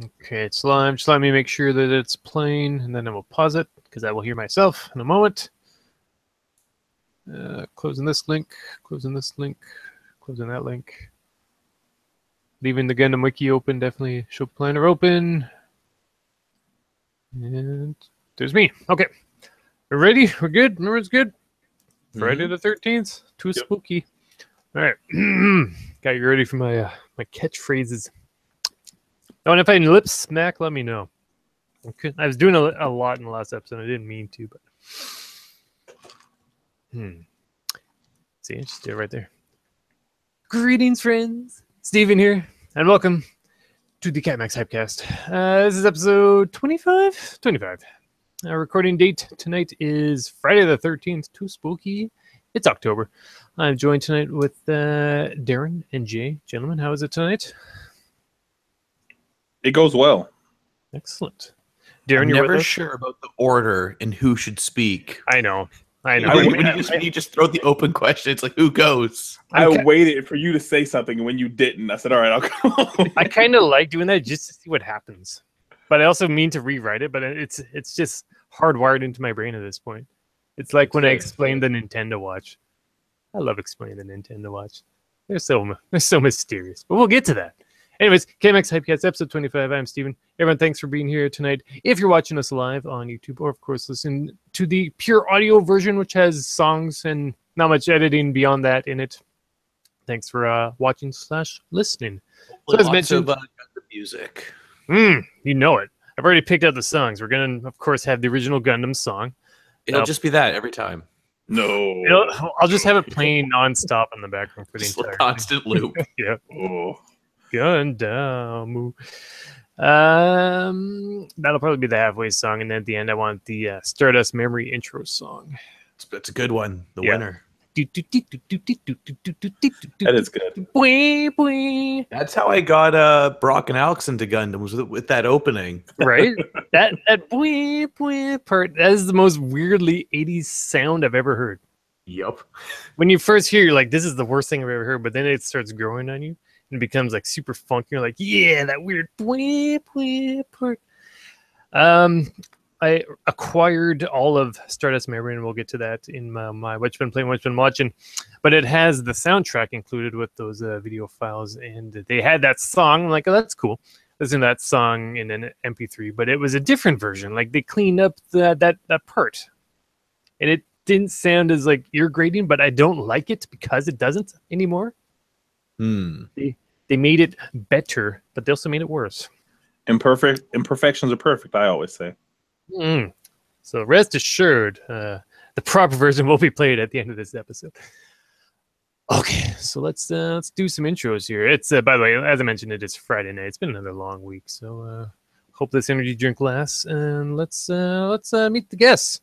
Okay, it's live. Just let me make sure that it's playing, and then I will pause it, because I will hear myself in a moment. Closing this link, closing that link. Leaving the Gundam Wiki open, definitely show planner open. And there's me. Okay. We're ready? We're good? Remember it's good? Friday the 13th. Too spooky. All right. Got you ready for my my catchphrases. Oh, and if I lip smack, let me know. Okay. I was doing a lot in the last episode. I didn't mean to, but... See, I just did it right there. Greetings, friends. Steven here, and welcome to the CAPMAX HYPECAST. This is episode 25? 25. Our recording date tonight is Friday the 13th. Too spooky. It's October. I'm joined tonight with Darren and Jay. Gentlemen, how is it tonight? It goes well. Excellent. Darren, I'm you're never with us? sure about the order and who should speak. I know. When you just throw the open question, it's like, who goes? I waited for you to say something, and when you didn't, I said, all right, I'll go. I kind of like doing that just to see what happens. But I also mean to rewrite it, but it's just hardwired into my brain at this point. It's like when I explained the Nintendo Watch. I love explaining the Nintendo Watch. They're so mysterious. But we'll get to that. Anyways, CAPMAX HYPECAST episode 25. I'm Steven. Everyone, thanks for being here tonight. If you're watching us live on YouTube, or of course listen to the pure audio version, which has songs and not much editing beyond that in it. Thanks for watching / listening. So as mentioned, Gundam music. You know it. I've already picked out the songs. We're gonna, of course, have the original Gundam song. It'll just be that every time. No. I'll just have it playing nonstop in the background for the Just a entire constant loop. Yeah. Oh. Gundam. That'll probably be the halfway song, and then at the end, I want the Stardust Memory intro song. That's a good one. The winner. That is good. That's how I got Brock and Alex into Gundam, was with that opening. Right? that part, that is the most weirdly 80s sound I've ever heard. Yep. When you first hear, you're like, this is the worst thing I've ever heard, but then it starts growing on you. And becomes like super funky. You're like, yeah, that weird part. I acquired all of Stardust Memory, and we'll get to that in my What's Been Playing, What's Been Watching. But it has the soundtrack included with those video files, and they had that song. I'm like, oh, that's cool. Listen to that song in an MP3, but it was a different version. Like they cleaned up that part, and it didn't sound as like ear grating. But I don't like it because it doesn't anymore. They made it better, but they also made it worse. Imperfections are perfect, I always say. So rest assured, the proper version will be played at the end of this episode. Okay, so let's do some intros here. It's by the way, as I mentioned, it is Friday night. It's been another long week, so hope this energy drink lasts. And let's meet the guests.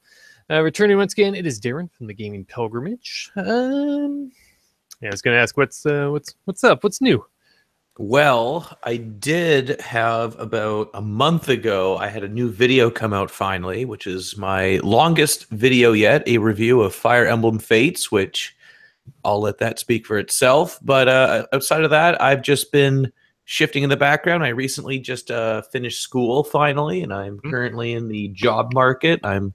Returning once again, it is Darren from the Gaming Pilgrimage. Yeah, I was going to ask, what's up? What's new? Well, I did have about a month ago, I had a new video come out finally, which is my longest video yet, a review of Fire Emblem Fates, which I'll let that speak for itself. But outside of that, I've just been shifting in the background. I recently just finished school finally, and I'm currently in the job market. I'm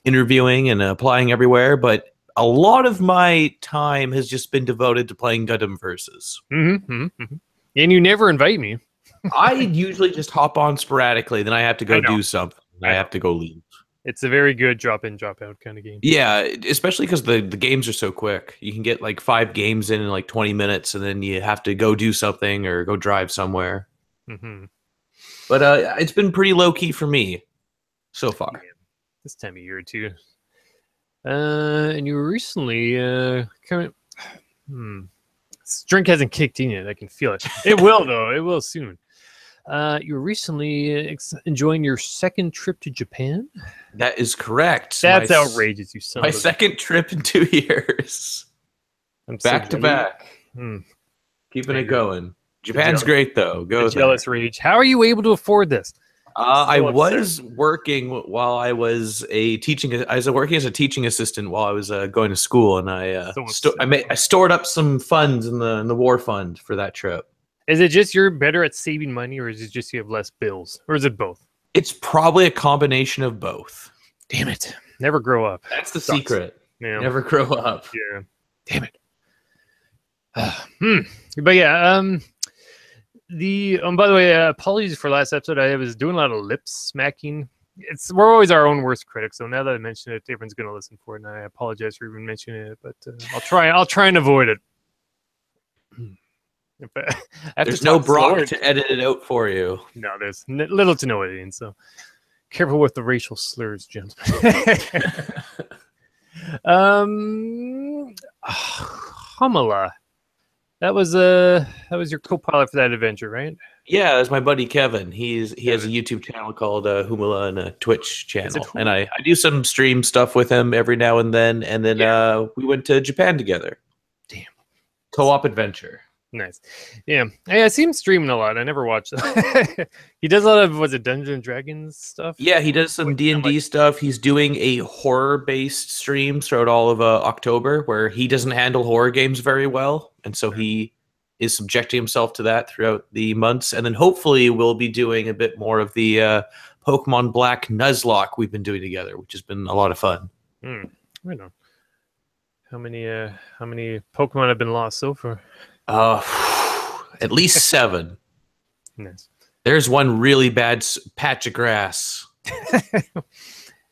interviewing and applying everywhere, but a lot of my time has just been devoted to playing Gundam Versus. And you never invite me. I usually just hop on sporadically, then I have to go do something. I have to go leave. It's a very good drop in, drop out kind of game. Yeah, especially because the games are so quick. You can get like 5 games in like 20 minutes, and then you have to go do something or go drive somewhere. But it's been pretty low-key for me so far. Yeah, this time of year, too. And you were recently this drink hasn't kicked in yet. I can feel it. It will though. It will soon. You were recently enjoying your second trip to Japan. That is correct. That's outrageous. You son my of a... second trip in 2 years. I'm back to back. Keeping it going. Japan's great though. Go jealous rage. How are you able to afford this? I was working while I was working as a teaching assistant while I was going to school, and I stored up some funds in the war fund for that trip. Is it just you're better at saving money, or is it just you have less bills, or is it both? It's probably a combination of both. Damn it! Never grow up. That's the Sucks. secret. Yeah. Never grow up. Yeah. Damn it. But yeah, by the way, apologies for last episode. I was doing a lot of lip smacking. We're always our own worst critics, so now that I mention it, everyone's gonna listen for it, and I apologize for even mentioning it, but I'll try and avoid it. There's no Brock to edit it out for you. No, there's little to no editing, so careful with the racial slurs, gents. Humala. That was your co-pilot for that adventure, right? Yeah, that's my buddy Kevin. He has a YouTube channel called Humala and a Twitch channel, and I do some stream stuff with him every now and then. And then we went to Japan together. Damn, co-op adventure. Nice. Yeah, I see him streaming a lot. I never watched that. He does a lot of Dungeons and Dragons stuff. Yeah, he does some D&D stuff. He's doing a horror-based stream throughout all of October, where he doesn't handle horror games very well, and so he is subjecting himself to that throughout the months. And then hopefully we'll be doing a bit more of the Pokemon Black Nuzlocke we've been doing together, which has been a lot of fun. Right on. How many Pokemon have been lost so far? At least 7. Nice. There's one really bad patch of grass.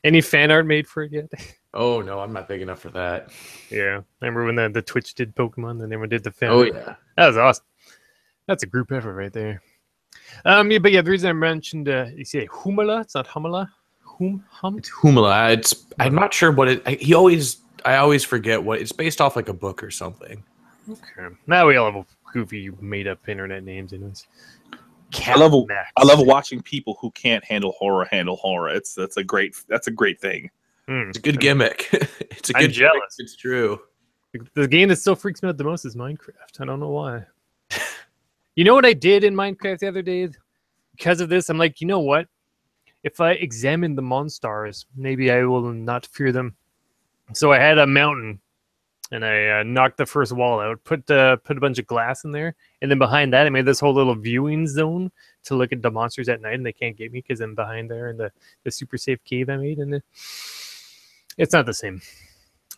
Any fan art made for it yet? Oh no, I'm not big enough for that. Yeah, remember when the Twitch did Pokemon, then everyone did the fan. Oh art? yeah, that was awesome. That's a group effort right there. But yeah, the reason I mentioned you say Humala, it's not Humala. It's Humala. I'm not sure what it. I always forget what it's based off, like a book or something. Okay. Now we all have goofy made up internet names anyways. I love watching people who can't handle horror. That's a great thing. It's a good gimmick. It's a I'm good jealous. Gimmick. It's true. The game that still freaks me out the most is Minecraft. I don't know why. You know what I did in Minecraft the other day? Because of this, I'm like, you know what? If I examine the monsters, maybe I will not fear them. So I had a mountain, and I knocked the first wall out, put a bunch of glass in there, and then behind that, I made this whole little viewing zone to look at the monsters at night, and they can't get me because I'm behind there in the super safe cave I made, and it's not the same.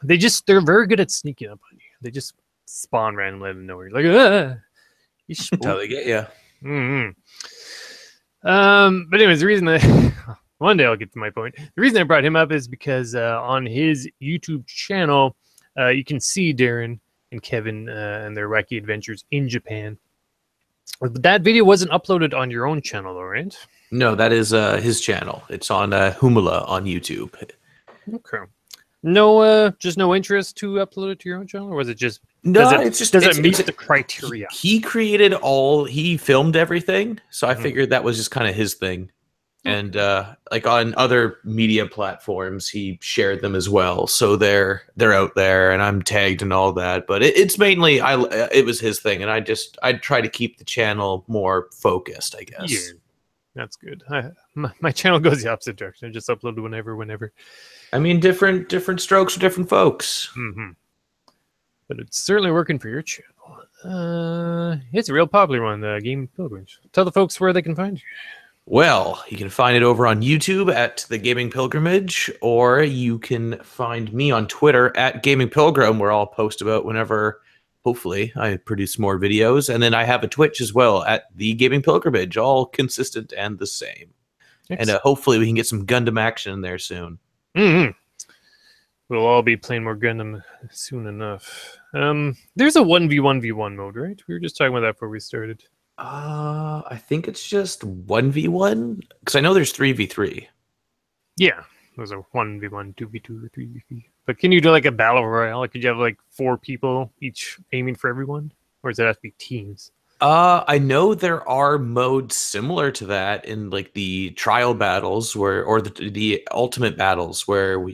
They're very good at sneaking up on you. They just spawn randomly out of nowhere. Like, That's how they get you. Mm-hmm. But anyways, the reason one day I'll get to my point. The reason I brought him up is because on his YouTube channel, you can see Darren and Kevin and their wacky adventures in Japan. But that video wasn't uploaded on your own channel, though, right? No, that is his channel. It's on Humala on YouTube. Okay. No, just no interest to upload it to your own channel, or was it just? No, does it meet the criteria? He filmed everything, so I figured that was just kind of his thing. And like on other media platforms, he shared them as well. So they're out there, and I'm tagged and all that. But it's mainly it was his thing, and I'd try to keep the channel more focused, I guess. Yeah, that's good. My channel goes the opposite direction. I just upload whenever. I mean, different strokes for different folks. Mm-hmm. But it's certainly working for your channel. It's a real popular one, the Gaming Pilgrimage. Tell the folks where they can find you. Well, you can find it over on YouTube at The Gaming Pilgrimage, or you can find me on Twitter at Gaming Pilgrim, where I'll post about whenever, hopefully, I produce more videos. And then I have a Twitch as well at The Gaming Pilgrimage, all consistent and the same. Excellent. And hopefully we can get some Gundam action in there soon. Mm-hmm. We'll all be playing more Gundam soon enough. There's a 1v1v1 mode, right? We were just talking about that before we started. I think it's just 1v1, because I know there's 3v3. Yeah, there's a 1v1, 2v2, or 3v3. But can you do like a battle royale? Like, could you have like 4 people each aiming for everyone, or does it have to be teams? I know there are modes similar to that in like the trial battles, or the ultimate battles, where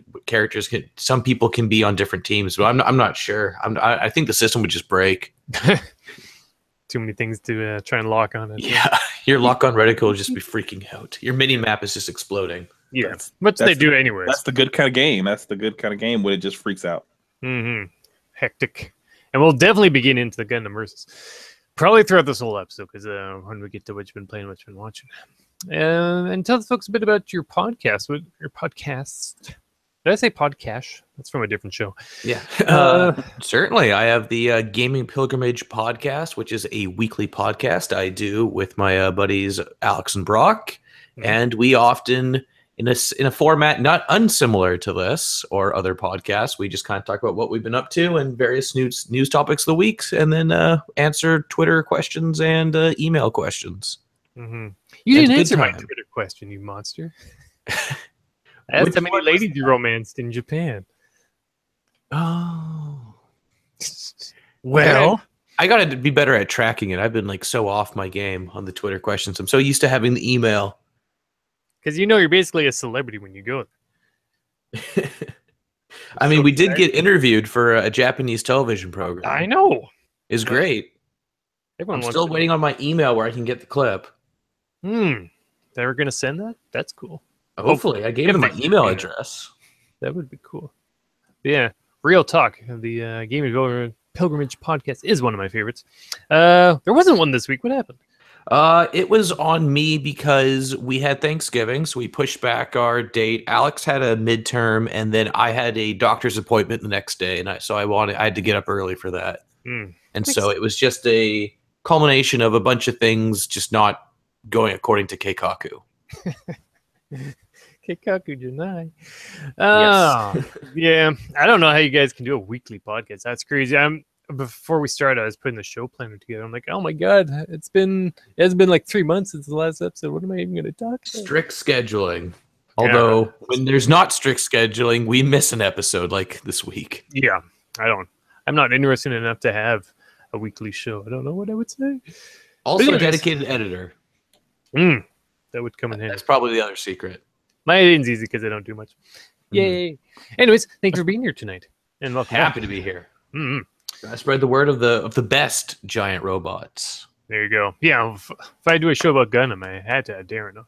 some people can be on different teams, but I'm not sure. I think the system would just break. Too many things to try and lock on it. Yeah, your lock-on reticle will just be freaking out. Your mini-map is just exploding. Yeah, what they do anyways. That's the good kind of game. That's the good kind of game when it just freaks out. Mm-hmm. Hectic. And we'll definitely begin into the Gundam versus. Probably throughout this whole episode, because when we get to what you've been playing, what you've been watching. And tell the folks a bit about your podcast. What your podcast? Did I say podcast? That's from a different show. Yeah, certainly. I have the Gaming Pilgrimage podcast, which is a weekly podcast I do with my buddies Alex and Brock, and we often, in a format not unsimilar to this or other podcasts, we just kind of talk about what we've been up to and various news topics of the weeks, and then answer Twitter questions and email questions. Mm-hmm. You didn't answer my Twitter question, you monster. I asked how many ladies you romanced in Japan. Oh. Well, I got to be better at tracking it. I've been like so off my game on the Twitter questions. I'm so used to having the email. Because you're basically a celebrity when you go there. I mean, we did get interviewed for a Japanese television program. I know. It's great. I'm still waiting on my email where I can get the clip. They were going to send that? That's cool. Hopefully. I gave them my email address. That would be cool. Yeah. Real talk. The Gaming Pilgrimage podcast is one of my favorites. There wasn't one this week. What happened? It was on me because we had Thanksgiving, so we pushed back our date. Alex had a midterm, and then I had a doctor's appointment the next day, and I had to get up early for that. And so it was just a culmination of a bunch of things just not going according to Keikaku. Keikaku Janai. Yes. Yeah. I don't know how you guys can do a weekly podcast. That's crazy. Before we started, I was putting the show planner together. I'm like, oh my god, it hasn't been like 3 months since the last episode. What am I even going to talk about? Strict scheduling. Although when there's not strict scheduling, we miss an episode like this week. Yeah, I'm not interested enough to have a weekly show. I don't know what I would say. Also, a dedicated editor. That would come in handy. That's probably the other secret. My editing's easy because I don't do much. Yay! Anyways, thanks for being here tonight, and welcome. Happy to be here. I spread the word of the best giant robots. There you go. Yeah, if I do a show about Gundam, I had to have Darren on.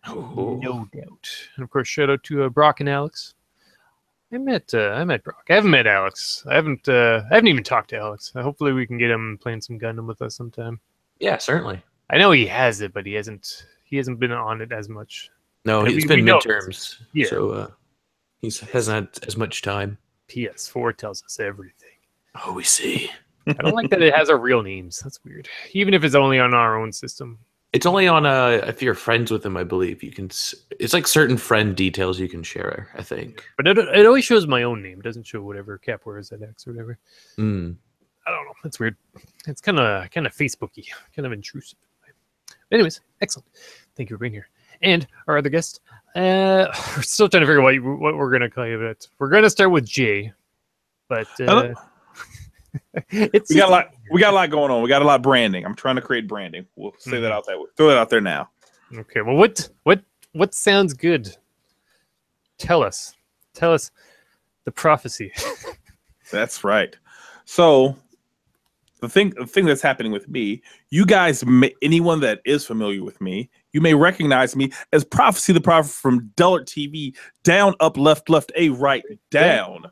Oh. No doubt. And of course, shout out to Brock and Alex. I met Brock. I haven't met Alex. I haven't even talked to Alex. Hopefully, we can get him playing some Gundam with us sometime. Yeah, certainly. I know he has it, but he hasn't been on it as much. No, it's been midterms. Yeah. So he hasn't had as much time. PS4 tells us everything. Oh, we see. I don't like that it has our real names. That's weird. Even if it's only on our own system. It's only on if you're friends with them, I believe. You can. It's like certain friend details you can share, I think. But it always shows my own name. It doesn't show whatever CapWare ZX or whatever. I don't know. It's weird. It's kind of Facebooky, kind of intrusive. Anyways, excellent. Thank you for being here. And our other guest, we're still trying to figure out what we're going to call you. But we're going to start with Jay. But we got a lot going on. We got a lot of branding. I'm trying to create branding. We'll say that out there. Throw that out there now. Okay. Well, what sounds good? Tell us the prophecy. That's right. So the thing that's happening with me, you guys, anyone that is familiar with me, you may recognize me as Prophecy the Prophet from Dullard TV. Down, up, left, A, right, down.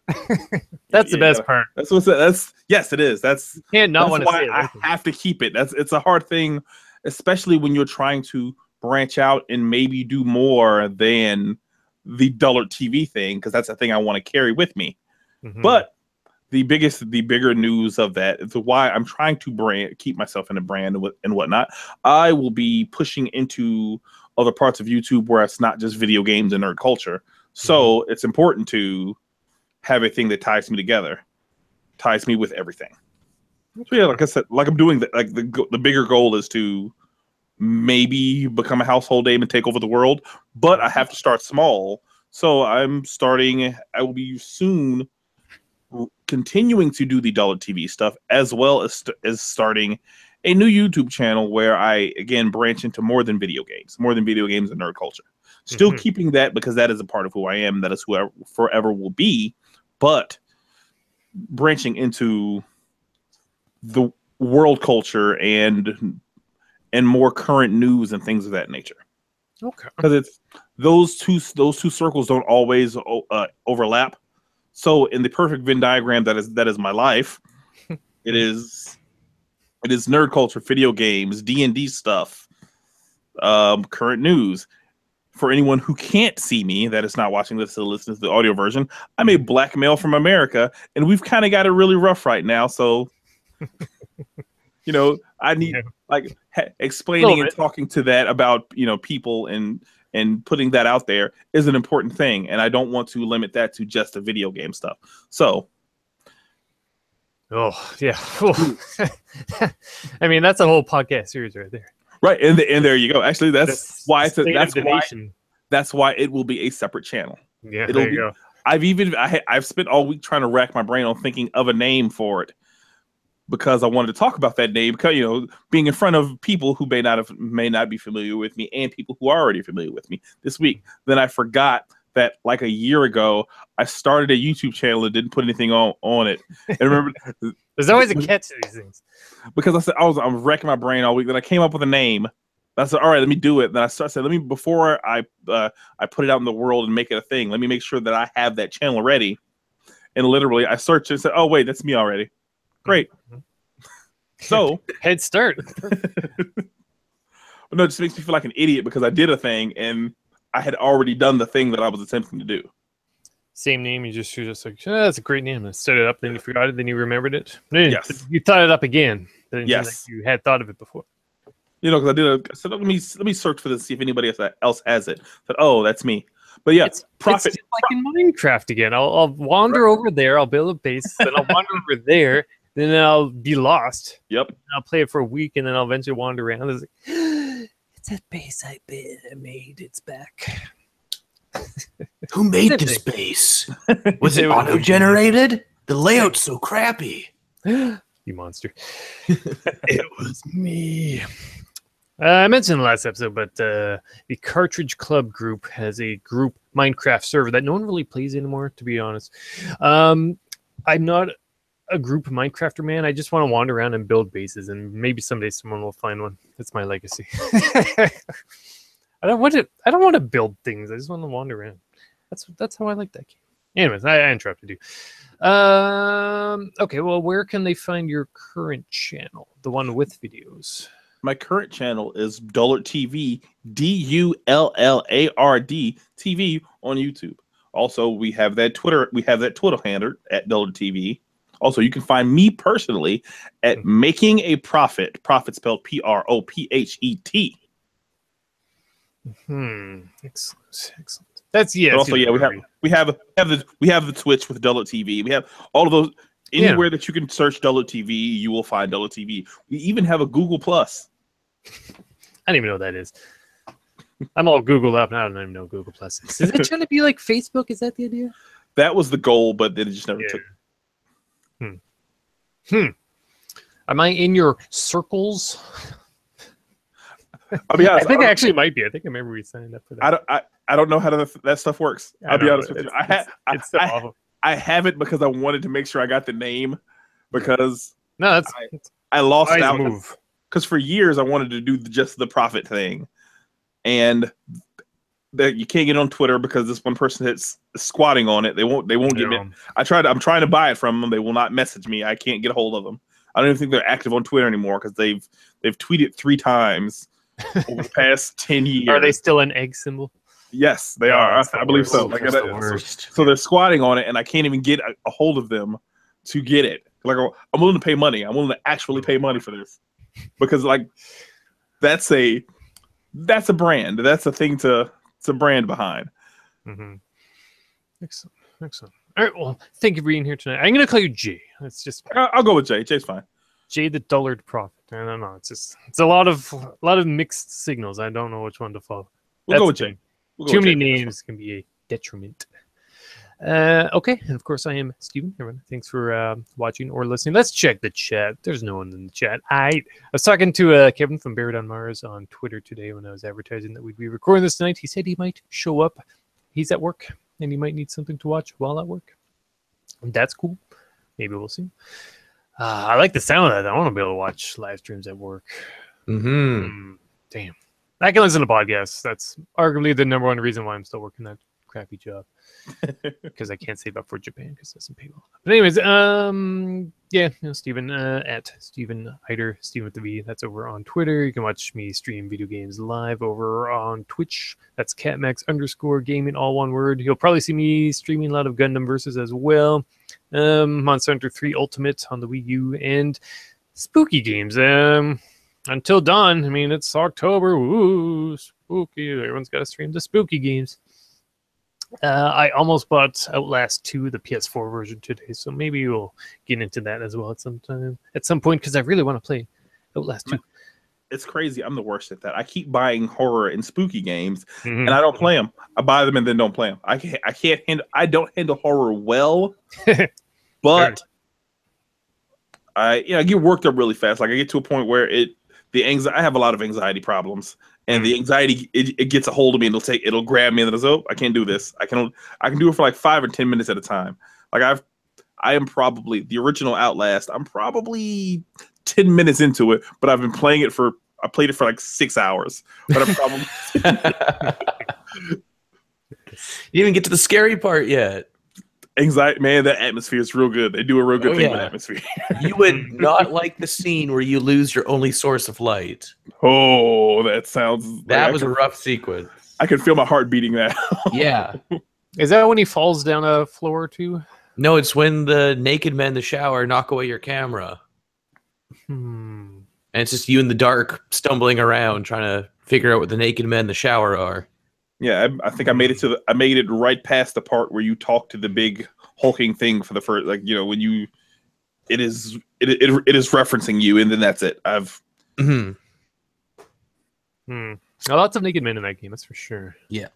That's the best part. That's what's that. Yes, it is. That's can't not want to say it. I have to keep it. It's a hard thing, especially when you're trying to branch out and maybe do more than the Dullard TV thing, because that's the thing I want to carry with me. But the bigger news of that is why I'm trying to keep myself in a brand and whatnot. I will be pushing into other parts of YouTube where it's not just video games and nerd culture. So it's important to have a thing that ties me together, ties me with everything. So yeah, like I said, like I'm doing like the bigger goal is to maybe become a household name and take over the world, but I have to start small. So I will be soon continuing to do the Dullard TV stuff, as well as starting a new YouTube channel where I again branch into more than video games and nerd culture. Still keeping that, because that is a part of who I am. That is who I forever will be, but branching into the world culture and more current news and things of that nature. Okay, because it's those two circles don't always overlap. So in the perfect Venn diagram that is my life, it is It is nerd culture, video games, D&D stuff, current news. For anyone who can't see me, that is not watching this, to listen to the audio version, I'm a black male from America, and we've kind of got it really rough right now. So, you know, I need explaining and talking to that about, you know, people and putting that out there is an important thing, and I don't want to limit that to just the video game stuff. So, oh yeah, I mean that's a whole podcast series right there. Right, and there you go. Actually, that's why that's why it will be a separate channel. Yeah, there you go. I've spent all week trying to rack my brain on thinking of a name for it, because I wanted to talk about that name, because, you know, being in front of people who may not be familiar with me and people who are already familiar with me this week. Then I forgot that like a year ago I started a YouTube channel and didn't put anything on it. And remember, there's always a catch to these things. Because I said I'm wrecking my brain all week. Then I came up with a name. I said, all right, let me do it. Then I said, before I put it out in the world and make it a thing, let me make sure that I have that channel ready. And literally I searched and said, oh wait, that's me already. Great. So head start. No, it just makes me feel like an idiot because I did a thing and I had already done the thing that I was attempting to do. Same name, you're just like, oh, that's a great name. Let's set it up, then you forgot it, then you remembered it. Yes. You thought it up again. Yes. Like you had thought of it before. You know, because I said, let me search for this, see if anybody else has it. I said, oh, that's me. But yeah, it's like in Minecraft again. I'll wander over there, I'll build a base, then I'll wander over there, then I'll be lost. Yep. I'll play it for a week, and then I'll eventually wander around. It's like, it's that base I made. It's back. Who made this base? Was it auto-generated? The layout's so crappy. You monster. It was me. I mentioned in the last episode, but the Cartridge Club group has a group Minecraft server that no one really plays anymore, to be honest. I'm not a group Minecrafter, man. I just want to wander around and build bases, and maybe someday someone will find one. That's my legacy. I don't want to build things. I just want to wander around. That's how I like that game. Anyways, I interrupted you. Okay, well, where can they find your current channel? The one with videos. My current channel is Dullard TV, DULLARD TV on YouTube. Also, we have that Twitter handle at Dullard TV. Also, you can find me personally at Making a Profit. Profit spelled PROPHET. Excellent. That's But also, yeah, we have the Twitch with Dullard TV. We have all of those. Anywhere that you can search Dullard TV, you will find Dullard TV. We even have a Google Plus. I don't even know what that is. I'm all Googled up, and I don't even know what Google Plus is. Is it trying to be like Facebook? Is that the idea? That was the goal, but then it just never took. Am I in your circles? I'll be honest. I think I actually might be. I think I remember we signed up for that. I don't know how that stuff works. I'll be honest with you. It's so awful. I have it because I wanted to make sure I got the name, because I lost out. Because for years I wanted to do just the profit thing, and that you can't get on Twitter because this one person that's squatting on it. They won't get me. I'm trying to buy it from them. They will not message me. I can't get a hold of them. I don't even think they're active on Twitter anymore because they've tweeted 3 times over the past 10 years. Are they still an egg symbol? Yes, they are. I believe so. Like so they're squatting on it, and I can't even get a hold of them to get it. Like, I'm willing to pay money. I'm willing to actually pay money for this, because like that's a brand. That's a thing to brand behind. Excellent. All right. Well, thank you for being here tonight. I'm gonna call you Jay. It's just I'll go with Jay. Jay's fine. Jay the Dullard Prophet. I don't know. It's a lot of mixed signals. I don't know which one to follow. We'll go with Jay. Too many names can be a detriment. Okay, and of course I am Steven. Everyone, thanks for watching or listening. Let's check the chat. There's no one in the chat. I was talking to Kevin from Buried on Mars on Twitter today when I was advertising that we'd be recording this tonight. He said he might show up. He's at work, and he might need something to watch while at work. And that's cool. Maybe we'll see. I like the sound of that. I want to be able to watch live streams at work. Damn. I can listen to podcasts. That's arguably the #1 reason why I'm still working that crappy job because I can't save up for Japan because it doesn't pay well. But anyways, yeah, Steven at Steven Heider, Steven with the V. That's over on Twitter. You can watch me stream video games live over on Twitch. That's CAPMAX_gaming, all one word. You'll probably see me streaming a lot of Gundam Versus as well. Monster Hunter 3 Ultimate on the Wii U and spooky games. Until dawn. I mean, it's October. Ooh, spooky. Everyone's got to stream the spooky games. I almost bought Outlast 2, the PS4 version today, so maybe we'll get into that as well at some point, because I really want to play Outlast 2. It's crazy. I'm the worst at that. I keep buying horror and spooky games, and I don't play them. I buy them and then don't play them. I can't handle. I don't handle horror well, but I get worked up really fast. Like I get to a point where I have a lot of anxiety problems. And the anxiety, it gets a hold of me, and it'll grab me, and it'll I can't do this. I can do it for like 5 or 10 minutes at a time. Like I am probably the original Outlast. I'm probably 10 minutes into it, but I've been playing it I played it for like 6 hours. But I'm probably you didn't even get to the scary part yet. Anxiety, man, that atmosphere is real good. They do a real good thing with atmosphere. You would not like the scene where you lose your only source of light. Oh, that sounds... That was a rough sequence. I can feel my heart beating that. Yeah. Is that when he falls down a floor or two? No, it's when the naked men in the shower knock away your camera. And it's just you in the dark stumbling around trying to figure out what the naked men in the shower are. Yeah, I think I made it right past the part where you talk to the big hulking thing for the first, like, when it is referencing you, and then that's it. Lots of naked men in that game, that's for sure. Yeah.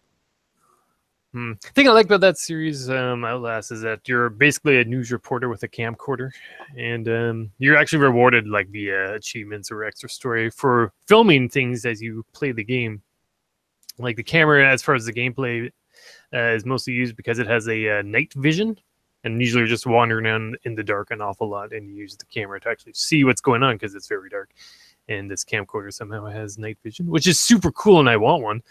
The thing I like about that series, Outlast, is that you're basically a news reporter with a camcorder, and you're actually rewarded like the achievements or extra story for filming things as you play the game. Like the camera, as far as the gameplay, is mostly used because it has a night vision, and usually you're just wandering around in the dark an awful lot, and you use the camera to actually see what's going on because it's very dark. And this camcorder somehow has night vision, which is super cool, and I want one.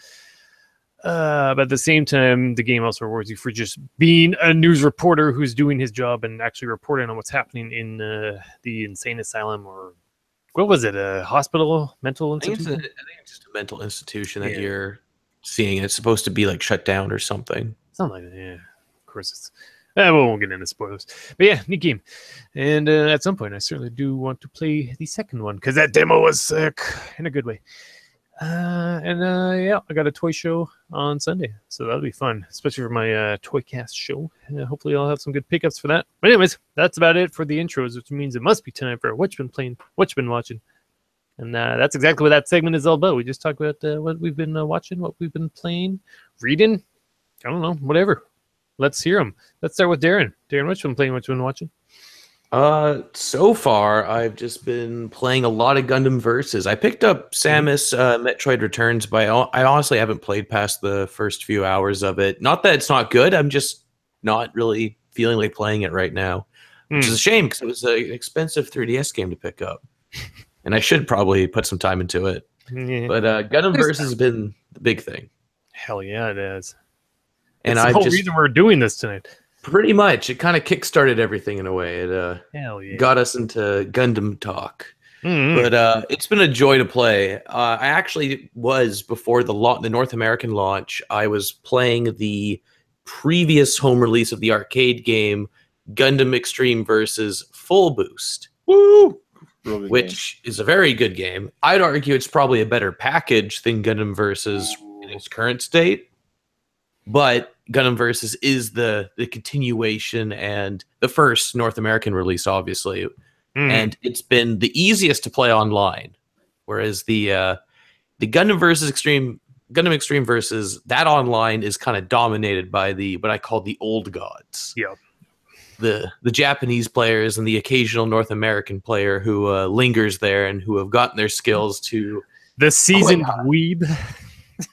But at the same time, the game also rewards you for just being a news reporter who's doing his job and actually reporting on what's happening in the insane asylum, or what was it, a hospital, mental institution? I think it's just a mental institution that you're seeing. It's supposed to be like shut down or something. Something like that, yeah. Of course, it's... we won't get into spoilers. But yeah, neat game. And at some point, I certainly do want to play the second one, because that demo was sick in a good way. Yeah, I got a toy show on Sunday, so that'll be fun, especially for my ToyCast show. Hopefully I'll have some good pickups for that. But anyways, that's about it for the intros, which means it must be time for what you've been playing, what you've been watching. And that's exactly what that segment is all about. We just talk about what we've been watching, what we've been playing, reading, I don't know, whatever. Let's hear them. Let's start with Darren. Darren, what you been playing, what you been watching? So far, I've just been playing a lot of Gundam Versus. I picked up Samus Metroid Returns, but I honestly haven't played past the first few hours of it. Not that it's not good, I'm just not really feeling like playing it right now, which is a shame because it was an expensive 3DS game to pick up. And I should probably put some time into it. Yeah. But Gundam Versus has been the big thing. Hell yeah, it is. And it's the whole reason we're doing this tonight. Pretty much. It kind of kickstarted everything in a way. It Hell yeah. got us into Gundam talk. But it's been a joy to play. I actually was, before the North American launch, I was playing the previous home release of the arcade game, Gundam Extreme Versus Full Boost. Woo! Which is a very good game. I'd argue it's probably a better package than Gundam Versus in its current state. But Gundam Versus is the continuation and the first North American release, obviously. And it's been the easiest to play online. Whereas the Gundam Extreme Versus, that online is kind of dominated by what I call the old gods. Yep. The Japanese players and the occasional North American player who lingers there and who have gotten their skills to the seasoned weeb,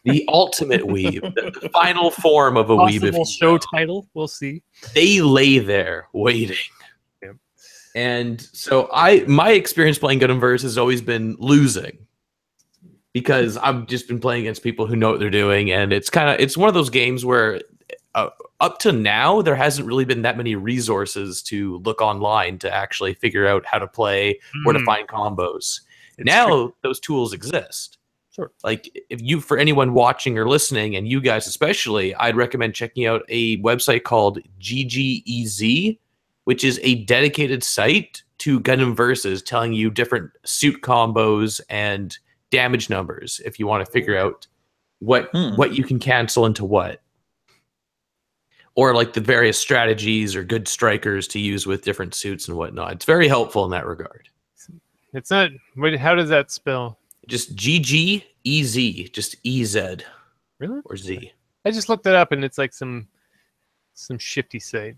the ultimate weeb, the final form of a weeb. If show title, we'll see. They lay there waiting. Yep. And so my experience playing Gundam Versus has always been losing, because I've just been playing against people who know what they're doing, and it's one of those games where up to now, there hasn't really been that many resources to look online to actually figure out how to play, where to find combos. Now those tools exist. Sure. Like for anyone watching or listening, and you guys especially, I'd recommend checking out a website called GGEZ, which is a dedicated site to Gundam Versus, telling you different suit combos and damage numbers if you want to figure out what you can cancel into what, or like the various strategies or good strikers to use with different suits and whatnot. It's very helpful in that regard. It's not. Wait, how does that spell? Just GGEZ, just EZ. Really? Or Z. I just looked it up, and it's like some shifty site.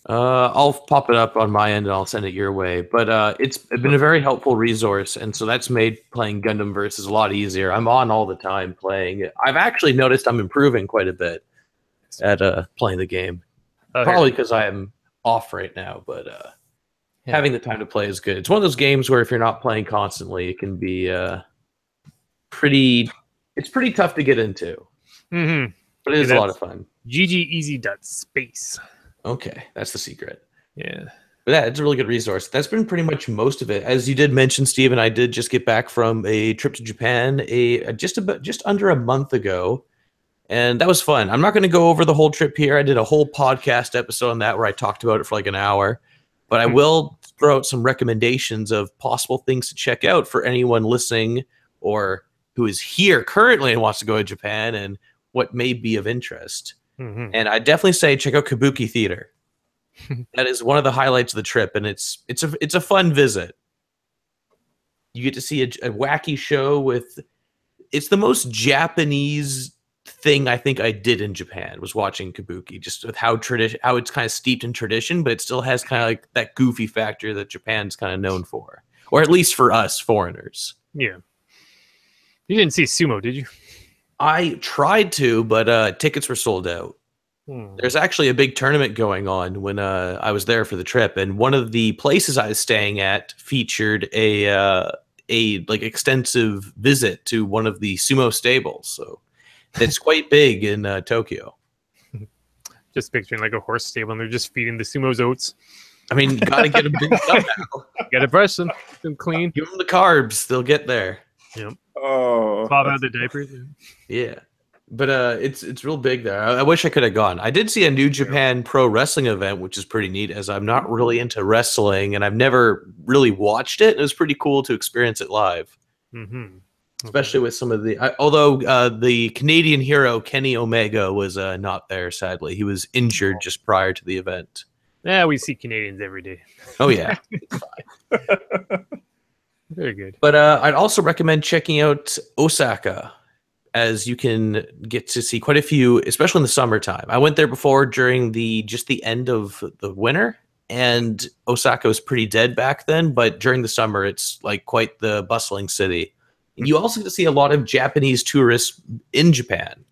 I'll pop it up on my end and I'll send it your way. But it's been a very helpful resource, and so that's made playing Gundam Versus a lot easier. I'm on all the time playing it. I've actually noticed I'm improving quite a bit at playing the game. Probably because I'm off right now, but having the time to play is good. It's one of those games where if you're not playing constantly, it can be pretty tough to get into. Mm-hmm. But it is a lot of fun. GGEZ.space. Okay, that's the secret. Yeah. But yeah, it's a really good resource. That's been pretty much most of it. As you did mention, Steven, I did just get back from a trip to Japan just under a month ago, and that was fun. I'm not going to go over the whole trip here. I did a whole podcast episode on that where I talked about it for like an hour, but I will throw out some recommendations of possible things to check out for anyone listening or who is here currently and wants to go to Japan and what may be of interest. And I definitely say check out Kabuki Theater. That is one of the highlights of the trip, and it's a fun visit. You get to see a wacky show with. It's the most Japanese thing I think I did in Japan was watching Kabuki, just with how it's kind of steeped in tradition, but it still has kind of like that goofy factor that Japan's kind of known for, or at least for us foreigners. Yeah. You didn't see sumo, did you? I tried to, but tickets were sold out. There's actually a big tournament going on when I was there for the trip, and one of the places I was staying at featured a like extensive visit to one of the sumo stables. So it's quite big in Tokyo. Just picturing like a horse stable, and they're just feeding the sumos oats. I mean, you gotta get them big up now. Gotta brush them, keep them clean. Give them the carbs; they'll get there. Yep. Oh, Pop out the diapers. Yeah, but it's real big there. I wish I could have gone. I did see a New Japan Pro Wrestling event, which is pretty neat, as I'm not really into wrestling and I've never really watched it. It was pretty cool to experience it live, especially with some of the. Although the Canadian hero Kenny Omega was not there, sadly, he was injured just prior to the event. Yeah, we see Canadians every day. Oh yeah. Very good. But I'd also recommend checking out Osaka, as you can get to see quite a few, especially in the summertime. I went there before during the end of the winter, and Osaka was pretty dead back then, but during the summer, it's like quite the bustling city. And you also get to see a lot of Japanese tourists in Japan,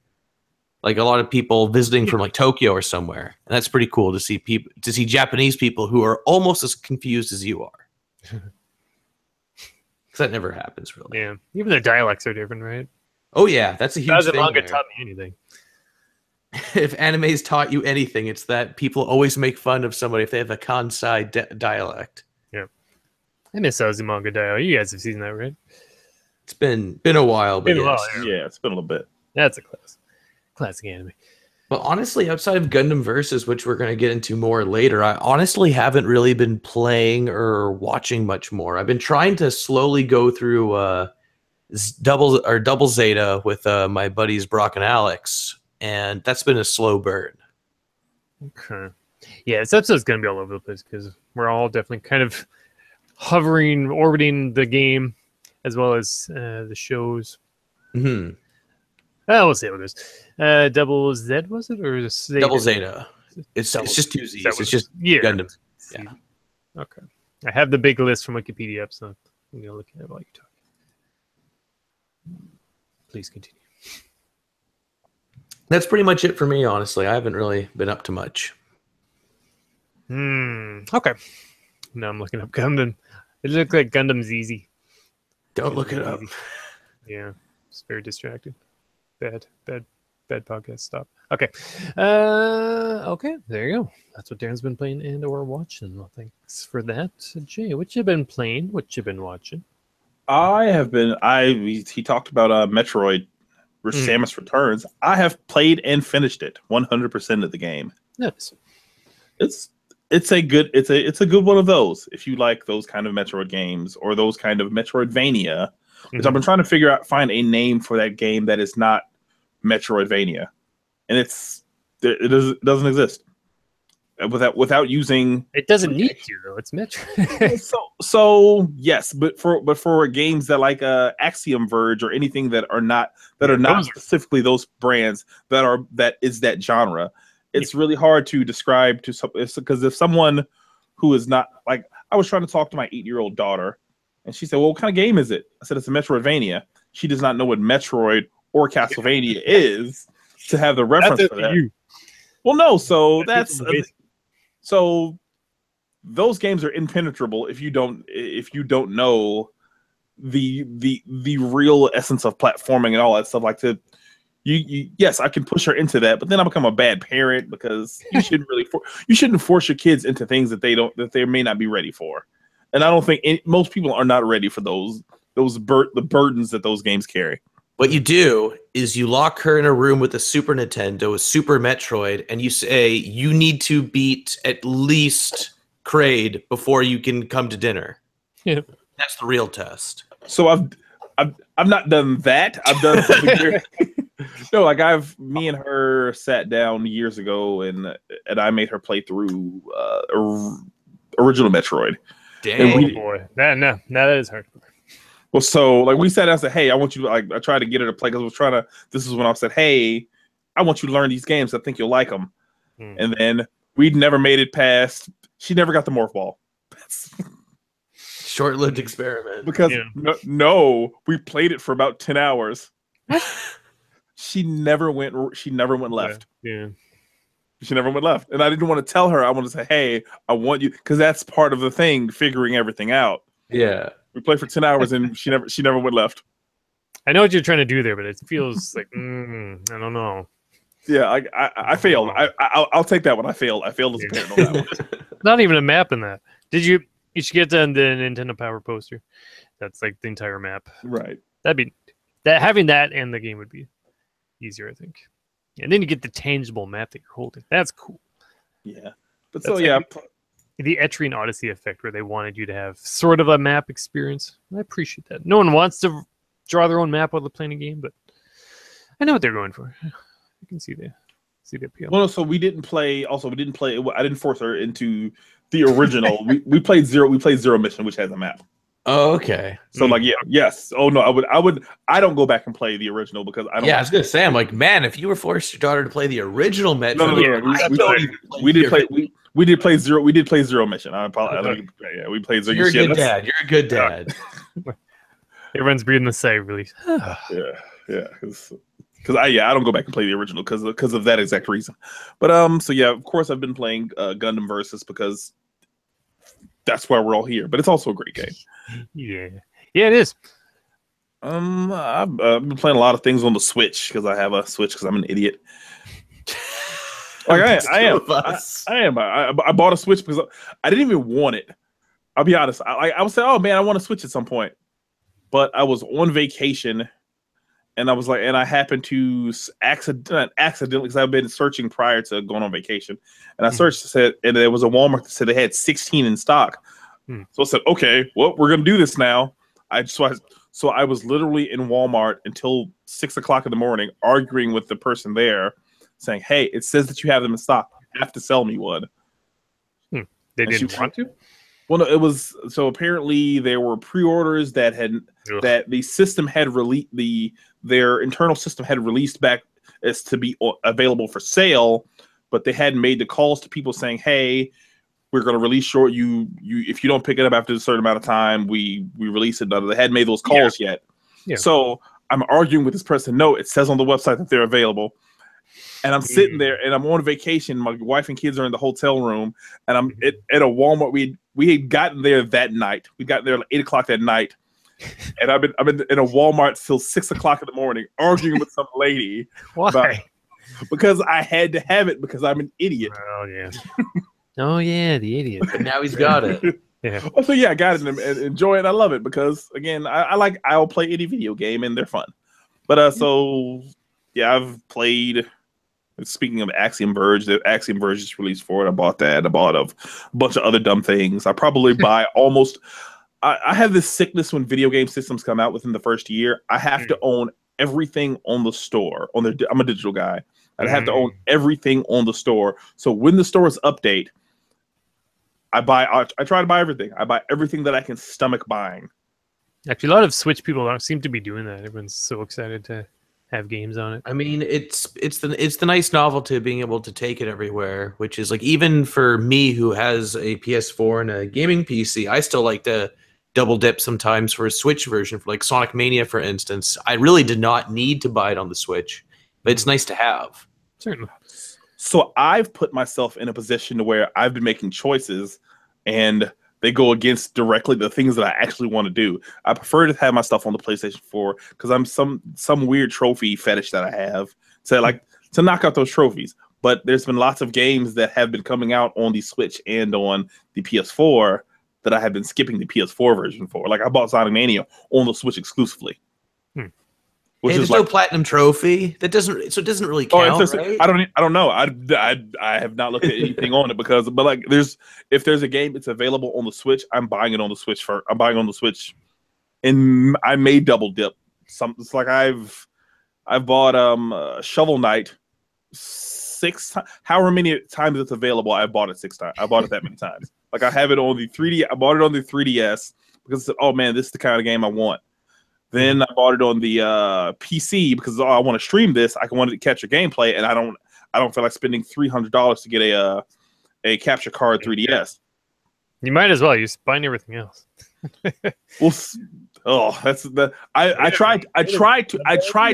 like a lot of people visiting from like Tokyo or somewhere. And that's pretty cool to see Japanese people who are almost as confused as you are. Because that never happens, really. Yeah, even their dialects are different, right? Oh yeah, that's a huge thing. Manga taught me anything. If anime's taught you anything, it's that people always make fun of somebody if they have a Kansai dialect. Yeah, I miss Azumanga Daioh. You guys have seen that, right? It's been a while, but yes. yeah, it's been a little bit. That's a classic anime. But honestly, outside of Gundam Versus, which we're going to get into more later, I honestly haven't really been playing or watching much more. I've been trying to slowly go through Double Zeta with my buddies Brock and Alex, and that's been a slow burn. Okay. Yeah, this episode's going to be all over the place because we're all definitely kind of orbiting the game as well as the shows. We'll see how it goes. Double Z, was it? Or Zeta? Double Zeta. It's just two Z's. It's just Gundam. Yeah. Okay. I have the big list from Wikipedia up, so I'm going to look at it while you talk. Please continue. That's pretty much it for me, honestly. I haven't really been up to much. Okay. Now I'm looking up Gundam. It looks like Gundam's easy. Don't look it up. Yeah. It's very distracting. Bad Bad podcast. Stop. Okay. Okay. There you go. That's what Darren's been playing and or watching. Well, thanks for that, Jay. What you been playing? What you been watching? I have been. He talked about Metroid, Samus Returns. I have played and finished it 100% of the game. Nice. It's a good one of those. If you like those kind of Metroid games or those kind of Metroidvania, which I've been trying to find a name for that game that is not Metroidvania, and it doesn't exist without using. It doesn't need to though. It's Metroid. so yes, but for games that like Axiom Verge or anything that are not specifically those brands that is that genre, it's really hard to describe to some, because if someone who is not like, I was trying to talk to my 8-year-old daughter, and she said, "Well, what kind of game is it?" I said, "It's a Metroidvania." She does not know what Metroid or Castlevania is to have the reference for that. Well, no, so so those games are impenetrable if you don't know the real essence of platforming and all that stuff. Like yes, I can push her into that, but then I become a bad parent because you shouldn't force your kids into things that they may not be ready for. And I don't think most people are not ready for the burdens that those games carry. What you do is you lock her in a room with a Super Nintendo, a Super Metroid, and you say you need to beat at least Kraid before you can come to dinner. Yeah. That's the real test. So I've not done that. I've done something no, like me and her sat down years ago and I made her play through original Metroid. Damn, boy, that is hard. Well, so like we sat down and said, "Hey, I want you to I tried to get her to play because I was trying to." This is when I said, "Hey, I want you to learn these games. I think you'll like them." And then we'd never made it past. She never got the morph ball. Short-lived experiment. Because no, we played it for about 10 hours. She never went left. Yeah. She never went left. And I didn't want to tell her. I wanted to say, "Hey, I want you," because that's part of the thing, figuring everything out. Yeah. We played for 10 hours and she never went left. I know what you're trying to do there, but it feels like I don't know. Yeah, I failed. I'll take that one. I failed as a parent on that one. Not even a map in that. Did you? You should get the Nintendo Power poster. That's like the entire map. Right. Having that and the game would be easier, I think. And then you get the tangible map that you're holding. That's cool. Yeah. But so yeah. The Etrian Odyssey effect, where they wanted you to have sort of a map experience. I appreciate that. No one wants to draw their own map while they're playing a game, but I know what they're going for. You can see the appeal. Well, so we didn't play. Also, we didn't play. I didn't force her into the original. we played Zero. We played Zero Mission, which has a map. Oh, okay. So yes. Oh no, I don't go back and play the original because I don't. Yeah, I was gonna say, I'm like, man, if you were forced your daughter to play the original Metroid, we did play Zero. We did play Zero Mission. I apologize. Yeah, we played Zero. You're a good dad. You're a good dad. Everyone's breathing the sigh of relief. yeah. Because I don't go back and play the original because of that exact reason. But so yeah, of course I've been playing Gundam Versus because that's why we're all here. But it's also a great game. Yeah, it is. I've been playing a lot of things on the Switch because I have a Switch because I'm an idiot. Like I am. I bought a Switch because I didn't even want it. I'll be honest. I would say, "Oh man, I want to Switch at some point," but I was on vacation. And I was like, and I happened to accidentally, because I've been searching prior to going on vacation, and I searched, and there was a Walmart that said they had 16 in stock. So I said, okay, well, we're gonna do this now. So I was literally in Walmart until 6 o'clock in the morning, arguing with the person there, saying, "Hey, it says that you have them in stock. You have to sell me one." They didn't want to. Well, no, it was so apparently there were pre-orders that the system had released their internal system had released back as to be available for sale, but they hadn't made the calls to people saying, "Hey, we're going to release short you if you don't pick it up after a certain amount of time, we release it." They hadn't made those calls yet. Yeah. So I'm arguing with this person. No, it says on the website that they're available. And I'm sitting there, and I'm on vacation. My wife and kids are in the hotel room, and I'm at a Walmart. We had gotten there that night. We got there at 8 o'clock that night, and I've been in a Walmart till 6 o'clock in the morning, arguing with some lady. Why? because I had to have it because I'm an idiot. Oh yeah. Oh yeah, the idiot. But now he's got it. Yeah. Oh, so yeah, I got it and enjoy it. I love it because again, I'll play any video game and they're fun. But so yeah, I've played. Speaking of Axiom Verge, the Axiom Verge is released for it. I bought that. I bought a bunch of other dumb things. I probably buy almost. I have this sickness when video game systems come out within the first year. I have to own everything on the store. I'm a digital guy. I have to own everything on the store. So when the stores update, I try to buy everything. I buy everything that I can stomach buying. Actually, a lot of Switch people seem to be doing that. Everyone's so excited to have games on it. I mean, it's the nice novelty of being able to take it everywhere, which is like, even for me who has a PS4 and a gaming PC, I still like to double dip sometimes for a Switch version, for like Sonic Mania, for instance. I really did not need to buy it on the Switch, but it's nice to have. Certainly. So I've put myself in a position to where I've been making choices and they go against directly the things that I actually want to do. I prefer to have my stuff on the PlayStation 4 because I'm some weird trophy fetish that I have to knock out those trophies. But there's been lots of games that have been coming out on the Switch and on the PS4 that I have been skipping the PS4 version for. Like I bought Sonic Mania on the Switch exclusively. Which is no platinum trophy. It doesn't really count, right? I don't know. I have not looked at anything on it but like if there's a game that's available on the Switch, I'm buying it on the Switch first. I'm buying on the Switch, and I may double dip. It's like I've bought Shovel Knight 6 times. However many times it's available, I bought it 6 times. I bought it that many times. Like I have it on the 3D. I bought it on the 3DS because I said, oh man, this is the kind of game I want. Then I bought it on the PC because I want to stream this. I wanted to catch a gameplay, and I don't feel like spending $300 to get a capture card 3DS. You might as well. You're buying everything else. Well, that's the. I tried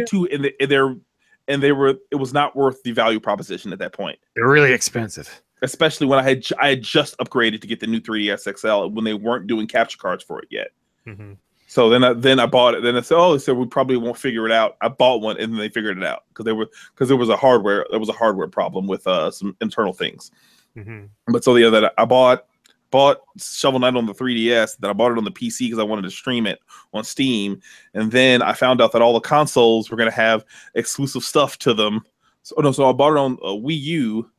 to, and it was not worth the value proposition at that point. They're really expensive, especially when I had just upgraded to get the new 3DS XL when they weren't doing capture cards for it yet. Mm-hmm. So then I bought it. Then I said, they said we probably won't figure it out. I bought one, and then they figured it out because there was a hardware problem with some internal things. Mm-hmm. But so that I bought Shovel Knight on the 3DS. Then I bought it on the PC because I wanted to stream it on Steam. And then I found out that all the consoles were going to have exclusive stuff to them. So I bought it on Wii U.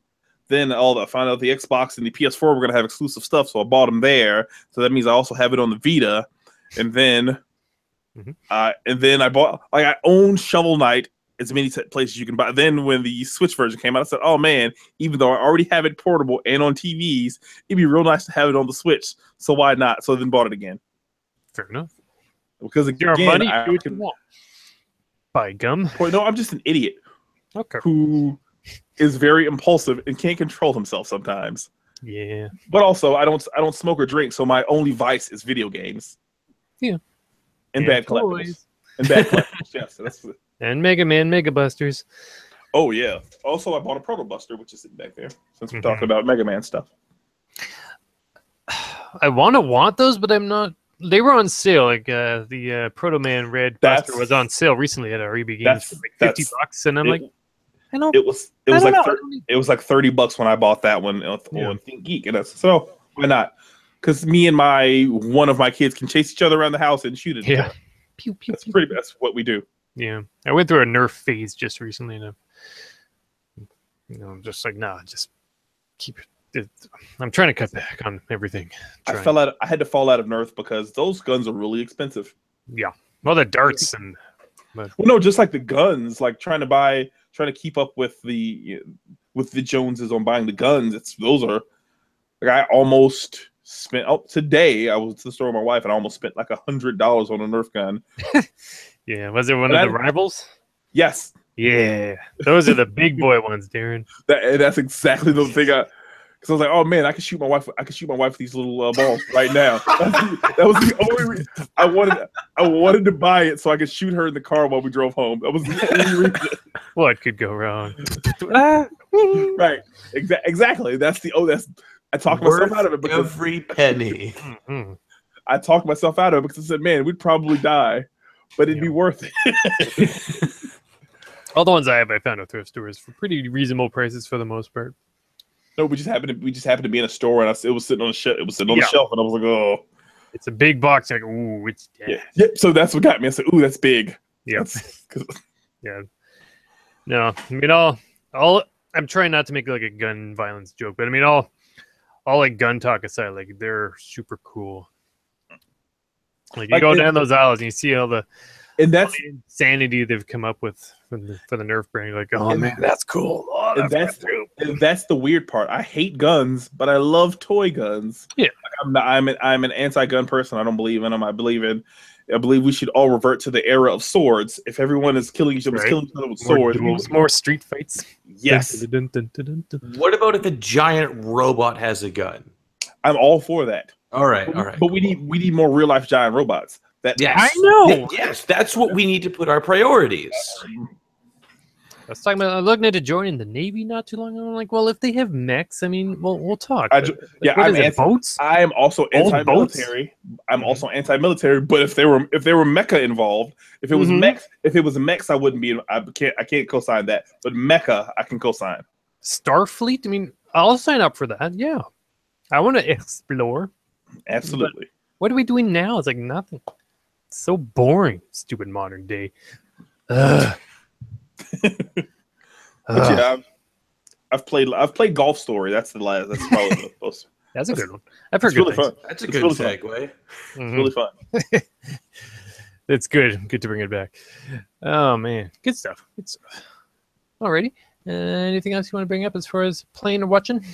Then I found out the Xbox and the PS4 were going to have exclusive stuff. So I bought them there. So that means I also have it on the Vita. And then, I bought, I own Shovel Knight as many places you can buy. Then when the Switch version came out, I said, oh man, even though I already have it portable and on TVs, it'd be real nice to have it on the Switch. So why not? So then bought it again. Fair enough. Because again, your money, do what you want. Buy gum. No, I'm just an idiot. Okay. Who is very impulsive and can't control himself sometimes. Yeah. But also, I don't smoke or drink, so my only vice is video games. Yeah. And bad collectibles. And bad collectibles, yes. And Mega Man Mega Busters. Oh, yeah. Also, I bought a Proto Buster, which is sitting back there, since we're talking about Mega Man stuff. I want those, but I'm not. They were on sale. Like the Proto Man Red Buster was on sale recently at REB Games for like $50, and I'm like, I don't. It was like $30 when I bought that one on Think Geek, and so why not? Because me and one of my kids can chase each other around the house and shoot it. Yeah, pew, pew, that's what we do. Yeah, I went through a Nerf phase just recently, and I'm just like, nah, just keep it. I'm trying to cut back on everything. I had to fall out of Nerf because those guns are really expensive. Yeah, well, the darts and. Well, no, just like the guns, like trying to keep up with the Joneses on buying the guns. Those are like I almost spent today. I was to the store with my wife and I almost spent like $100 on a Nerf gun. Yeah, was it one of the rivals? Yes. Yeah, those are the big boy ones, Darren. That's exactly the thing. Because I was like, oh man, I could shoot my wife with these little balls right now. That was the only reason I wanted to buy it so I could shoot her in the car while we drove home. That was the only reason. What could go wrong? Right. Exactly. I talked myself out of it because every penny. I talked myself out of it because I said, man, we'd probably die, but it'd be worth it. All the ones I found at thrift stores for pretty reasonable prices for the most part. No, we just happened to be in a store, and it was sitting on the shelf. It was sitting on the shelf, and I was like, "Oh, it's a big box." Like, ooh, it's dead. Yeah. So that's what got me. I said, "Ooh, that's big." Yeah, yeah. No, I mean, all. I'm trying not to make like a gun violence joke, but I mean, all like gun talk aside, like they're super cool. Like you go down those aisles and you see all the insanity they've come up with for the Nerf Brain. Like, oh man, that's cool. Oh, and that's the weird part. I hate guns, but I love toy guns. Yeah, like I'm an anti-gun person. I don't believe in them. I believe we should all revert to the era of swords. If everyone is killing each other, killing each other with swords, more street fights. Yes. What about if a giant robot has a gun? I'm all for that. All right. But we need more real life giant robots. I know. Yes, that's what we need to put our priorities. I was talking about looking into joining the Navy not too long ago. I'm like, well, if they have mechs, I mean, we'll talk. Boats. I am also anti-military. I'm also anti-military. But if there were mecha involved, if it was mechs, I wouldn't be. I can't co-sign that. But mecha, I can co-sign. Starfleet. I mean, I'll sign up for that. Yeah, I want to explore. Absolutely. But what are we doing now? It's like nothing. It's so boring. Stupid modern day. But yeah, I've played Golf Story. That's the last. That's probably the most. That's a good one. I've heard really good fun. That's a good segue. It's really fun. It's good. Good to bring it back. Oh man, good stuff. Good stuff. Alrighty. Anything else you want to bring up as far as playing or watching?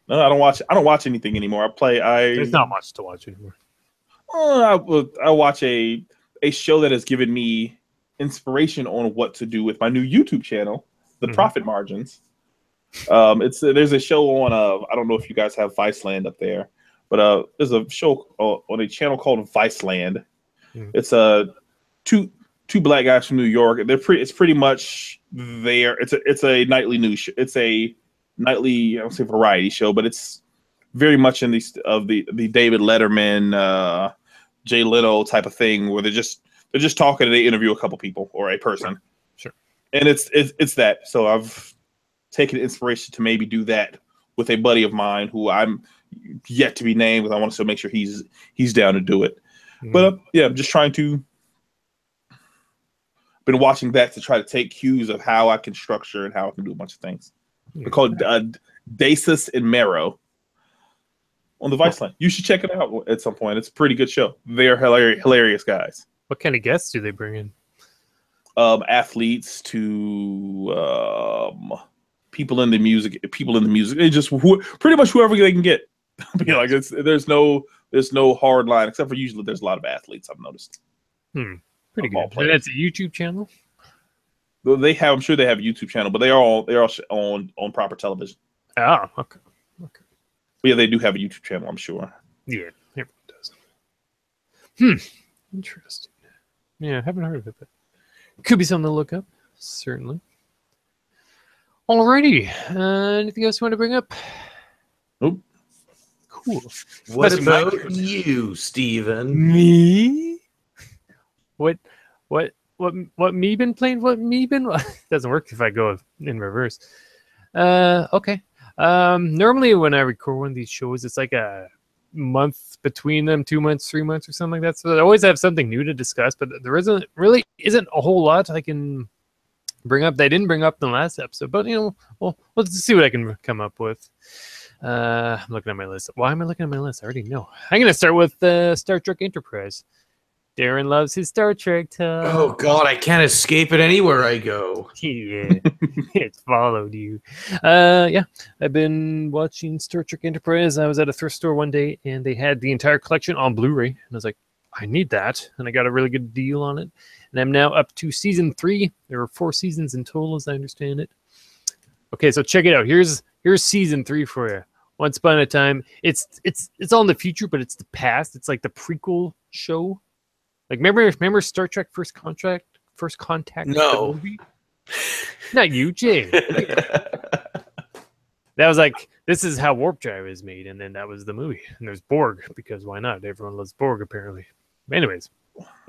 No, I don't watch anything anymore. There's not much to watch anymore. I watch a show that has given me inspiration on what to do with my new YouTube channel, The Profit Margins. There's a show on I don't know if you guys have Viceland up there, but there's a show on a channel called Viceland. It's two black guys from New York. It's pretty much there. It's a nightly news show. It's a nightly, I don't say variety show, but it's very much in the David Letterman, Jay Leno type of thing, where they're just talking and they interview a couple people or a person. Sure. And it's that. So I've taken inspiration to maybe do that with a buddy of mine who I'm yet to be named, because I want to make sure he's down to do it. But yeah, I'm just trying to. Been watching that to try to take cues of how I can structure and how I can do a bunch of things. They're called Dasus and Mero on the Viceland. You should check it out at some point. It's a pretty good show. They're hilarious guys. What kind of guests do they bring in? Athletes to people in the music. It's just pretty much whoever they can get. There's no hard line, except for usually there's a lot of athletes, I've noticed. Pretty good. And that's a YouTube channel? I'm sure they have a YouTube channel, but they are all on proper television. Oh, okay. But yeah, they do have a YouTube channel, I'm sure. Yeah, everyone does. Interesting. Yeah, I haven't heard of it, but could be something to look up. Certainly. Alrighty. Anything else you want to bring up? Nope. Cool. What about you, Steven? Me? What me been playing? What me been? Doesn't work if I go in reverse. Okay. Normally when I record one of these shows, it's like a month between them, 2 months, 3 months, or something like that. So I always have something new to discuss, but there isn't a whole lot I can bring up that I didn't bring up in the last episode. But we'll see what I can come up with. I'm looking at my list. Why am I looking at my list? I already know. I'm gonna start with Star Trek Enterprise. Darren loves his Star Trek talk. Oh God, I can't escape it anywhere I go. Yeah, it's followed you. Yeah, I've been watching Star Trek Enterprise. I was at a thrift store one day, and they had the entire collection on Blu-ray, and I was like, I need that, and I got a really good deal on it. And I'm now up to season 3. There are 4 seasons in total, as I understand it. Okay, so check it out. Here's season 3 for you. Once upon a time, it's all in the future, but it's the past. It's like the prequel show. Like remember Star Trek First Contact? No. Movie? Not you, Jay. That was like, this is how Warp Drive is made, and then that was the movie. And there's Borg, because why not? Everyone loves Borg, apparently. Anyways,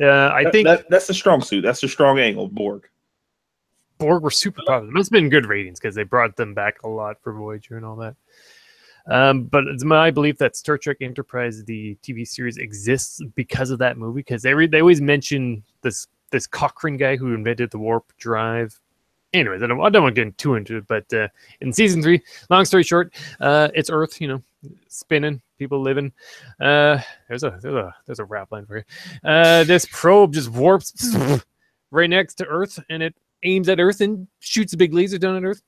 I think that's the strong suit. That's the strong angle, Borg. Borg were super popular. It must have been good ratings because they brought them back a lot for Voyager and all that. But it's my belief that Star Trek Enterprise, the TV series, exists because of that movie. Because they always mention this Cochrane guy who invented the warp drive. Anyways, I don't want to get too into it. But in season 3, long story short, it's Earth, spinning, people living. There's a rap line for you. This probe just warps right next to Earth, and it aims at Earth and shoots a big laser down at Earth.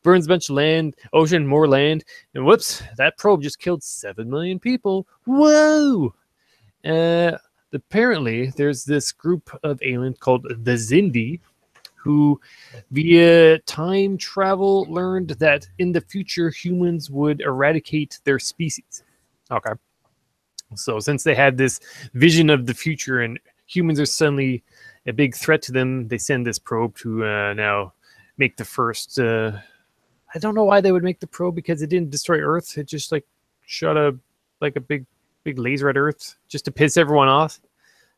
Burns a bunch of land, ocean, more land, and whoops, that probe just killed 7 million people. Whoa! Apparently, there's this group of aliens called the Xindi, who, via time travel, learned that in the future, humans would eradicate their species. Okay. So since they had this vision of the future and humans are suddenly a big threat to them, they send this probe to now make the first... I don't know why they would make the probe, because it didn't destroy Earth. It just shot a big laser at Earth just to piss everyone off.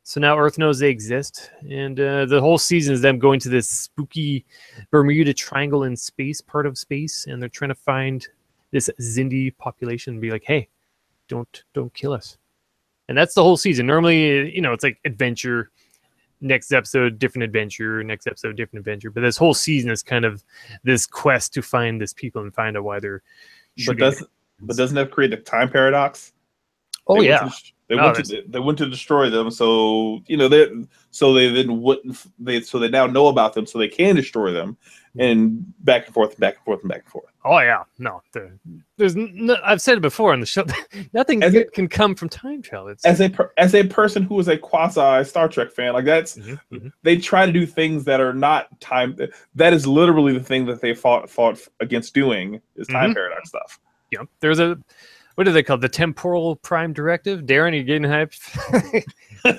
So now Earth knows they exist, and the whole season is them going to this spooky Bermuda Triangle in space, part of space, and they're trying to find this Xindi population and be like, hey, don't kill us. And that's the whole season. Normally, it's like adventure. Next episode, different adventure. Next episode, different adventure. But this whole season is kind of this quest to find this people and find out why they're shooting. But doesn't that create a time paradox? Oh, yeah. They went to destroy them, so they now know about them, so they can destroy them, and back and forth, back and forth, and back and forth. Oh yeah, no, I've said it before on the show. Nothing good can come from time travel. As a person who is a quasi Star Trek fan, they try to do things that are not time. That is literally the thing that they fought against doing, is time paradox stuff. Yeah, there's what do they call the temporal prime directive? Darren, you getting hyped?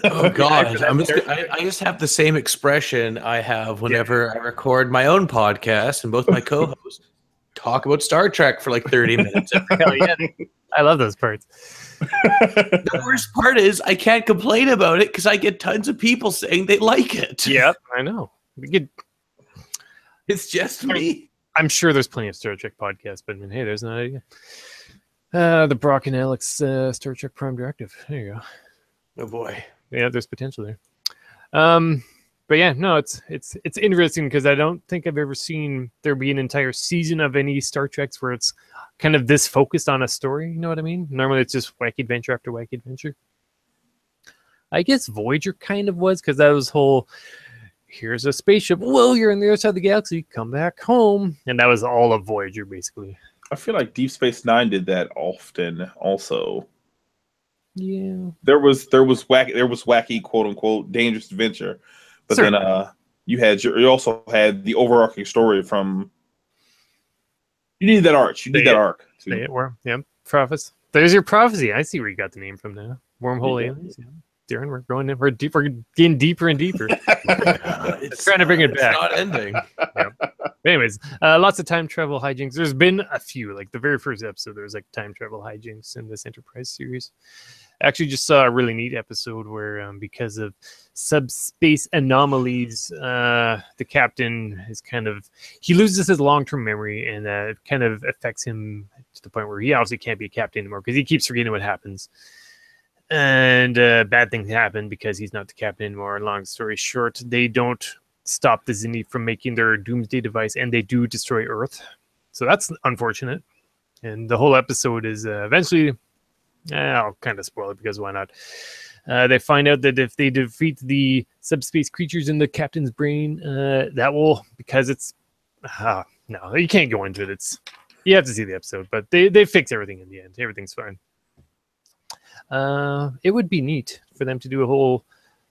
Oh God, I just have the same expression I have whenever I record my own podcast, and both my co-hosts talk about Star Trek for 30 minutes. Hell yeah, I love those parts. The worst part is I can't complain about it because I get tons of people saying they like it. Yep, I know. It's just me. I'm sure there's plenty of Star Trek podcasts, but hey, there's no idea. The Brock and Alex Star Trek Prime Directive. There you go. Oh boy. Yeah, there's potential there. But yeah, no, it's interesting because I don't think I've ever seen there be an entire season of any Star Treks where it's kind of this focused on a story. You know what I mean? Normally it's just wacky adventure after wacky adventure. I guess Voyager kind of was, because that was whole, here's a spaceship. Whoa, you're on the other side of the galaxy. Come back home. And that was all of Voyager, basically. I feel like Deep Space Nine did that often also. Yeah. There was wacky, quote unquote, dangerous adventure. But certainly. Then you also had the overarching story from. You need that arc. You need that arc. Yeah. Prophecy. There's your prophecy. I see where you got the name from now. Wormhole aliens. Yeah. Darren, we're getting deeper and deeper. It's trying to bring it back. It's not ending. Yep. Anyways, lots of time travel hijinks. There's been a few, like the very first episode, there was time travel hijinks in this Enterprise series. I actually just saw a really neat episode where, because of subspace anomalies, the captain is he loses his long-term memory, and it kind of affects him to the point where he obviously can't be a captain anymore because he keeps forgetting what happens. And bad things happen because he's not the captain anymore. And long story short, they don't stop the Xindi from making their doomsday device, and they do destroy Earth. So that's unfortunate. And the whole episode is eventually, I'll kind of spoil it because why not? They find out that if they defeat the subspace creatures in the captain's brain, that will, because it's, no, you can't go into it. You have to see the episode, but they fix everything in the end. Everything's fine. It would be neat for them to do a whole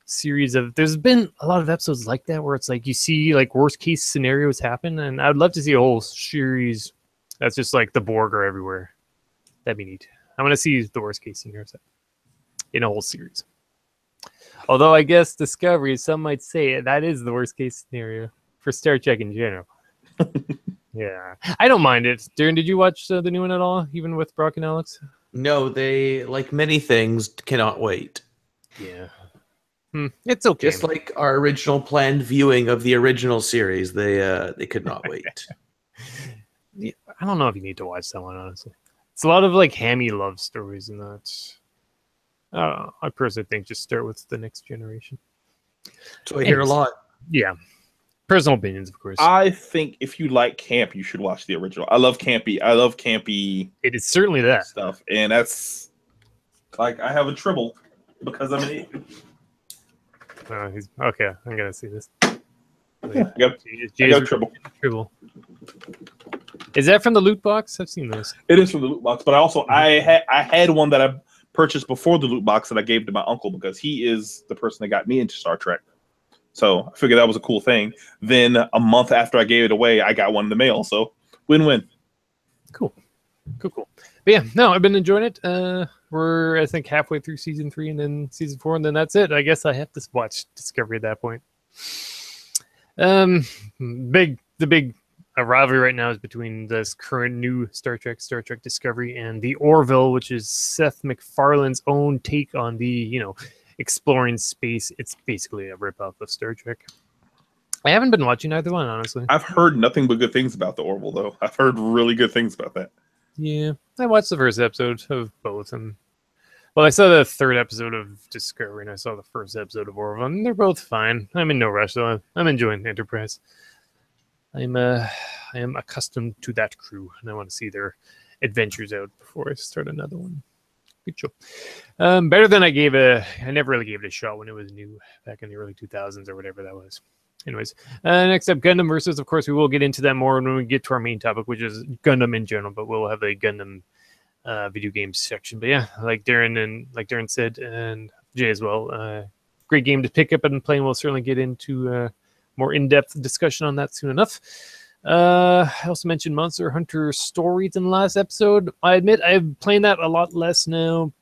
series of. There's been a lot of episodes like that where it's you see worst case scenarios happen, and I'd love to see a whole series that's just the Borg are everywhere. That'd be neat. I want to see the worst case scenarios in a whole series. Although I guess Discovery, some might say that is the worst case scenario for Star Trek in general. Yeah, I don't mind it. Darren, did you watch the new one at all, even with Brock and Alex? No, they, like many things, cannot wait. Yeah. It's okay. Just like our original planned viewing of the original series, they could not wait. Yeah, I don't know if you need to watch that one, honestly. It's a lot of like hammy love stories and that. I personally think just start with the next generation. So I hear a lot. Yeah. Personal opinions, of course. I think if you like camp, you should watch the original. I love campy It is certainly that. stuff. And that's like I have a tribble because I'm an idiot. Okay, I'm gonna see this. Yep. Jay's I got tribble. Is that from the loot box? I've seen those. It is from the loot box, but I had one that I purchased before the loot box that I gave to my uncle because he is the person that got me into Star Trek. So I figured that was a cool thing. Then a month after I gave it away, I got one in the mail. So win-win. Cool. But yeah, no, I've been enjoying it. We're I think halfway through season 3 and then season 4, and then that's it. I guess I have to watch Discovery at that point. The big rivalry right now is between this current new Star Trek Discovery, and the Orville, which is Seth MacFarlane's own take on the exploring space. It's basically a ripoff of Star Trek. I haven't been watching either one, honestly. I've heard nothing but good things about the Orville, though. I've heard really good things about that. Yeah, I watched the first episode of both, and I saw the third episode of Discovery, and I saw the first episode of Orville, and they're both fine. I'm in no rush, though. I'm enjoying Enterprise. I am accustomed to that crew, and I want to see their adventures out before I start another one. Good show. Better than I never really gave it a shot when it was new back in the early 2000s or whatever that was. Anyways, next up, Gundam Versus. Of course, we will get into that more when we get to our main topic, which is Gundam in general, but we'll have a Gundam video games section. But yeah, like Darren said, and Jay as well, great game to pick up and play, and we'll certainly get into more in-depth discussion on that soon enough. I also mentioned Monster Hunter Stories in the last episode. I admit I'm playing that a lot less now.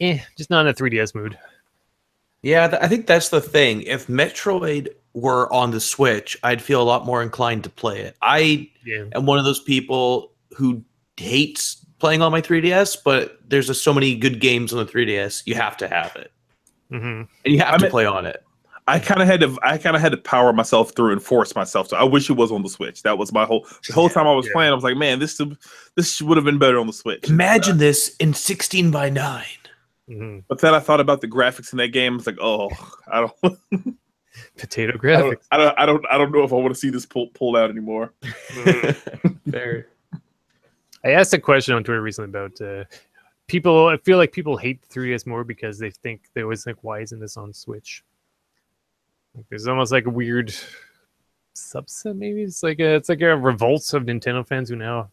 Just not in a 3DS mood. Yeah, I think that's the thing. If Metroid were on the Switch, I'd feel a lot more inclined to play it. I am one of those people who hates playing on my 3DS, but there's just so many good games on the 3DS, you have to have it. And you have to play on it. I kind of had to power myself through and force myself to. I wish it was on the Switch. That was the whole time I was playing. I was like, man, this would have been better on the Switch. Imagine this in 16:9. But then I thought about the graphics in that game. It's like, oh, I don't potato graphics. I don't know if I want to see this pulled out anymore. Fair. I asked a question on Twitter recently about people. I feel like people hate the 3DS more because they think they always think, why isn't this on Switch? Like, there's almost like a weird subset. Maybe it's like a revolt of Nintendo fans who now.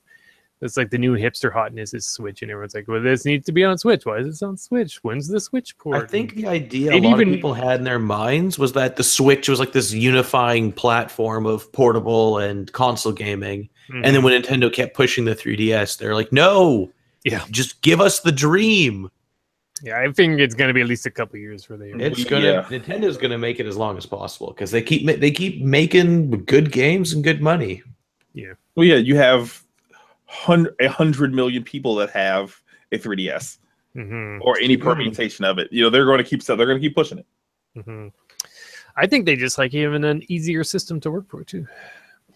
It's like the new hipster hotness is Switch, and everyone's like, well, this needs to be on Switch. Why is this on Switch? When's the Switch port? I think the idea a lot of people had in their minds was that the Switch was like this unifying platform of portable and console gaming. And then when Nintendo kept pushing the 3DS, they're like, no, just give us the dream. Yeah, I think it's going to be at least a couple years for the. Nintendo's going to make it as long as possible because they keep making good games and good money. Yeah. Well, yeah, you have 100 million people that have a 3DS or any permutation of it. They're going to keep pushing it. I think they just like having an easier system to work for too.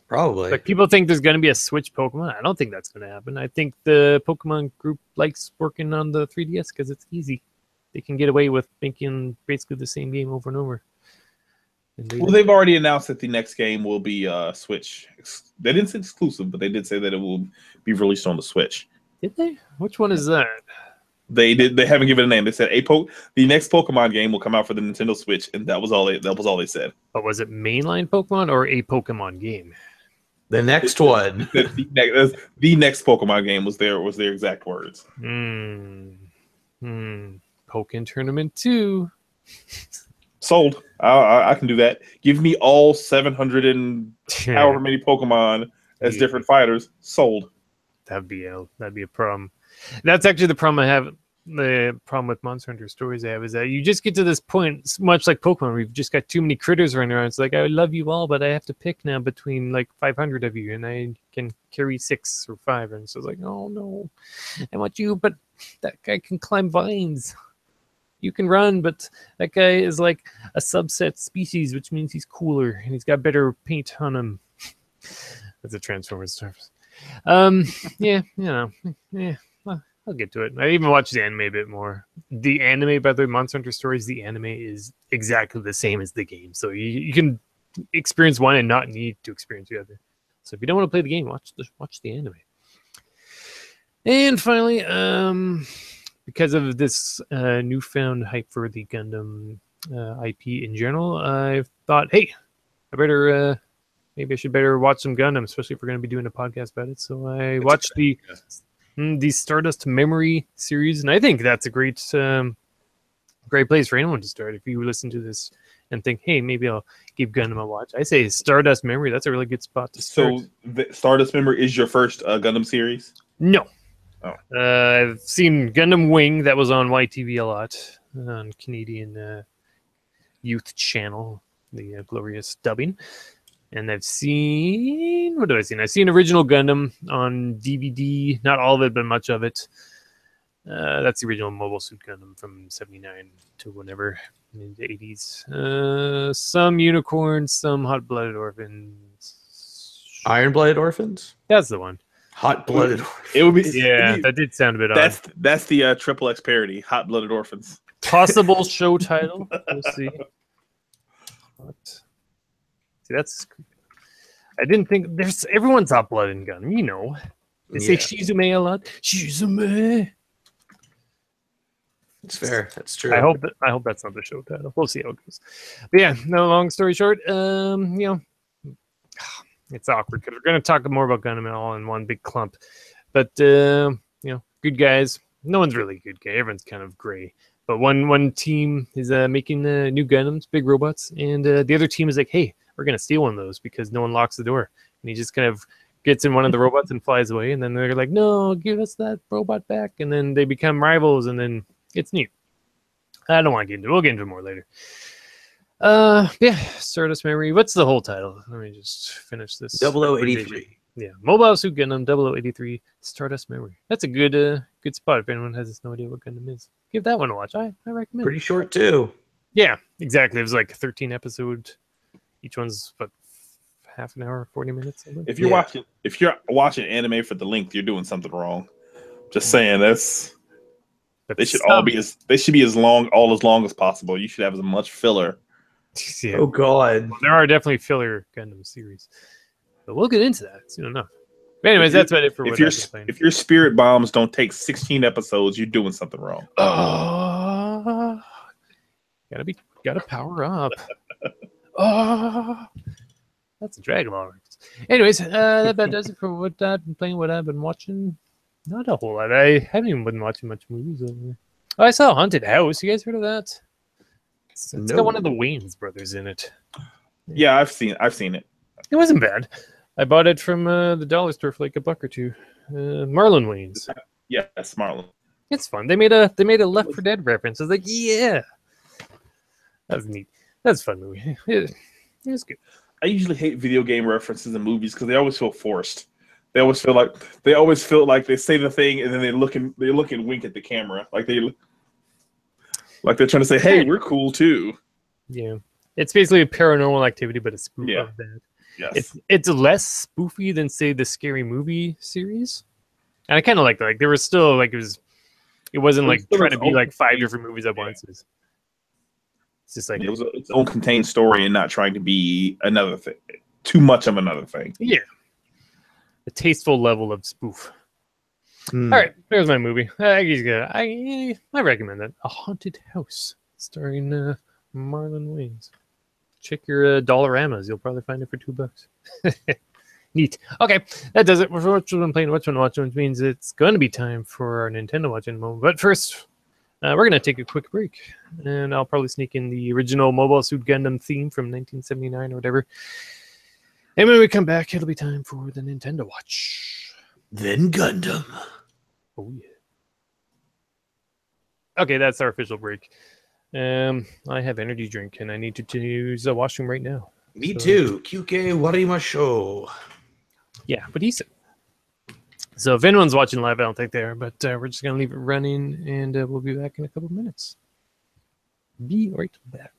Probably. Like people think there's going to be a Switch Pokemon. I don't think that's going to happen. I think the Pokemon group likes working on the 3DS because it's easy. They can get away with making basically the same game over and over. Well, they've already announced that the next game will be Switch. They didn't say exclusive, but they did say that it will be released on the Switch. Did they? Which one is that? They did. They haven't given a name. They said the next Pokemon game will come out for the Nintendo Switch, and that was all they said. But was it mainline Pokemon or a Pokemon game? The next one. The next Pokemon game was their exact words. Pokken Tournament 2. Sold. I can do that. Give me all 700 and however many Pokemon as different fighters. Sold. That'd be a problem. That's actually the problem I have. The problem with Monster Hunter Stories I have is that you just get to this point, much like Pokemon, where you've just got too many critters running around. It's like, I love you all, but I have to pick now between like 500 of you, and I can carry 6 or 5. And so it's like, oh no, I want you, but that guy can climb vines. you can run, but that guy is like a subset species, which means he's cooler and he's got better paint on him. That's a Transformers reference. Yeah, you know, yeah. I'll get to it. I even watched the anime a bit more. The anime, by the way, Monster Hunter Stories, the anime is exactly the same as the game. So you can experience one and not need to experience the other. So if you don't want to play the game, watch the anime. And finally, because of this newfound hype for the Gundam IP in general, I thought, hey, I better maybe I should better watch some Gundam, especially if we're going to be doing a podcast about it. So I watched the Stardust Memory series, and I think that's a great place for anyone to start. If you listen to this and think, hey, maybe I'll give Gundam a watch, I say Stardust Memory. That's a really good spot to start. So the Stardust Memory is your first Gundam series? No. Oh. I've seen Gundam Wing. That was on YTV a lot, on Canadian youth channel, the glorious dubbing. And I've seen, what have I seen? I've seen Original Gundam on DVD. Not all of it, but much of it. That's the original Mobile Suit Gundam from 79 to whenever, in the 80s. Some Unicorns, some Hot-Blooded Orphans. Iron-Blooded Orphans? That's the one. Hot-Blooded Orphans. It would be. Yeah, that did sound a bit odd. That's the Triple X parody, Hot-Blooded Orphans. Possible show title. We'll see. What? See, that's. I didn't think everyone's hot blood in Gundam, you know. They say Shizume a lot. Shizume. It's fair. That's true. I hope that's not the show title. We'll see how it goes. But yeah, no long story short, you know, it's awkward because we're gonna talk more about Gundam all in one big clump. But you know, good guys. No one's really a good guy. Everyone's kind of gray. But one team is making new Gundams, big robots, and the other team is like, hey, we're going to steal one of those because no one locks the door. And he just kind of gets in one of the robots and flies away. And then they're like, no, give us that robot back. And then they become rivals, and then it's neat. I don't want to get into it. We'll get into it more later. Yeah, Stardust Memory. What's the whole title? Let me just finish this. 0083. Yeah, Mobile Suit Gundam 0083 Stardust Memory. That's a good spot if anyone has no idea what Gundam is. Give that one a watch. I recommend. Pretty short too. Yeah, exactly. It was like 13 episodes. Each one's but half an hour, 40 minutes. If you're watching anime for the length, you're doing something wrong. Just saying, they should be as long as possible. You should have as much filler. Yeah. Oh God, well, there are definitely filler Gundam series. But we'll get into that soon enough. But anyways, that's about it for what I'm playing. If your Spirit Bombs don't take 16 episodes, you're doing something wrong. Gotta power up. That's a Dragon Ball reference. Anyways, that about does it for what I've been playing, what I've been watching. Not a whole lot. I haven't even been watching much movies lately. Oh, I saw Haunted House. You guys heard of that? It's got one of the Wayans brothers in it. Yeah, I've seen it. It wasn't bad. I bought it from the dollar store for like $1 or $2. Marlon Wayans. Yeah, that's Marlon. It's fun. They made a Left 4 Dead reference. I was like, yeah, that was neat. That's a fun movie. It was good. I usually hate video game references in movies because they always feel forced. They always feel like they say the thing and then they look and wink at the camera like they're trying to say, "Hey, we're cool too." Yeah, it's basically a Paranormal Activity, but a spoof of that. Yes. It's less spoofy than say the Scary Movie series, and I kind of like that. Like there was still like it wasn't like trying to be like 5 different movies at once. It's just like it was its own contained story and not trying to be another thing, too much of another thing. Yeah, a tasteful level of spoof. All right, there's my movie. I recommend that. A Haunted House, starring Marlon Wayans. Check your Dollaramas. You'll probably find it for $2. Neat. Okay, that does it. We're playing Which One Watch, which means it's going to be time for our Nintendo Watch in a moment. But first, we're going to take a quick break, and I'll probably sneak in the original Mobile Suit Gundam theme from 1979 or whatever. And when we come back, it'll be time for the Nintendo Watch. Then Gundam. Oh, yeah. Okay, that's our official break. I have energy drink, and I need to use a washroom right now. Me too. Kyuke Warimasho. Yeah, but he said. So if anyone's watching live, I don't think they are, but we're just going to leave it running, and we'll be back in a couple of minutes. Be right back.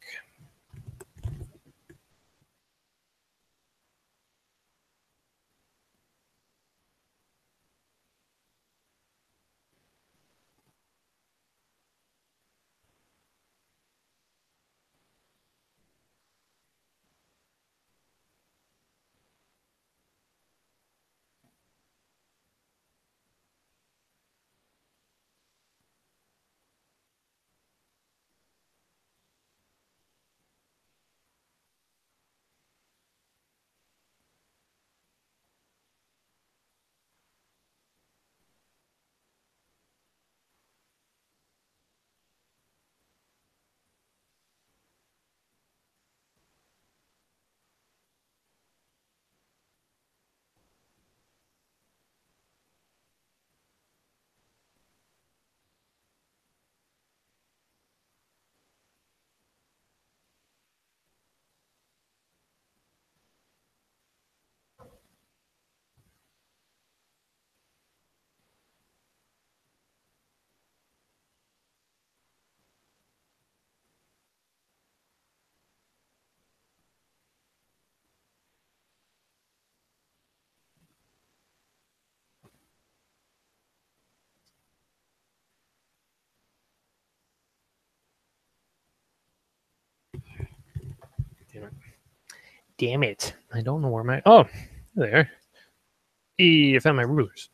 Damn it. I don't know where my... Oh, there. Hey, I found my rulers.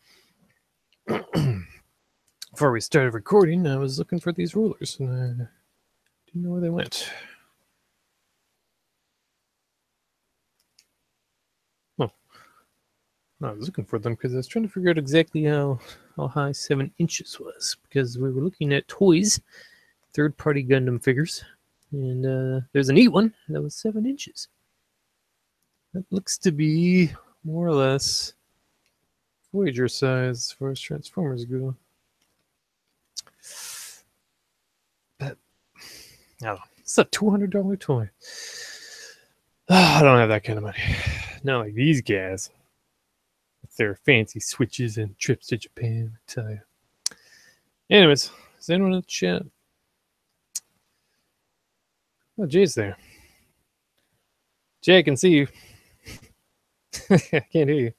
Before we started recording, I was looking for these rulers, and I didn't know where they went. Oh. I was looking for them because I was trying to figure out exactly how high 7 inches was, because we were looking at toys, third-party Gundam figures, and there's a neat one that was 7 inches. That looks to be more or less Voyager size as far as Transformers go. But I don't know. It's a $200 toy. I don't have that kind of money. Not like these guys with their fancy switches and trips to Japan, I tell you. Anyways, is anyone in the chat? Oh, Jay's there. Jay, I can see you. I can't hear you.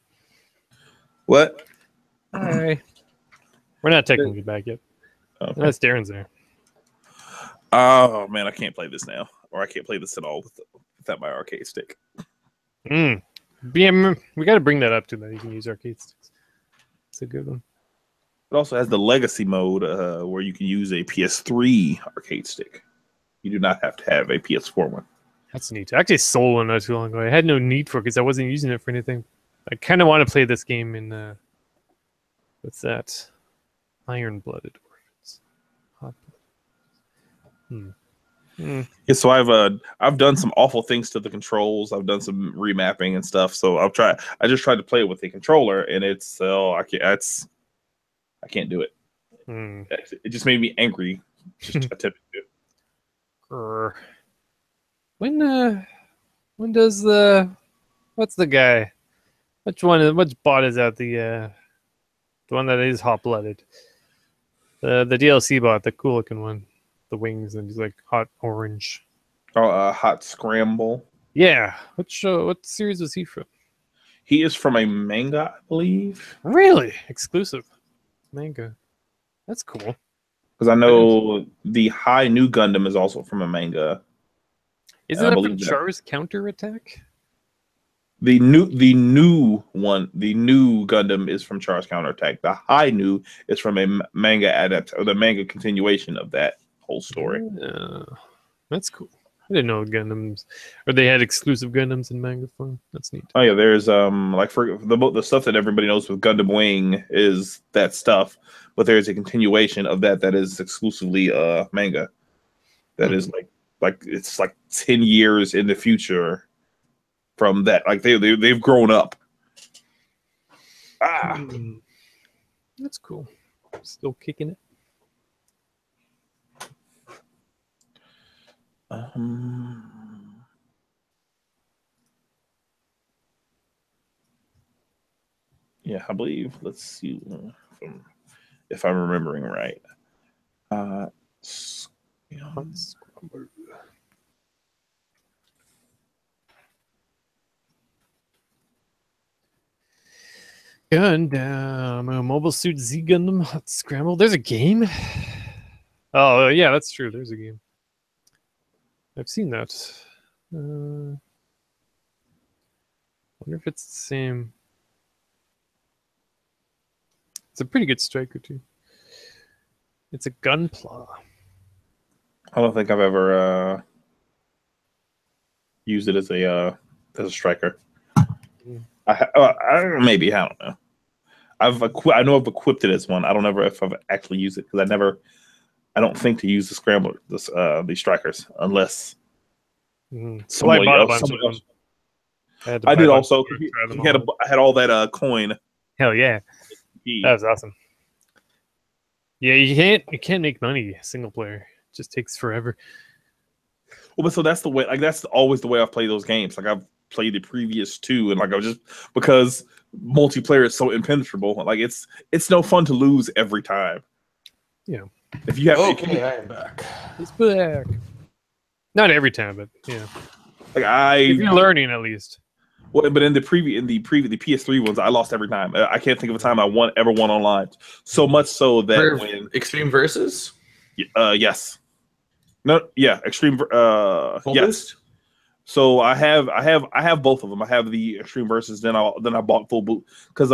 What? Hi. We're not technically back yet. Okay. Unless Darren's there. Oh man, I can't play this now, or I can't play this at all without my arcade stick. BM, we got to bring that up too. That you can use arcade sticks. It's a good one. It also has the legacy mode where you can use a PS3 arcade stick. You do not have to have a PS4 one. That's neat. I actually sold one not too long ago. I had no need for it because I wasn't using it for anything. I kind of want to play this game in what's that? Iron-blooded orphans. Hot-blooded. Yeah, so I've done some awful things to the controls. I've done some remapping and stuff. So I just tried to play it with the controller, and it's I can't do it. It just made me angry. Just attempting to. When does what's the guy? Which bot is that? The one that is hot-blooded. The DLC bot, the cool looking one. The wings and he's like hot orange. Oh, Hot Scramble. Yeah. What series was he from? He is from a manga, I believe. Really? Exclusive manga. That's cool. Because I know the High New Gundam is also from a manga. Isn't that from Char's Counterattack? The new one, the new Gundam is from Char's Counterattack. The High New is from a manga or the manga continuation of that whole story. That's cool. I didn't know Gundams, or they had exclusive Gundams in manga form. That's neat. Oh yeah, there's like for the stuff that everybody knows with Gundam Wing is that stuff, but there's a continuation of that is exclusively manga. That is like it's like 10 years in the future from that. Like they've grown up. That's cool. Still kicking it. Yeah, I believe. Let's see if I'm remembering right. Gundam, Mobile Suit Z Gundam, Hot Scramble. There's a game? Oh, yeah, that's true. There's a game. I've seen that. Wonder if it's the same. It's a pretty good striker, too. It's a Gunpla. I don't think I've ever used it as a striker. Maybe, I don't know. I know I've equipped it as one. I don't know if I've actually used it because I don't think to use the scrambler, these strikers unless somebody else. I did also. I had all that coin. Hell yeah, that was awesome. Yeah, you can't make money single player. It just takes forever. Well, but so that's the way. Like that's always the way I've played those games. Like I've played the previous two, and like I was just because multiplayer is so impenetrable. Like it's no fun to lose every time. Yeah. If you have, I am back. He's back. Not every time, but yeah. Like if you're learning at least. Well, but in the PS3 ones, I lost every time. I can't think of a time I ever won online. So much so that when Extreme Versus, yes, no, yeah, Extreme, Full yes. Boost? So I have both of them. I have the Extreme Versus. Then I bought Full Boost because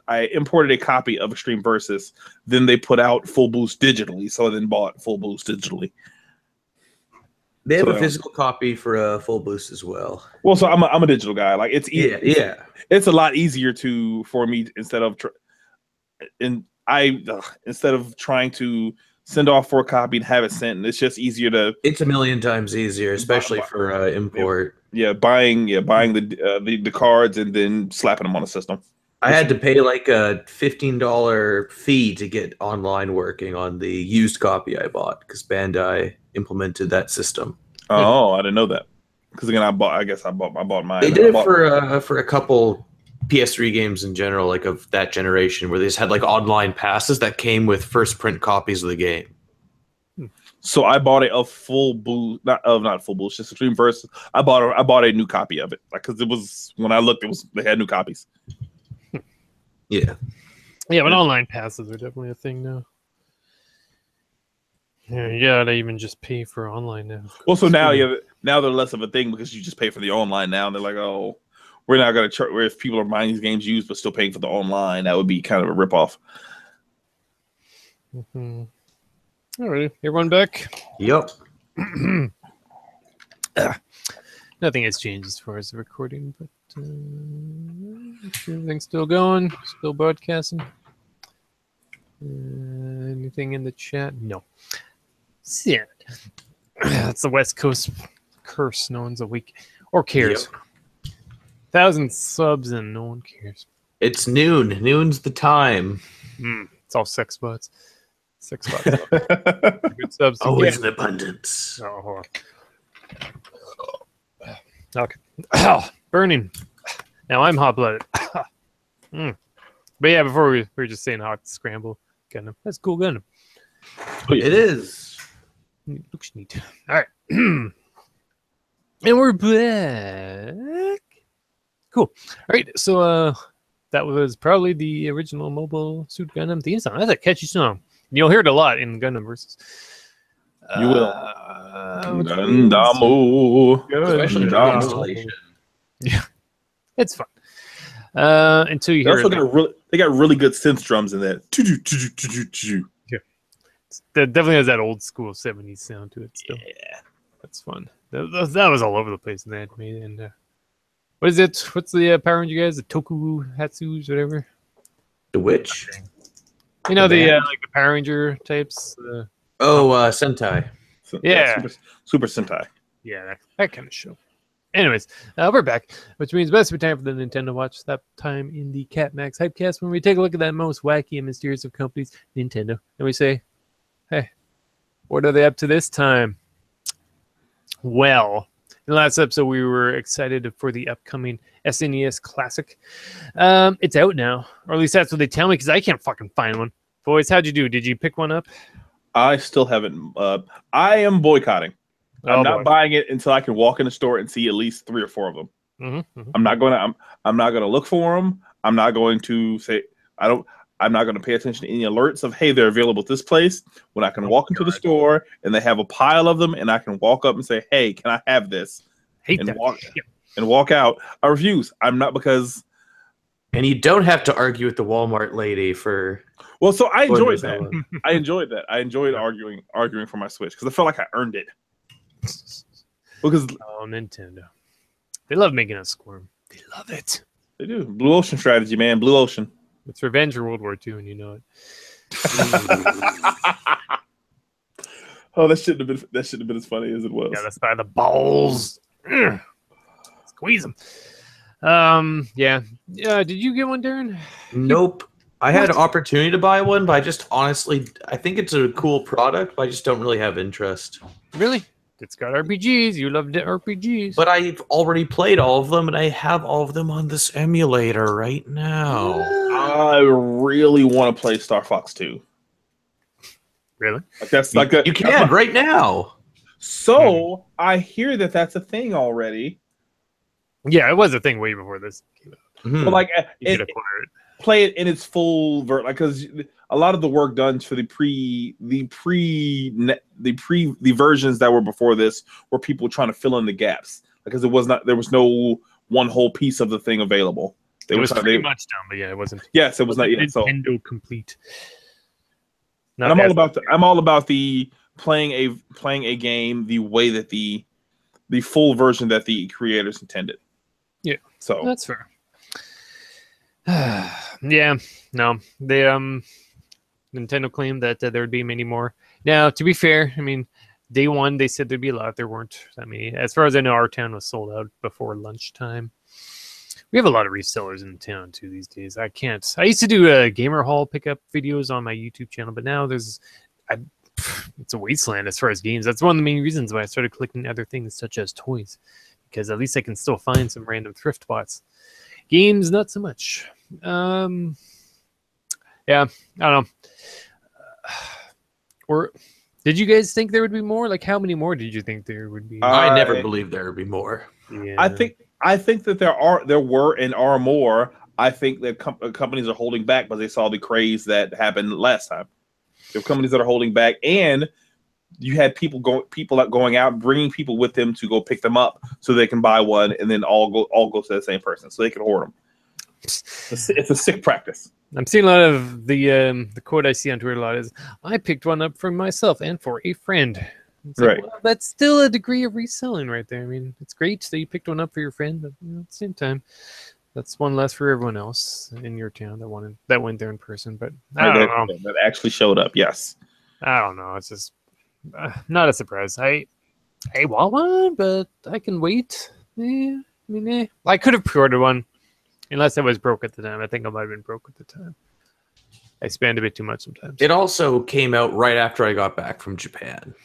I imported a copy of Extreme Versus. Then they put out Full Boost digitally. So I then bought Full Boost digitally. They have a physical copy for Full Boost as well. Well, so I'm a digital guy. Like it's easy. Yeah. It's a lot easier for me instead of trying to send off for a copy and have it sent. And it's just easier to. It's a million times easier, especially for import. Yeah, buying the cards and then slapping them on the system. I had to pay like a $15 fee to get online working on the used copy I bought because Bandai implemented that system. Oh, I didn't know that. Because again, I bought mine. They did it for a couple PS3 games in general, like of that generation, where they just had like online passes that came with first print copies of the game. So I bought a full boost, not full boost, just Extreme Versus. I bought a new copy of it, like because it was when I looked, they had new copies. Yeah, but online passes are definitely a thing now. Yeah, they even just pay for online now. Well, so now they're less of a thing because you just pay for the online now. And they're like, oh, we're not going to charge. Where if people are buying these games used but still paying for the online, that would be kind of a ripoff. Mm-hmm. All right, everyone back? Yep. Nothing has changed as far as the recording, but everything's still going, still broadcasting. Anything in the chat? No. Sad. That's the West Coast curse. No one's awake or cares. Yep. 1,000 subs and no one cares. It's noon. Noon's the time. It's all sex bots. Sex bots. Good subs. Always in abundance. Oh. Okay. Oh, burning. Now I'm hot-blooded. But yeah, before we were just saying hot scramble Gundam. That's cool Gundam. It is. It looks neat. All right. And we're back. Cool. All right. So that was probably the original Mobile Suit Gundam theme song. That's a catchy song. You'll hear it a lot in Gundam Versus. You will. Gundam. Especially the installation. Yeah. It's fun. Until you hear it. They got really good synth drums in that. Yeah. That definitely has that old school 70s sound to it still. Yeah. That's fun. That was all over the place in that anime. And what is it? What's the Power Ranger guys? The Toku Hatsus, whatever. The which? You know, the like the Power Ranger types. Sentai. Yeah. Super Sentai. Yeah, that kind of show. Anyways, we're back, which means best of time for the Nintendo Watch. That time in the CAPMAX Hypecast when we take a look at that most wacky and mysterious of companies, Nintendo, and we say, hey, what are they up to this time? Well, in the last episode, we were excited for the upcoming SNES Classic. It's out now, or at least that's what they tell me, because I can't fucking find one. Boys, how'd you do? Did you pick one up? I still haven't. I am boycotting. I'm not buying it until I can walk in the store and see at least 3 or 4 of them. I'm not gonna look for them. I'm not going to say I'm not going to pay attention to any alerts of, hey, they're available at this place. When I can walk into the store and they have a pile of them, and I can walk up and say, hey, can I have this? And walk out. I refuse. I'm not, because. And you don't have to argue with the Walmart lady for. Well, so I enjoyed that. I enjoyed arguing for my Switch because I felt like I earned it. Because Nintendo, they love making us squirm. They love it. They do. Blue Ocean strategy, man. Blue Ocean. It's revenge for World War II, and you know it. Oh, that shouldn't have been as funny as it was. Yeah, that's by the balls. Squeeze them. Yeah. Did you get one, Darren? Nope. I had an opportunity to buy one, but I just honestly, I think it's a cool product, but I just don't really have interest. Really? It's got RPGs. You love the RPGs. But I've already played all of them, and I have all of them on this emulator right now. I really want to play Star Fox 2. Really? You can right now. So I hear that that's a thing already. Yeah, it was a thing way before this came out. But like, play it in its full because a lot of the work done for the versions that were before this were people trying to fill in the gaps because there was no one whole piece of the thing available. It was pretty much done, but yeah, it wasn't. Yes, it was not yet. Nintendo complete. And I'm all about the playing a game the way that the full version that the creators intended. Yeah, so that's fair. Yeah, no, they Nintendo claimed that there would be many more. Now, to be fair, I mean, day one they said there'd be a lot. There weren't that many. As far as I know, our town was sold out before lunchtime. We have a lot of resellers in town too these days. I used to do a gamer hall pickup videos on my YouTube channel, but now it's a wasteland as far as games. That's one of the main reasons why I started collecting other things such as toys, because at least I can still find some random thrift spots. Games, not so much. Yeah, I don't know. Or did you guys think there would be more? Like, how many more did you think there would be? I never believed there would be more. Yeah. I think that there were and are more. I think that companies are holding back because they saw the craze that happened last time. There are companies that are holding back, and you had people going out, bringing people with them to go pick them up so they can buy one, and then all go to the same person so they can hoard them. It's a sick practice. I'm seeing a lot of the quote I see on Twitter a lot is, "I picked one up for myself and for a friend." It's like, right. Well, that's still a degree of reselling right there. I mean, it's great that you picked one up for your friend, but at the same time, that's one less for everyone else in your town that went there in person. But I don't know. That actually showed up. Yes. I don't know. It's just not a surprise. I want one, but I can wait. I could have pre-ordered one, unless I was broke at the time. I think I might have been broke at the time. I spend a bit too much sometimes. It also came out right after I got back from Japan.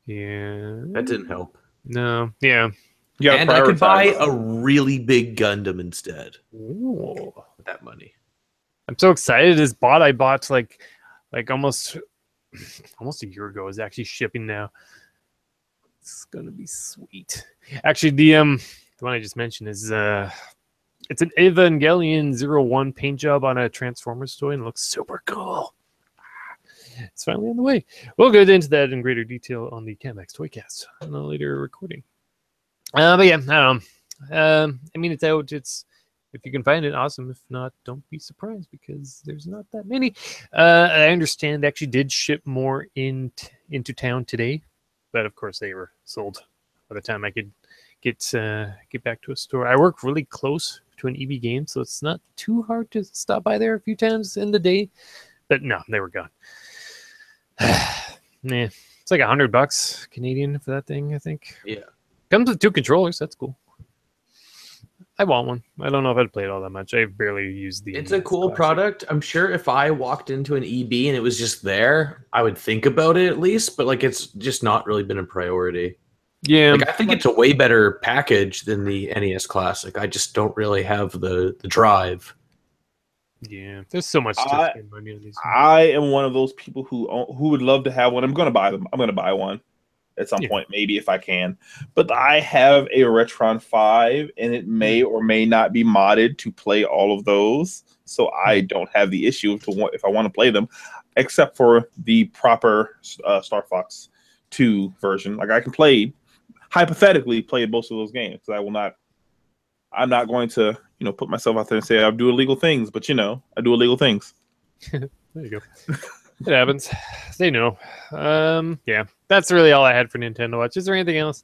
Yeah. That didn't help. No. Yeah. And I could buy a really big Gundam instead. Ooh. With that money. I'm so excited. I bought like almost a year ago. Is actually shipping now. It's gonna be sweet. Actually, the one I just mentioned is it's an Evangelion 01 paint job on a Transformers toy and it looks super cool. It's finally on the way. We'll get into that in greater detail on the CAPMAX Toycast on a later recording. But yeah, I don't know. I mean, it's out. If you can find it, awesome. If not, don't be surprised because there's not that many. I understand they actually did ship more into town today, but of course they were sold by the time I could get back to a store. I work really close to an EB game, so it's not too hard to stop by there a few times in the day. But no, they were gone. Yeah, it's like $100 Canadian for that thing, I think. Yeah. Comes with 2 controllers. That's cool. I want one. I don't know if I'd play it all that much. I've barely used the. It's a cool product. I'm sure if I walked into an EB and it was just there, I would think about it at least. But like, it's just not really been a priority. Yeah, like, I think it's a way better package than the NES Classic. I just don't really have the drive. Yeah, there's so much to spend money on these. I am one of those people who would love to have one. I'm going to buy them. I'm going to buy one. at some point, maybe if I can. But I have a Retron 5, and it may or may not be modded to play all of those. So I don't have the issue if I want to play them, except for the proper Star Fox 2 version. Like I can hypothetically play most of those games. I will not. I'm not going to, put myself out there and say I do illegal things, but I do illegal things. There you go. It happens. They know. Yeah, that's really all I had for Nintendo Watch. Is there anything else?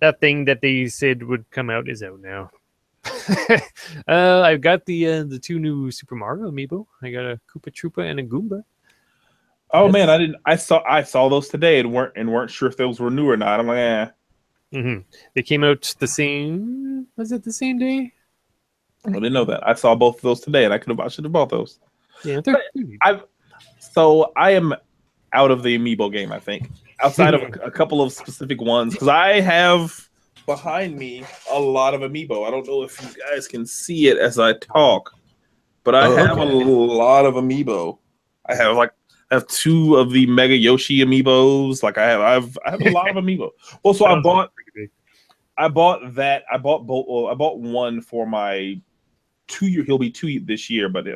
That thing that they said would come out is out now. I've got the 2 new Super Mario amiibo. I got a Koopa Troopa and a Goomba. Oh man, I didn't. I saw those today and weren't sure if those were new or not. I'm like, eh. They came out the same. Was it the same day? I didn't know that. I saw both of those today, and I should have bought those. Yeah, I am out of the amiibo game. I think outside of a couple of specific ones, because I have behind me a lot of amiibo. I don't know if you guys can see it as I talk, but I have a lot of amiibo. I have 2 of the Mega Yoshi amiibos. Like I have a lot of amiibo. Well, so I bought both. Well, I bought one for my 2-year. He'll be 2 this year, but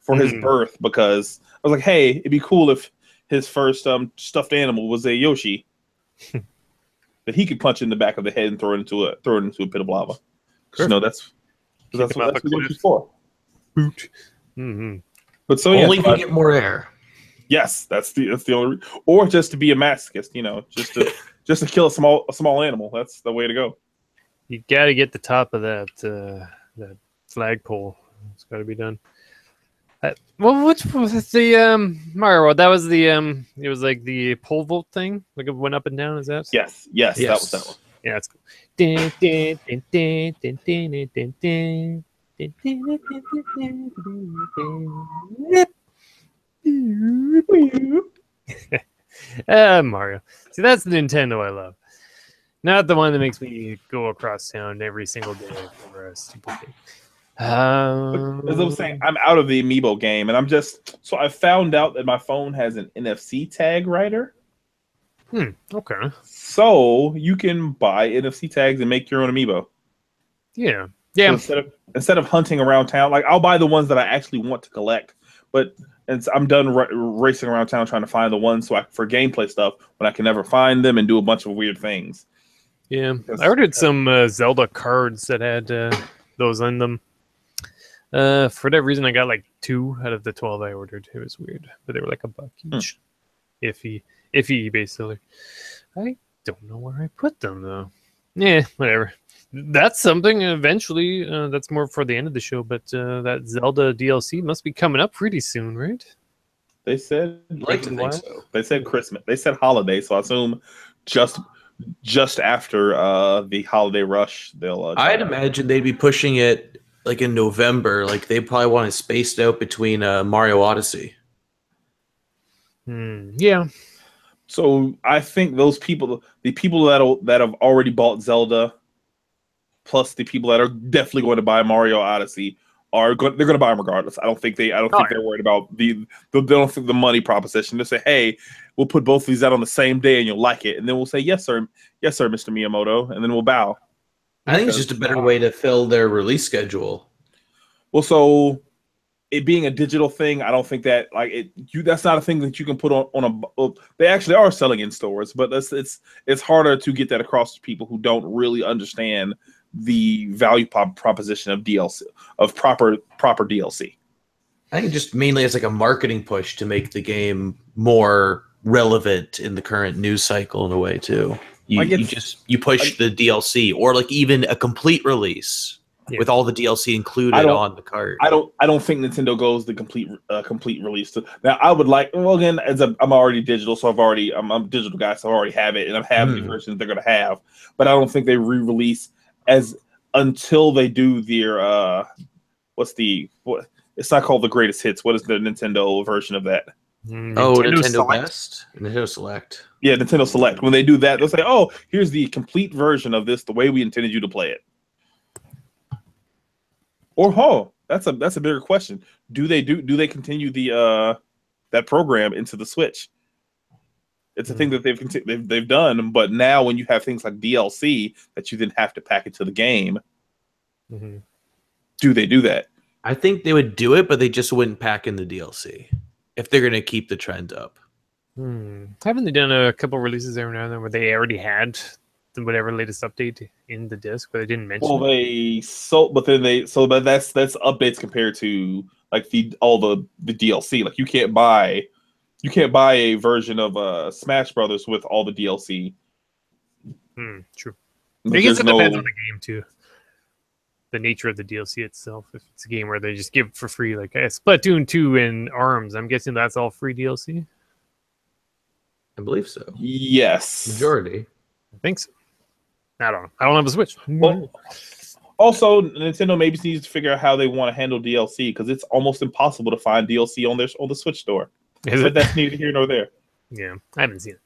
for his birth, because I was like, hey, it'd be cool if his first stuffed animal was a Yoshi that he could punch in the back of the head and throw it into a pit of lava. That's what Yoshi's for. Boot. But so only to get more air. Yes, that's the only, or just to be a masochist, just to kill a small animal. That's the way to go. You got to get the top of that flagpole. It's got to be done. Well, what was the Mario World? That was the it was like the pole vault thing, like it went up and down. Is that? Yes, that was that one. Yeah, that's cool. Mario. See, that's the Nintendo I love. Not the one that makes me go across town every single day for a stupid thing. As I was saying, I'm out of the amiibo game, and so I found out that my phone has an NFC tag writer. Okay. So you can buy NFC tags and make your own amiibo. Yeah. So instead of hunting around town, like I'll buy the ones that I actually want to collect, but I'm done racing around town trying to find the ones for gameplay stuff when I can never find them and do a bunch of weird things. Yeah, I ordered some Zelda cards that had those on them. For that reason, I got like 2 out of the 12 I ordered. It was weird, but they were like $1 each. Iffy eBay seller. I don't know where I put them though. Yeah, whatever. That's something eventually. That's more for the end of the show, but that Zelda DLC must be coming up pretty soon, right? They said, like to think so. They said Christmas. They said holiday, so I assume just after the holiday rush, they'll. I'd imagine they'd be pushing it like in November. Like they probably want to space it out between Mario Odyssey. Yeah. So I think those people, the people that have already bought Zelda, plus the people that are definitely going to buy Mario Odyssey, they're going to buy them regardless. I don't think they're worried about they don't think the money proposition. They say, hey, we'll put both of these out on the same day and you'll like it, and then we'll say yes sir, Mr. Miyamoto, and then we'll bow. I think it's just a better way to fill their release schedule. Well, so it being a digital thing, I don't think that that's not a thing that you can put on a. They actually are selling in stores, but it's harder to get that across to people who don't really understand the value proposition of DLC, of proper DLC. I think just mainly it's like a marketing push to make the game more relevant in the current news cycle in a way too. You push the DLC, or like even a complete release with all the DLC included on the card. I don't think Nintendo goes the complete release. Now I would like, well, again, I'm already digital, so I'm a digital guy, so I already have it, and I have the versions they're gonna have. But I don't think they re-release until they do their it's not called the greatest hits. What is the Nintendo version of that? Nintendo Best? Nintendo Select. Yeah, Nintendo Select. When they do that, they'll say, oh, here's the complete version of this, the way we intended you to play it. Or that's a bigger question. Do they continue that program into the Switch? It's a thing that they've done, but now when you have things like DLC that you then have to pack into the game, do they do that? I think they would do it, but they just wouldn't pack in the DLC if they're going to keep the trend up. Haven't they done a couple releases every now and then where they already had whatever latest update in the disc, but they didn't mention Well, it? but that's updates compared to like all the DLC. Like you can't buy a version of Smash Brothers with all the DLC. True. Like, I guess it depends on the game too. The nature of the DLC itself. If it's a game where they just give for free, like Splatoon 2 and ARMS, I'm guessing that's all free DLC. I believe so. Yes. Majority. I think so. I don't know. I don't have a Switch. Well, also, Nintendo maybe needs to figure out how they want to handle DLC because it's almost impossible to find DLC on the Switch store. But that's neither here nor there. Yeah, I haven't seen it.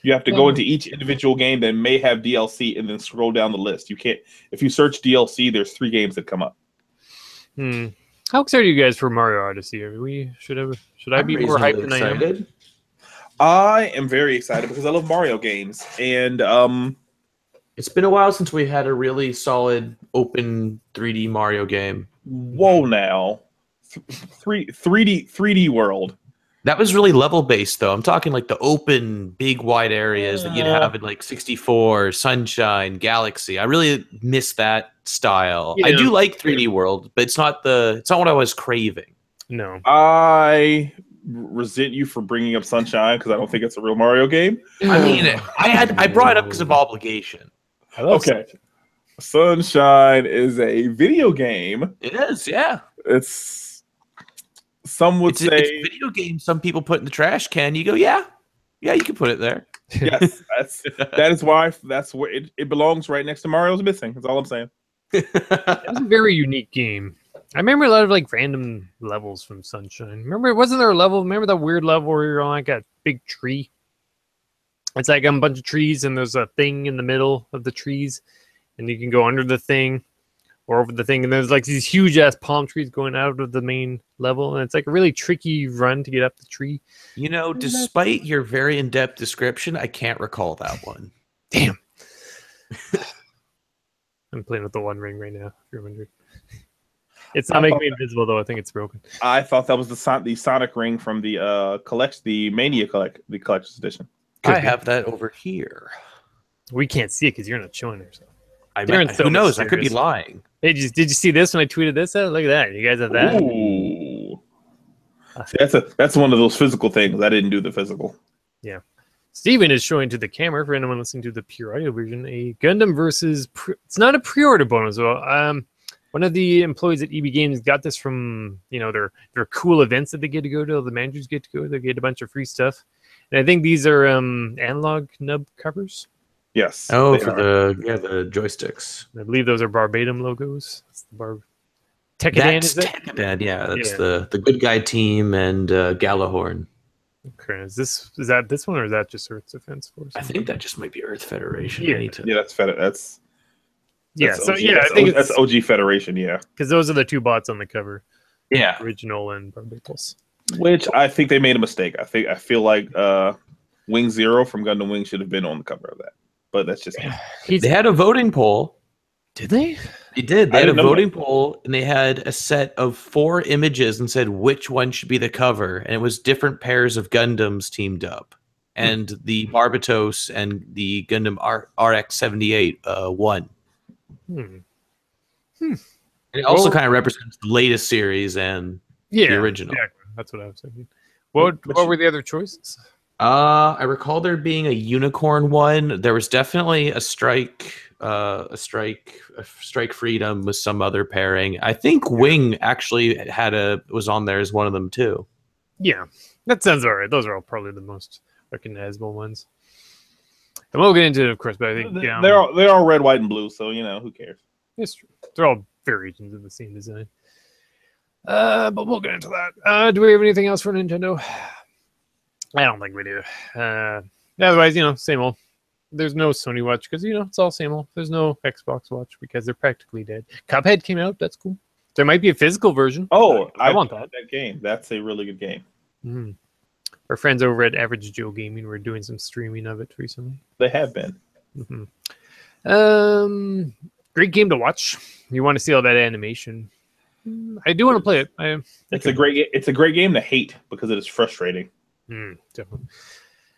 You have to go into each individual game that may have DLC and then scroll down the list. You can't. If you search DLC, there's 3 games that come up. How excited are you guys for Mario Odyssey? Should I be more hyped than I am? I am very excited because I love Mario games, and it's been a while since we had a really solid open 3D Mario game. Whoa, now 3D World. That was really level based, though. I'm talking like the open, big, wide areas that you'd have in like 64, Sunshine, Galaxy. I really miss that style. Yeah. I do like 3D World, but it's not what I was craving. No, I resent you for bringing up Sunshine because I don't think it's a real Mario game. I mean, I brought it up because of obligation. Okay, Sunshine is a video game. It is, yeah. It's some would say it's a video game. Some people put in the trash can. You go, yeah, you can put it there. Yes, that is why that's where it belongs, right next to Mario's Missing. That's all I'm saying. It was a very unique game. I remember a lot of like random levels from Sunshine. Wasn't there a level? Remember that weird level where you're on like a big tree? It's like a bunch of trees and there's a thing in the middle of the trees, and you can go under the thing or over the thing, and there's like these huge ass palm trees going out of the main level, and it's like a really tricky run to get up the tree. You know, despite your very in-depth description, I can't recall that one. Damn. I'm playing with the One Ring right now, if you're wondering. It's not making me invisible, though. I think it's broken. I thought that was the Sonic ring from the Mania the collector's edition. I have that over here. We can't see it because you're not showing it. So. Who knows? I could be lying. Hey, did you see this when I tweeted this out? Look at that. You guys have that? Ooh. That's one of those physical things. I didn't do the physical. Yeah. Steven is showing to the camera, for anyone listening to the pure audio version, a Gundam versus... It's not a pre-order bonus, though. One of the employees at EB Games got this from, their cool events that they get to go to. The managers get to go. They get a bunch of free stuff. And I think these are analog nub covers. Yes. Oh, for the joysticks. I believe those are Barbatum logos. That's the Tekkadan, is it? Tekkadan, yeah. That's the good guy team and Galahorn. Okay, is that this one, or is that just Earth's Defense Force? I think that just might be Earth Federation. Yeah, that's I think that's OG Federation, yeah. Because those are the 2 bots on the cover. Yeah, Original and Barbatus. Which I think they made a mistake. I feel like Wing Zero from Gundam Wing should have been on the cover of that, but that's just me. They had a voting poll. Did they? They did. They had a voting poll, and they had a set of 4 images and said which one should be the cover, and it was different pairs of Gundams teamed up, and the Barbatos and the Gundam RX-78 won. And it also kind of represents the latest series and the original. Exactly. That's what I was thinking. What were the other choices? I recall there being a unicorn one. There was definitely a strike freedom with some other pairing. I think Wing actually was on there as one of them too. Yeah, that sounds all right. Those are all probably the most recognizable ones. And we'll get into it, of course, but I think they're all red, white, and blue. So who cares? It's true. They're all variations of the same design. But we'll get into that. Do we have anything else for Nintendo? I don't think we do. Otherwise, same old. There's no Sony Watch because, it's all same old. There's no Xbox Watch because they're practically dead. Cuphead came out. That's cool. There might be a physical version. Oh, I want that. That game. That's a really good game. Our friends over at Average Joe Gaming were doing some streaming of it recently. They have been. Great game to watch. You want to see all that animation. I do want to play it. It's a great game to hate because it is frustrating. Definitely.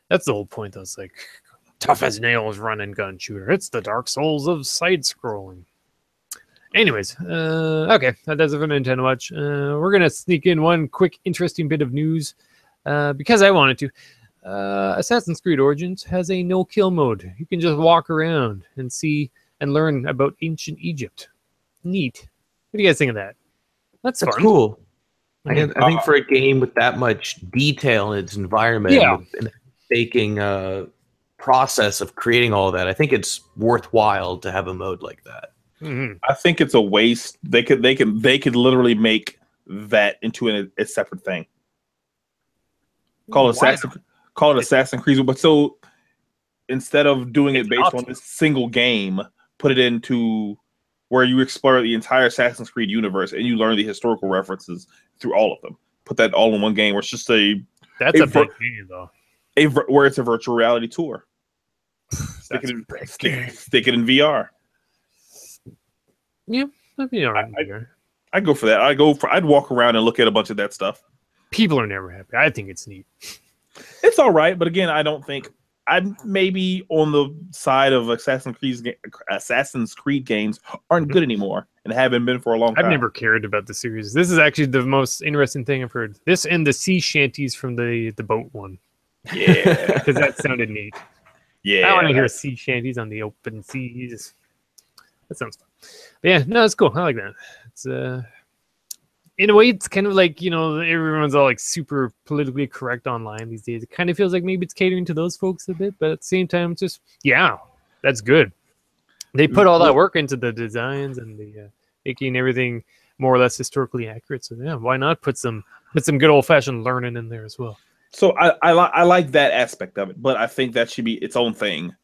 That's the whole point, though. It's like tough as nails run and gun shooter. It's the Dark Souls of side scrolling. Anyways, okay, that does it for Nintendo Watch. We're gonna sneak in one quick interesting bit of news because I wanted to. Assassin's Creed Origins has a no-kill mode. You can just walk around and see and learn about ancient Egypt. Neat. What do you guys think of that? That's fun. Cool. I think for a game with that much detail in its environment, and the baking process of creating all that, I think it's worthwhile to have a mode like that. I think it's a waste. They could literally make that into a separate thing. Call it Assassin's Creed. But so instead of doing it based on this single game, put it into where you explore the entire Assassin's Creed universe and you learn the historical references through all of them. Put that all in one game where it's just a big game, though. Where it's a virtual reality tour. Stick it in VR. Yeah, that'd be all right. I'd go for that. I'd walk around and look at a bunch of that stuff. People are never happy. I think it's neat. It's all right, but again, I don't think I'm maybe on the side of Assassin's Creed games aren't good anymore and haven't been for a long time. I've never cared about the series. This is actually the most interesting thing I've heard. This and the sea shanties from the boat one. Yeah, because that sounded neat. Yeah, I want to hear sea shanties on the open seas. That sounds fun. But yeah, no, it's cool. I like that. It's in a way, it's kind of like, everyone's all like super politically correct online these days. It kind of feels like maybe it's catering to those folks a bit, but at the same time, it's just, that's good. They put all that work into the designs and the making everything more or less historically accurate. So yeah, why not put some good old fashioned learning in there as well? So I like that aspect of it, but I think that should be its own thing.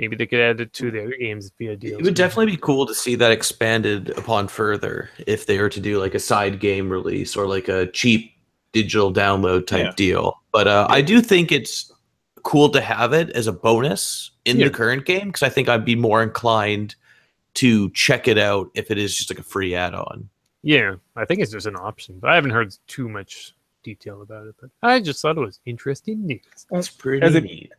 Maybe they could add it to the other games via DLC. It would definitely be cool to see that expanded upon further if they were to do like a side game release or like a cheap digital download type deal. But I do think it's cool to have it as a bonus in the current game because I think I'd be more inclined to check it out if it is just like a free add-on. Yeah, I think it's just an option, but I haven't heard too much detail about it, but I just thought it was interesting news. That's pretty neat.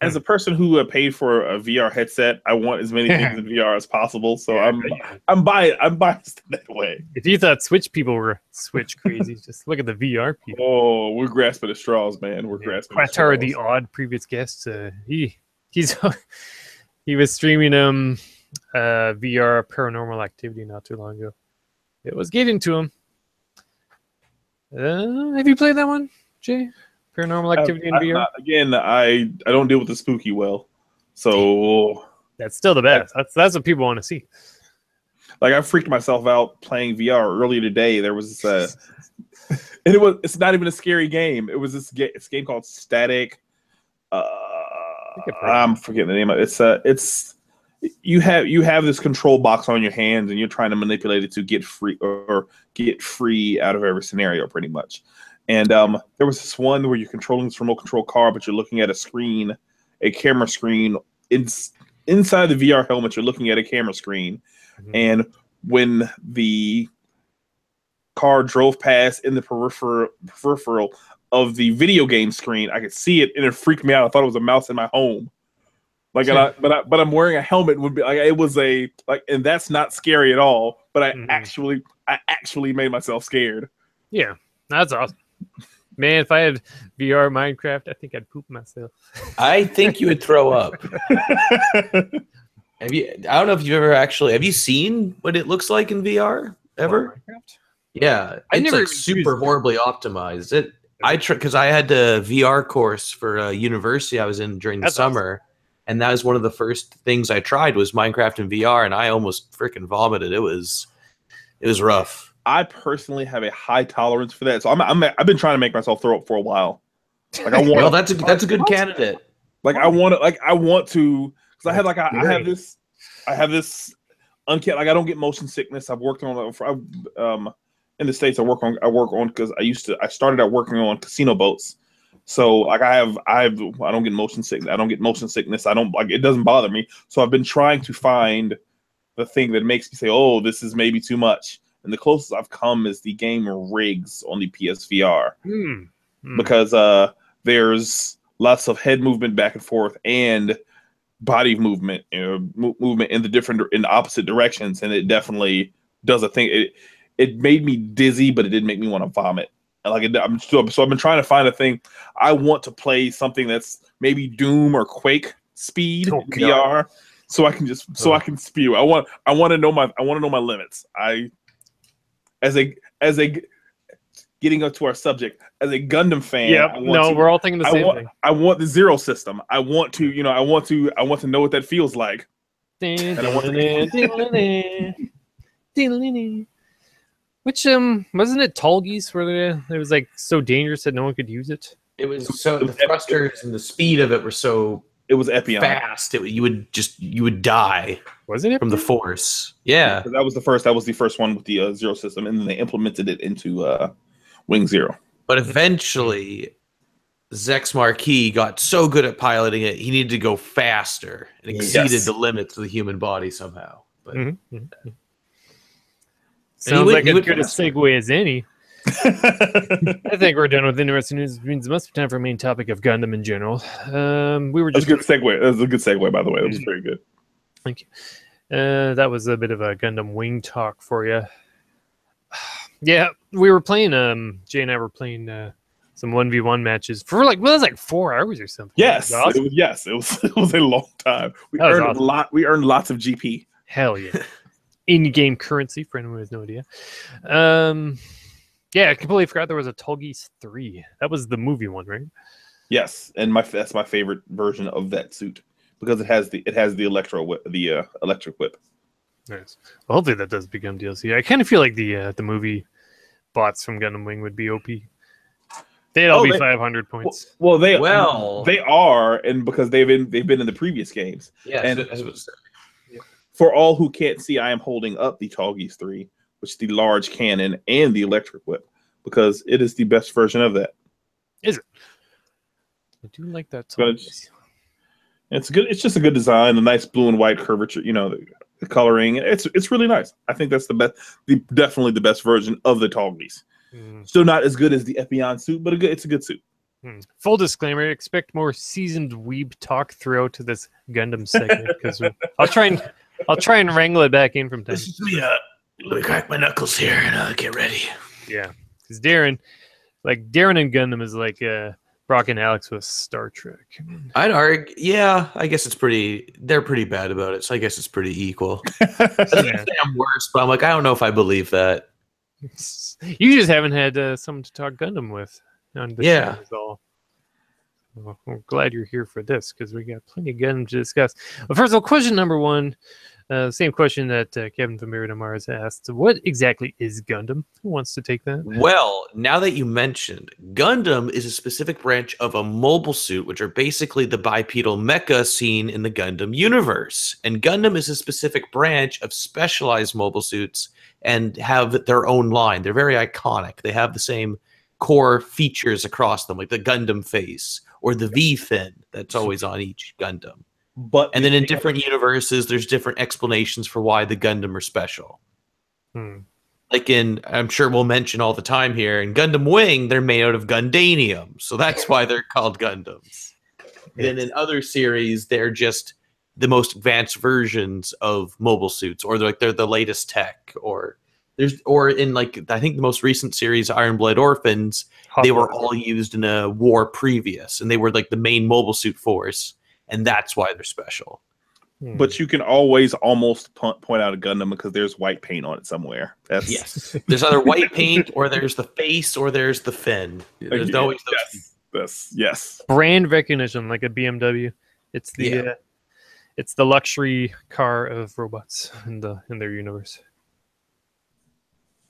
As a person who paid for a VR headset, I want as many things in VR as possible. So I'm biased that way. If you thought Switch people were Switch crazy, just look at the VR people. Oh, we're grasping at straws, man. We're grasping. Qatar, the odd previous guest, he was streaming VR Paranormal Activity not too long ago. It was getting to him. Have you played that one, Jay? Paranormal Activity in VR? Again, I don't deal with the spooky well, so that's still the best. That's what people want to see. Like I freaked myself out playing VR earlier today. There was this, and it's not even a scary game. It was this game called Static. I'm forgetting the name of it. It's you have this control box on your hands and you're trying to manipulate it to get free out of every scenario pretty much. And there was this one where you're controlling this remote control car, but you're looking at a camera screen inside the VR helmet. You're looking at a camera screen. And when the car drove past in the peripheral of the video game screen, I could see it and it freaked me out. I thought it was a mouse in my home. But I'm wearing a helmet. Would be like it was and that's not scary at all. But I actually made myself scared. Yeah, that's awesome, man. If I had VR Minecraft, I think I'd poop myself. I think you would throw up. I don't know if you've ever have you seen what it looks like in VR ever? Minecraft? Yeah, it's like super horribly optimized. Because I had a VR course for a university I was in during the summer. Awesome. And that was one of the first things I tried was Minecraft in VR, and I almost freaking vomited. It was rough. I personally have a high tolerance for that, so I've been trying to make myself throw up for a while. Like I want. Well, that's a good candidate. Like I want to, because I have this uncanny. Like I don't get motion sickness. I've worked on in the States, I work on because I started out working on casino boats. So like I don't get motion sickness. I don't get motion sickness. I don't like it doesn't bother me. So I've been trying to find the thing that makes me say, oh, this is maybe too much. And the closest I've come is the game rigs on the PSVR. Because there's lots of head movement back and forth and body movement, movement in the opposite directions, and it definitely does a thing. It made me dizzy, but it didn't make me want to vomit. Like so I've been trying to find a thing. I want to play something that's maybe Doom or Quake speed VR, so I can spew. I want to know my limits. As a getting up to our subject, as a Gundam fan, we're all thinking the same thing. I want the zero system. I want to know what that feels like. Which wasn't it Tallgeese where it was like so dangerous that no one could use it? It was so the thrusters and the speed of it were so it was Epion fast. You would die. Was it from the force? Yeah, that was the first one with the zero system, and then they implemented it into Wing Zero. But eventually, Zex Marquis got so good at piloting it, he needed to go faster and exceeded the limits of the human body somehow. But sounds like as good a segue as any. I think we're done with interesting news. It means it must be time for a main topic of Gundam in general. We were just That's a good segue. That was a good segue, by the way. That was very good. Thank you. That was a bit of a Gundam Wing talk for you. Yeah, we were playing. Jay and I were playing some 1v1 matches for it was like 4 hours or something. Yes, awesome. It was a long time. We earned a lot. We earned lots of GP. Hell yeah. In-game currency for anyone who has no idea. Yeah, I completely forgot there was a Tallgeese 3. That was the movie one, right? Yes, and that's my favorite version of that suit because it has the electric whip. Nice. Well, hopefully that does become DLC. I kind of feel like the movie bots from Gundam Wing would be OP. They'd all be 500 points. Well, they are, and because they've been in the previous games. Yeah, and for all who can't see, I am holding up the Tallgeese 3, which is the large cannon and the electric whip, because it is the best version of that. Is it? I do like that. It's good. It's just a good design, a nice blue and white curvature. The coloring. It's really nice. I think that's the best. Definitely the best version of the Tallgeese. Still not as good as the Epion suit, but it's a good suit. Full disclaimer: expect more seasoned weeb talk throughout to this Gundam segment because I'll try and wrangle it back in from time. Listen to me. Let me crack my knuckles here and get ready. Yeah, because Darren and Gundam is like Brock and Alex with Star Trek. I'd argue, yeah. I guess they're pretty bad about it, so I guess it's pretty equal. I think I'm worse, but I'm like, I don't know if I believe that. You just haven't had someone to talk Gundam with on the show. Is all. Well, I'm glad you're here for this because we got plenty of Gundam to discuss. Well, first of all, question number one. Same question that Kevin from Miradamar has asked. What exactly is Gundam? Who wants to take that? Well, now that you mentioned, Gundam is a specific branch of a mobile suit, which are basically the bipedal mecha seen in the Gundam universe. And Gundam is a specific branch of specialized mobile suits and have their own line. They're very iconic. They have the same core features across them, like the Gundam face or the V-fin that's always on each Gundam. And then in different universes, there's different explanations for why the Gundam are special. Like I'm sure we'll mention all the time here, in Gundam Wing, they're made out of Gundanium. So that's why they're called Gundams. And in other series, they're just the most advanced versions of mobile suits, or they're the latest tech, or in I think the most recent series, Iron Blood Orphans, they were all used in a war previous, and they were like the main mobile suit force. And that's why they're special. But you can always almost point out a Gundam because there's white paint on it somewhere. Yes. There's either white paint, or there's the face, or there's the fin. There's always those. Yes. Brand recognition, like a BMW. It's the luxury car of robots in their universe.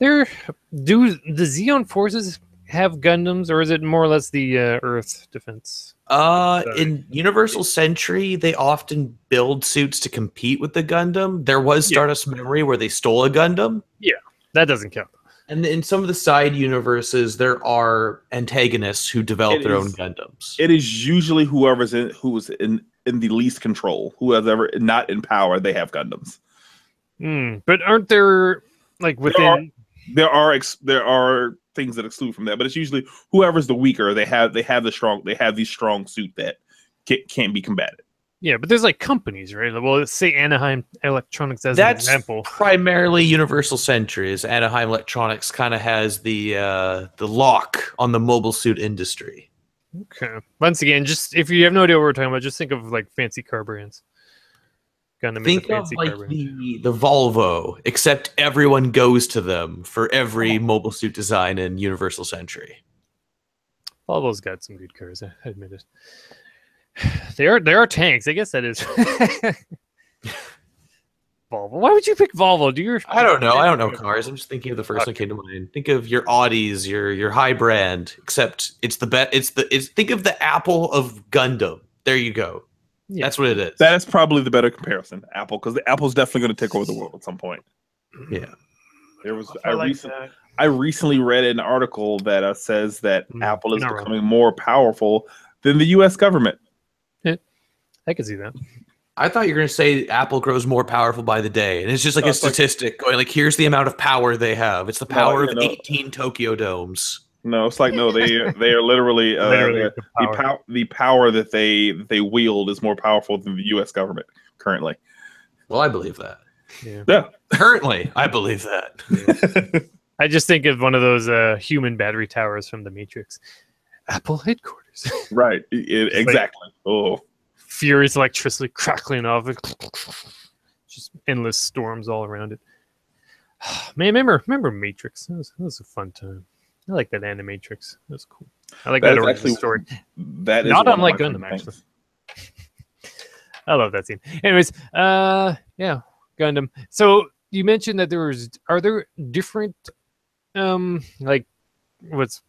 Do the Zeon forces have Gundams, or is it more or less the Earth defense? In Universal Century, they often build suits to compete with the Gundam. There was Stardust Memory where they stole a Gundam. Yeah, that doesn't count. And in some of the side universes, there are antagonists who develop their own Gundams. It is usually who's in the least control, who has ever not in power. They have Gundams. But aren't there like within? There are things that exclude from that, but it's usually whoever's the weaker. They have the strong suit that can't be combated. Yeah, but there's like companies, right? Well, let's say Anaheim Electronics as an example. Primarily Universal Centuries. Anaheim Electronics kind of has the lock on the mobile suit industry. Okay. Once again, just if you have no idea what we're talking about, just think of like fancy car brands. Think of like the Volvo, except everyone goes to them for every mobile suit design in Universal Century. Volvo's got some good cars, I admit it. They are tanks. I guess that is. Volvo. Why would you pick Volvo? I don't know. I don't know cars. I'm just thinking of the first one came to mind. Think of your Audis, your high brand. Except it's the best. Think of the Apple of Gundam. There you go. Yeah. That's what it is. That is probably the better comparison, Apple, because the Apple's definitely going to take over the world at some point. Yeah. I recently read an article that says that Apple is becoming more powerful than the U.S. government. I can see that. I thought you were going to say Apple grows more powerful by the day, and it's just like a statistic going like, here's the amount of power they have. It's the power of 18 Tokyo domes. No, it's like no, they are literally, the power that they wield is more powerful than the U.S. government currently. Well, I believe that. Yeah. Currently, I believe that. Yeah. I just think of one of those human battery towers from the Matrix. Apple headquarters. Right. Exactly. Like furious electricity crackling off. Just endless storms all around it. Man, remember Matrix? That was a fun time. I like that Animatrix. That was cool. I like that origin story. That is not unlike Gundam, actually. I love that scene. Anyways, yeah, Gundam. So you mentioned that are there different, like,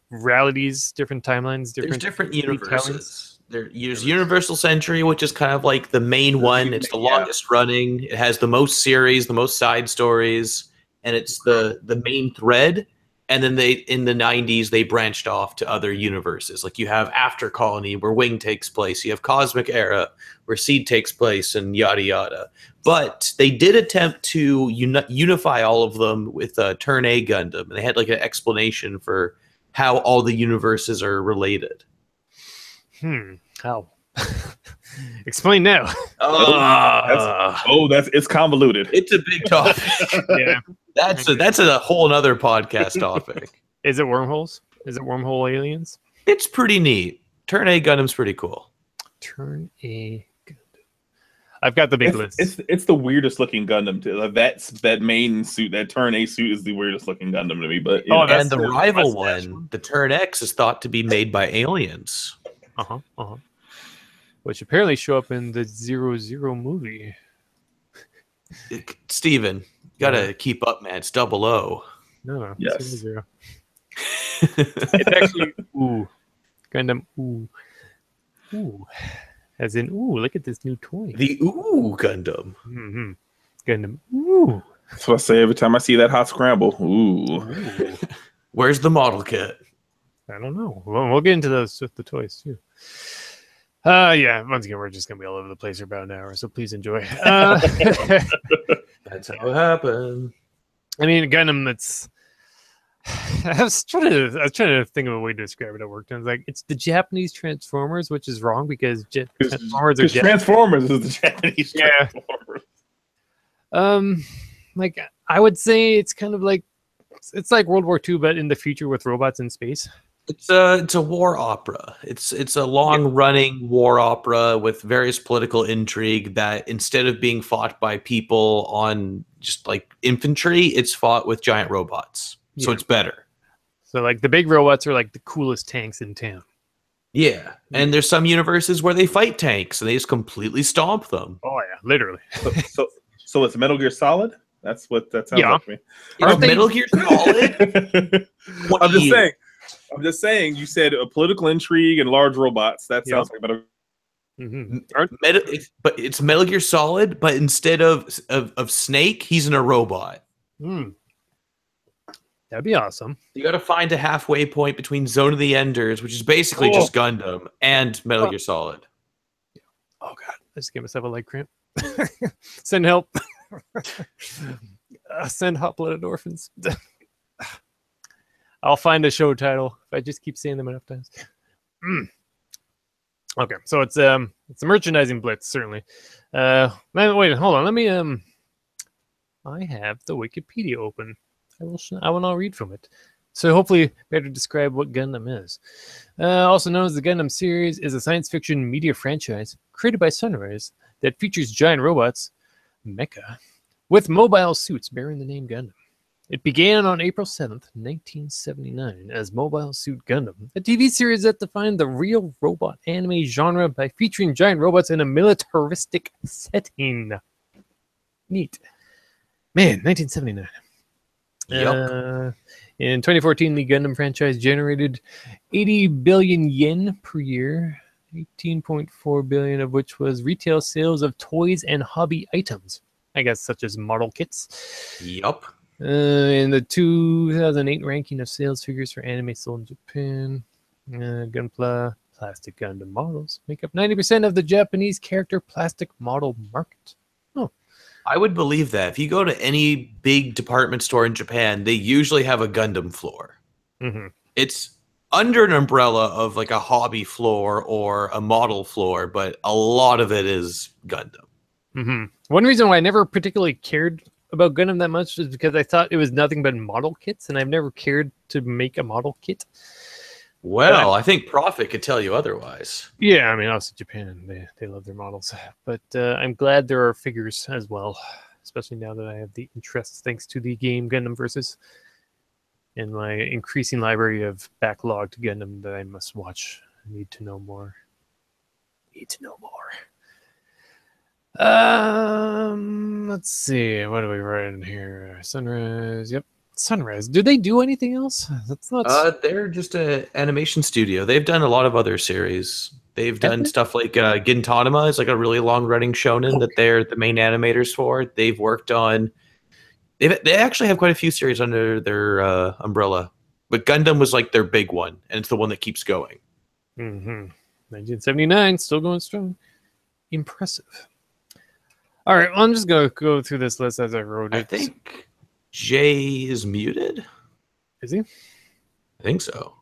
realities, different timelines, There's different universes. There's Universal Century, which is kind of like the main one. It's the longest running. It has the most series, the most side stories, and it's the main thread. And then in the 90s, they branched off to other universes. Like you have After Colony, where Wing takes place. You have Cosmic Era, where Seed takes place, and yada yada. But they did attempt to unify all of them with Turn A Gundam. And they had like an explanation for how all the universes are related. How? Explain now. It's convoluted. It's a big topic. Yeah. That's a whole nother podcast topic. Is it wormholes? Is it wormhole aliens? It's pretty neat. Turn A Gundam's pretty cool. Turn A Gundam. I've got the big list. It's the weirdest looking Gundam too. Like that main suit, that Turn A suit is the weirdest looking Gundam to me. But and the rival one, the Turn X, is thought to be made by aliens. Which apparently show up in the 00 movie. Steven, gotta keep up, man. It's 00. No. Yes. 00. It's actually Gundam. As in look at this new toy. The Gundam. Mm-hmm. Gundam. That's what I say every time I see that hot scramble. Where's the model kit? I don't know. Well, we'll get into those with the toys too. Yeah, once again, we're just going to be all over the place for about an hour, so please enjoy. That's how it happened. I mean, Gundam, I was trying to think of a way to describe it at work. And I was like, it's the Japanese Transformers, which is wrong because Transformers are Transformers is the Japanese Transformers. Like, I would say it's kind of like, it's like World War II, but in the future with robots in space. It's a war opera. It's a long-running war opera with various political intrigue that instead of being fought by people on just like infantry, it's fought with giant robots. Yeah. So it's better. So like the big robots are like the coolest tanks in town. Yeah. And there's some universes where they fight tanks and they just completely stomp them. Oh yeah, literally. So it's Metal Gear Solid? That's what that sounds like to me. Are Metal Gear Solid? I'm just saying, you said a political intrigue and large robots. That sounds like Metal But it's Metal Gear Solid, but instead of Snake, he's in a robot. That'd be awesome. You got to find a halfway point between Zone of the Enders, which is basically just Gundam, and Metal Gear Solid. Oh god, I just gave myself a leg cramp. Send help. Send hot-blooded orphans. I'll find a show title if I just keep saying them enough times. Okay, so it's a merchandising blitz, certainly. Man, wait, hold on. Let me I have the Wikipedia open. I will now read from it. So hopefully better describe what Gundam is. Also known as the Gundam series, is a science fiction media franchise created by Sunrise that features giant robots, mecha, with mobile suits bearing the name Gundam. It began on April 7th, 1979 as Mobile Suit Gundam, a TV series that defined the real robot anime genre by featuring giant robots in a militaristic setting. Neat. Man, 1979. Yep. In 2014, the Gundam franchise generated 80 billion yen per year, 18.4 billion of which was retail sales of toys and hobby items, I guess such as model kits. Yep. In the 2008 ranking of sales figures for anime sold in Japan, Gunpla plastic Gundam models make up 90% of the Japanese character plastic model market. Oh. I would believe that. If you go to any big department store in Japan, they usually have a Gundam floor. Mm-hmm. It's under an umbrella of like a hobby floor or a model floor, but a lot of it is Gundam. Mm-hmm. One reason why I never particularly cared about Gundam that much is because I thought it was nothing but model kits, and I've never cared to make a model kit. Well, I think Prophet could tell you otherwise. Yeah, I mean, also Japan, they love their models. But I'm glad there are figures as well, especially now that I have the interest thanks to the game Gundam Versus and my increasing library of backlogged Gundam that I must watch. I need to know more. Let's see. What do we write in here? Sunrise. Yep. Sunrise. Do they do anything else? That's not. They're just an animation studio. They've done a lot of other series. They've done stuff like Gintama is like a really long running shonen that they're the main animators for. They've worked on. They actually have quite a few series under their umbrella, but Gundam was like their big one, and it's the one that keeps going. 1979, still going strong. Impressive. All right, well, I'm just gonna go through this list as I wrote it. I think Jay is muted. Is he? I think so.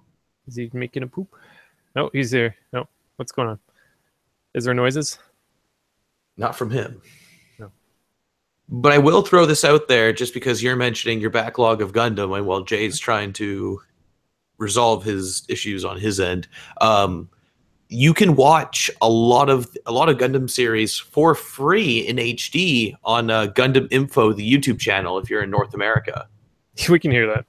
Is he making a poop? No, he's there. No, what's going on? Is there noises? Not from him. No. But I will throw this out there just because you're mentioning your backlog of Gundam, and while Jay's trying to resolve his issues on his end, you can watch a lot of Gundam series for free in HD on Gundam Info, the YouTube channel, if you're in North America. We can hear that.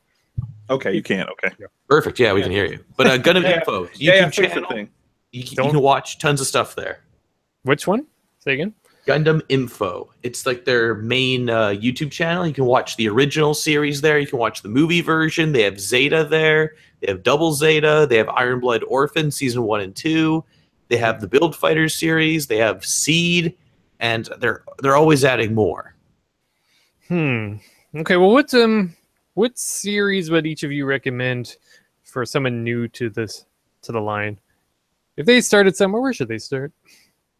Okay, you can. Okay. Perfect. Yeah, we can hear you. But Gundam Info, YouTube channel, you can watch tons of stuff there. Which one? Say again. Gundam Info. It's like their main YouTube channel. You can watch the original series there. You can watch the movie version. They have Zeta there. They have Double Zeta. They have Iron Blood Orphan Season 1 and 2. They have the Build Fighters series. They have Seed. And they're always adding more. Okay, well, what series would each of you recommend for someone new to the line? If they started somewhere, where should they start?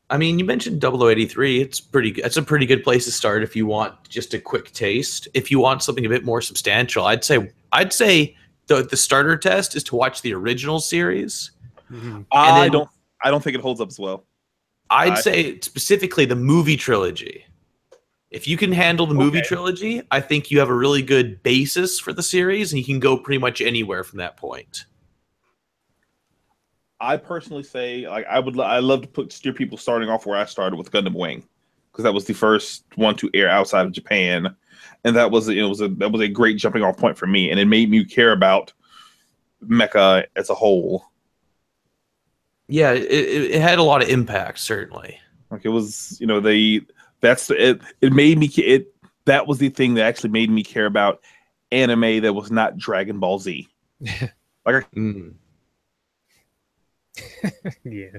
I mean, you mentioned 0083. It's a pretty good place to start if you want just a quick taste. If you want something a bit more substantial, I'd say the starter test is to watch the original series. Mm-hmm. I don't think it holds up as well. I'd say specifically the movie trilogy. If you can handle the movie trilogy, I think you have a really good basis for the series, and you can go pretty much anywhere from that point. I personally say, like, I love to steer people starting off where I started with Gundam Wing, because that was the first one to air outside of Japan, and that was a great jumping off point for me, and it made me care about mecha as a whole. Yeah, it had a lot of impact, certainly. Like, it was, it made me that was the thing that actually made me care about anime that was not Dragon Ball Z. Yeah,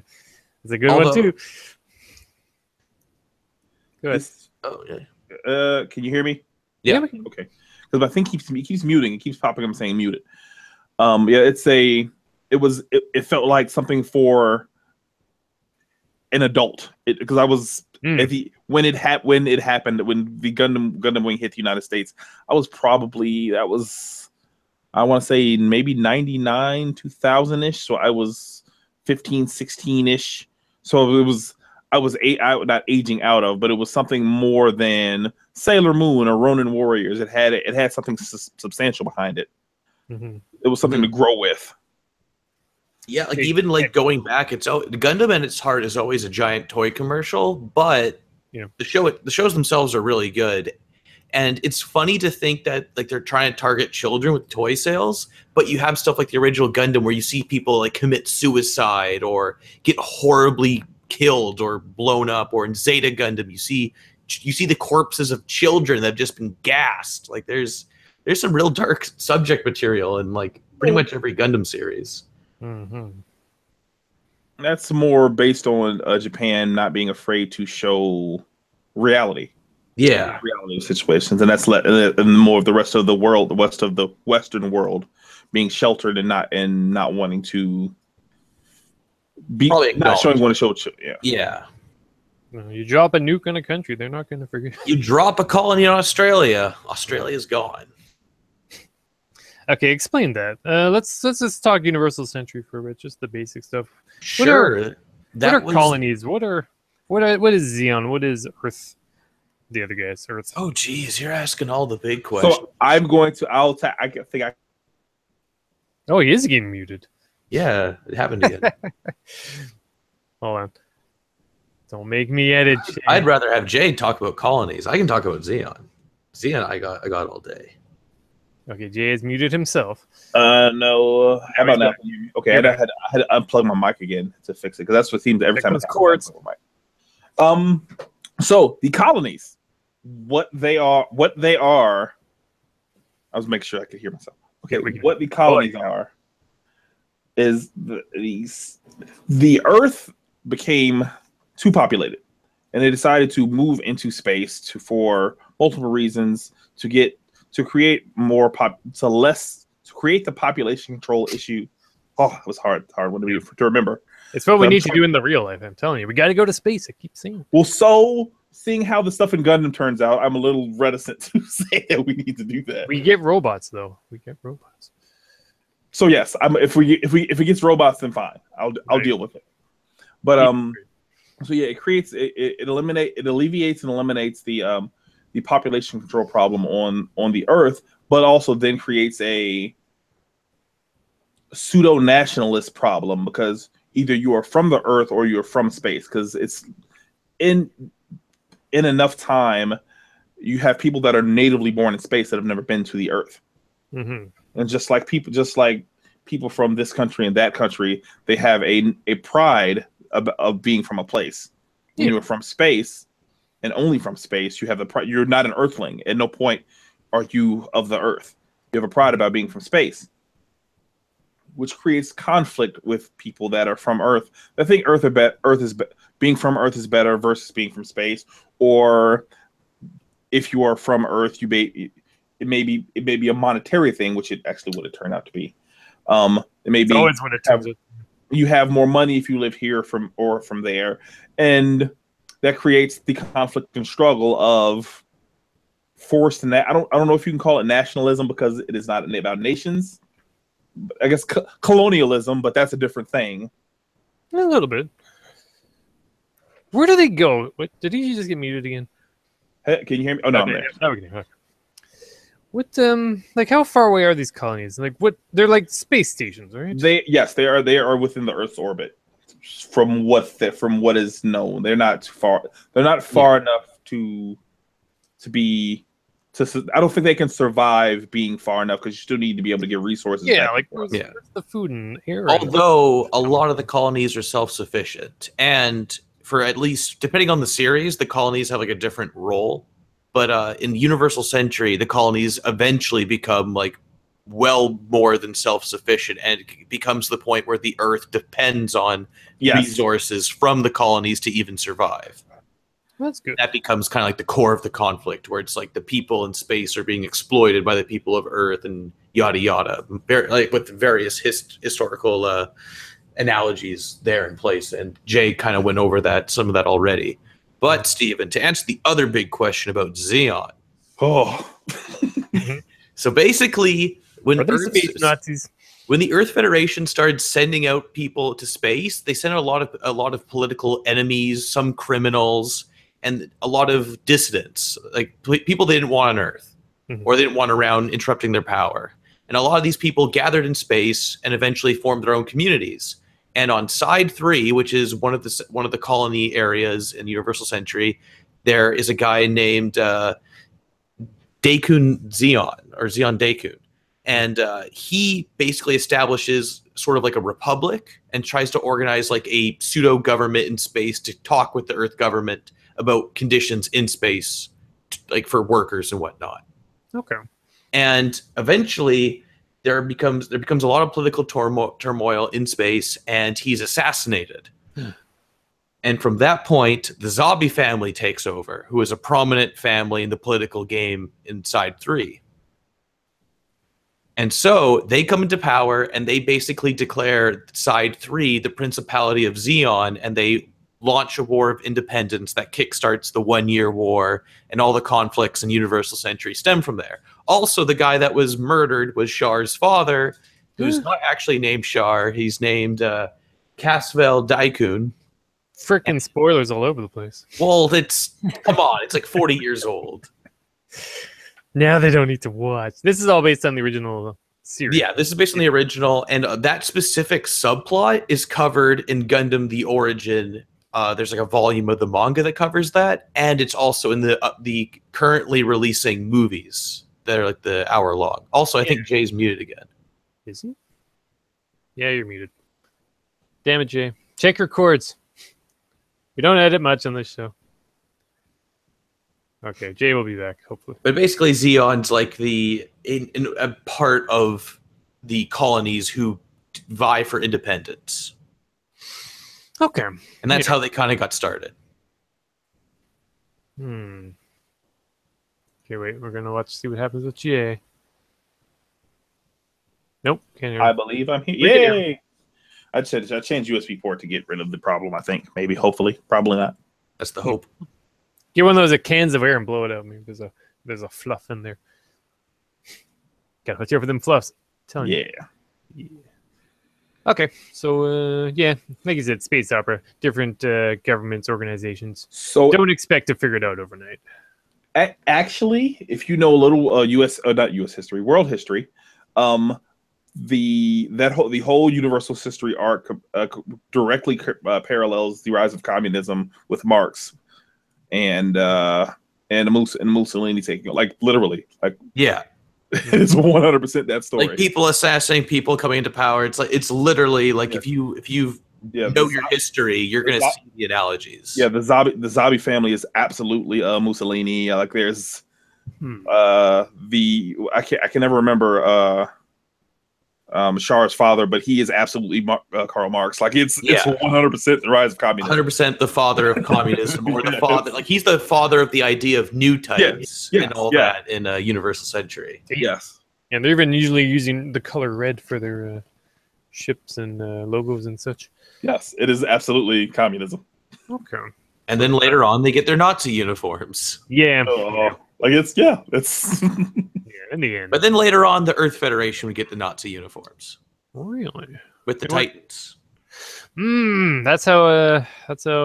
it's a good one too. Go ahead. Can you hear me? Yeah. Okay. because I think he keeps muting. It keeps popping up saying muted. Yeah, it felt like something for an adult, because I was when the Gundam Wing hit the United States, I was probably, I want to say maybe 99 2000-ish, so I was 15 16-ish. So I was not aging out of, but it was something more than Sailor Moon or Ronin Warriors. It had something substantial behind it. It was something to grow with. Yeah, like even like going back, Gundam and its heart is always a giant toy commercial, but the shows themselves are really good. And it's funny to think that like they're trying to target children with toy sales, but you have stuff like the original Gundam where you see people like commit suicide or get horribly killed or blown up, or in Zeta Gundam you see the corpses of children that have just been gassed. Like there's some real dark subject material in like pretty much every Gundam series. That's more based on Japan not being afraid to show reality. Reality situations, and that's and more of the rest of the world, the rest of the Western world, being sheltered and not wanting to be, not showing want to show. Yeah. You drop a nuke on a country, they're not going to forget. You drop a colony in Australia, Australia's gone. Okay, explain that. Let's just talk Universal Century for a bit, just the basic stuff. Sure. What are colonies? What is Xeon? What is Earth? The other guys, Earth. Oh, geez, you're asking all the big questions. So I'm going to. Oh, he is getting muted. Yeah, it happened again. Hold on. Don't make me edit. I'd rather have Jay talk about colonies. I can talk about Xeon. Xeon, I got all day. Okay, Jay has muted himself. No. How about now? Okay, I had to unplug my mic again to fix it, because that's what seems every time. Cords. So the colonies, what they are. I was making sure I could hear myself. Okay, what the colonies are is the Earth became too populated, and they decided to move into space for multiple reasons, to create the population control issue. Oh, it was hard to remember. It's what we need to do in the real life. I'm telling you, we got to go to space. I keep saying. Well, so seeing how the stuff in Gundam turns out, I'm a little reticent to say that we need to do that. We get robots, though. So yes, if it gets robots, then fine. I'll deal with it. But so yeah, it alleviates and eliminates the population control problem on the Earth, but also then creates a pseudo nationalist problem, because either you are from the Earth or you're from space, because it's in enough time you have people that are natively born in space that have never been to the Earth. And just like people from this country and that country, they have a pride of being from a place. When you're from space and only from space, you have the pride. You're not an Earthling. At no point are you of the Earth. You have a pride about being from space, which creates conflict with people that are from Earth. I think being from Earth is better versus being from space. Or if you are from Earth, it may be a monetary thing, which it actually would have turned out to be. It may be always what it turns out. You have more money if you live here from there, and that creates the conflict and struggle of forced. And I don't know if you can call it nationalism, because it is not about nations. I guess colonialism, but that's a different thing. A little bit. Where do they go? What, did he just get muted again? Hey, can you hear me? Oh no, okay, now we can hear. Okay. What like how far away are these colonies? Like what? They're like space stations, right? They are within the Earth's orbit. From what is known, they're not far. They're not far enough to be. I don't think they can survive being far enough, because you still need to be able to get resources. Yeah, like where's the food and air? Although a lot of the colonies are self-sufficient, and for at least depending on the series, the colonies have like a different role. But in Universal Century, the colonies eventually become like well more than self-sufficient, and it becomes the point where the Earth depends on resources from the colonies to even survive. That's good. That becomes kind of like the core of the conflict, where it's like the people in space are being exploited by the people of Earth and yada yada, like with various historical analogies there in place. And Jay kind of went over some of that already. But Steven, to answer the other big question about Xeon. Oh. So basically, when the Earth Federation started sending out people to space, they sent out a lot of political enemies, some criminals, and a lot of dissidents, like people they didn't want on Earth, or they didn't want around interrupting their power. And a lot of these people gathered in space and eventually formed their own communities. And on Side 3, which is one of the colony areas in Universal Century, there is a guy named Daikun Xeon, or Xeon Daikun. And he basically establishes sort of like a republic and tries to organize like a pseudo government in space to talk with the Earth government about conditions in space, like for workers and whatnot. Okay. And eventually there becomes a lot of political turmoil in space, and he's assassinated. And from that point, the Zabi family takes over, who is a prominent family in the political game in Side 3. And so they come into power, and they basically declare Side 3 the Principality of Xeon, and they launch a war of independence that kickstarts the 1-year war, and all the conflicts in Universal Century stem from there. Also, the guy that was murdered was Char's father, who's not actually named Char. He's named Casvel Daikun. Frickin' spoilers all over the place. Well, come on, it's like 40 years old. Now they don't need to watch. This is all based on the original series. Yeah, this is based on the original, and that specific subplot is covered in Gundam: The Origin. There's like a volume of the manga that covers that, and it's also in the currently releasing movies that are like the hour long. Also, I think Jay's muted again. Is he? Yeah, you're muted. Damn it, Jay. Check your chords. We don't edit much on this show. Okay, Jay will be back, hopefully. But basically, Xeon's like a part of the colonies who vie for independence. Okay. And that's how they kind of got started. Okay, wait. We're going to see what happens with Jay. Nope, can't hear. I believe I'm here. Yay! I changed USB port to get rid of the problem, I think. Maybe, hopefully. Probably not. That's the hope. Get one of those cans of air and blow it out. Maybe there's a fluff in there. Gotta watch out for them fluffs. I'm telling you. Yeah. Okay, so like you said, space opera, different governments, organizations. So don't expect to figure it out overnight. Actually, if you know a little not U.S. history, world history, the whole Universal History arc directly parallels the rise of communism with Marx and Mussolini taking, like, literally, like, yeah. It's 100% that story. Like people assassinating people coming into power. It's literally like if you know your history, you're going to see the analogies. Yeah, the Zabi family is absolutely Mussolini. Like there's I can never remember Char's father, but he is absolutely Karl Marx. Like it's 100% the rise of communism. 100% the father of communism, or the father. Like he's the father of the idea of new types and all that in Universal Century. Yes, and they're even usually using the color red for their ships and logos and such. Yes, it is absolutely communism. Okay. And then later on, they get their Nazi uniforms. Yeah. Like it's in the end. But then later on, the Earth Federation would get the Nazi uniforms. Really? With the Titans. That's how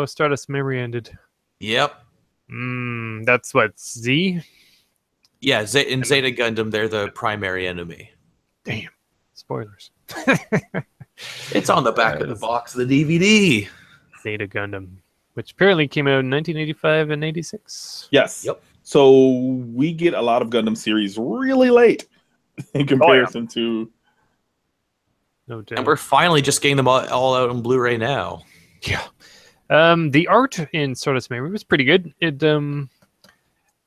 Stardust Memory ended. Yep. That's what, Z? Yeah, in Zeta Gundam, they're the primary enemy. Damn. Spoilers. It's on the back of the box of the DVD. Zeta Gundam, which apparently came out in 1985 and 86. Yes. Yep. So we get a lot of Gundam series really late in comparison to. No doubt. And we're finally just getting them all out on Blu-ray now. Yeah. The art in Stardust Memory was pretty good. It the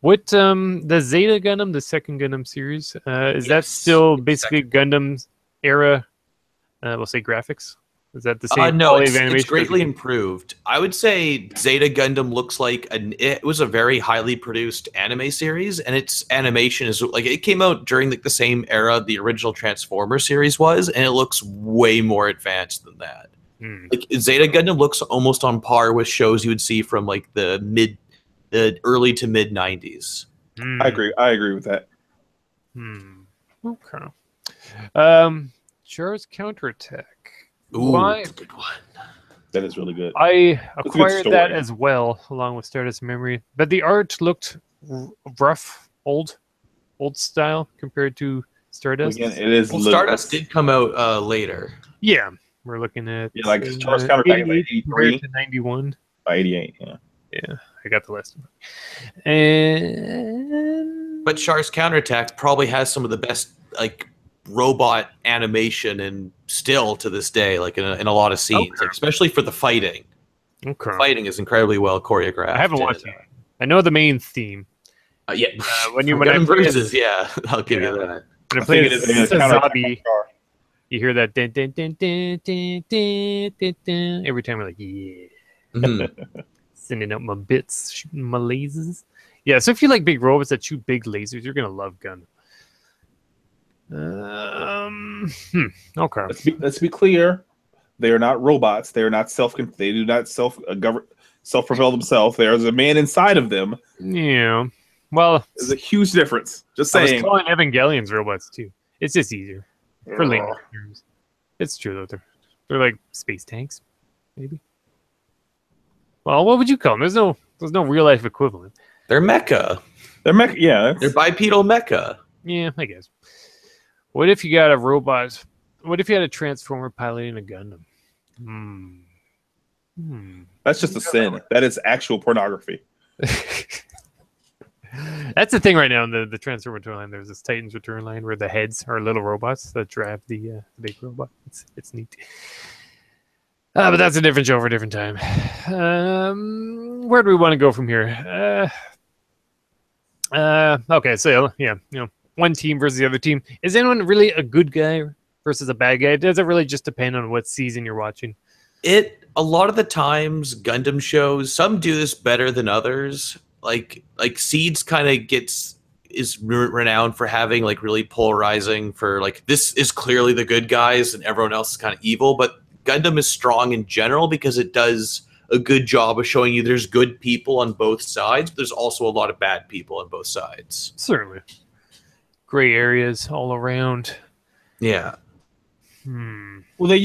Zeta Gundam, the second Gundam series, is that still basically Gundam era? We'll say graphics. Is that the same No, quality of it's animation? greatly improved. I would say Zeta Gundam looks like it was a very highly produced anime series, and its animation is like it came out during like the same era the original Transformer series was, and it looks way more advanced than that. Like Zeta Gundam looks almost on par with shows you would see from like the early to mid 90s. I agree with that. Okay. Char's Counterattack. Ooh, Why? that's a good one. That is really good. I acquired story. that as well, along with Stardust Memory. But the art looked rough, old style compared to Stardust. Again, it is. Well, Stardust did come out later. Yeah, we're looking at like Char's Counterattack is like 83 to 91. 88. Yeah. Yeah, I got the list. And But Char's Counterattack probably has some of the best like robot animation and still to this day, like in a lot of scenes, like, especially for the fighting. Okay. The fighting is incredibly well choreographed. I haven't watched it. I know the main theme. Yeah, when I Gundam play Bruises, yeah, I'll give you that. When I play it is a Sazabi, you hear that dun, dun, dun, dun, dun, dun, dun, dun. Every time we're like, yeah. Sending out my bits, shooting my lasers. Yeah, so if you like big robots that shoot big lasers, you're gonna love Gundam. Okay. Let's be clear. They are not robots. They are not They do not self-propel themselves. There's a man inside of them. Yeah. Well, there's a huge difference. Just I saying. was calling Evangelions robots too. It's just easier for layman terms. It's true though. They're like space tanks, maybe. Well, what would you call them? There's no real life equivalent. They're mecha. They're mecha. Yeah. They're bipedal mecha. Yeah, I guess. What if you got a robot? What if you had a Transformer piloting a Gundam? That's just a sin. That is actual pornography. That's the thing right now in the Transformer toy line. There's this Titans Return line where the heads are little robots that drive the big robot. It's neat. But that's a different show for a different time. Where do we want to go from here? Okay, so yeah, one team versus the other team. Is anyone really a good guy versus a bad guy? Does it really just depend on what season you're watching? A lot of the times Gundam shows, some do this better than others. Like Seeds kind of is renowned for having like really polarizing for like this is clearly the good guys and everyone else is kind of evil, but Gundam is strong in general because it does a good job of showing you there's good people on both sides, but there's also a lot of bad people on both sides. Certainly. Gray areas all around. Yeah. Well, it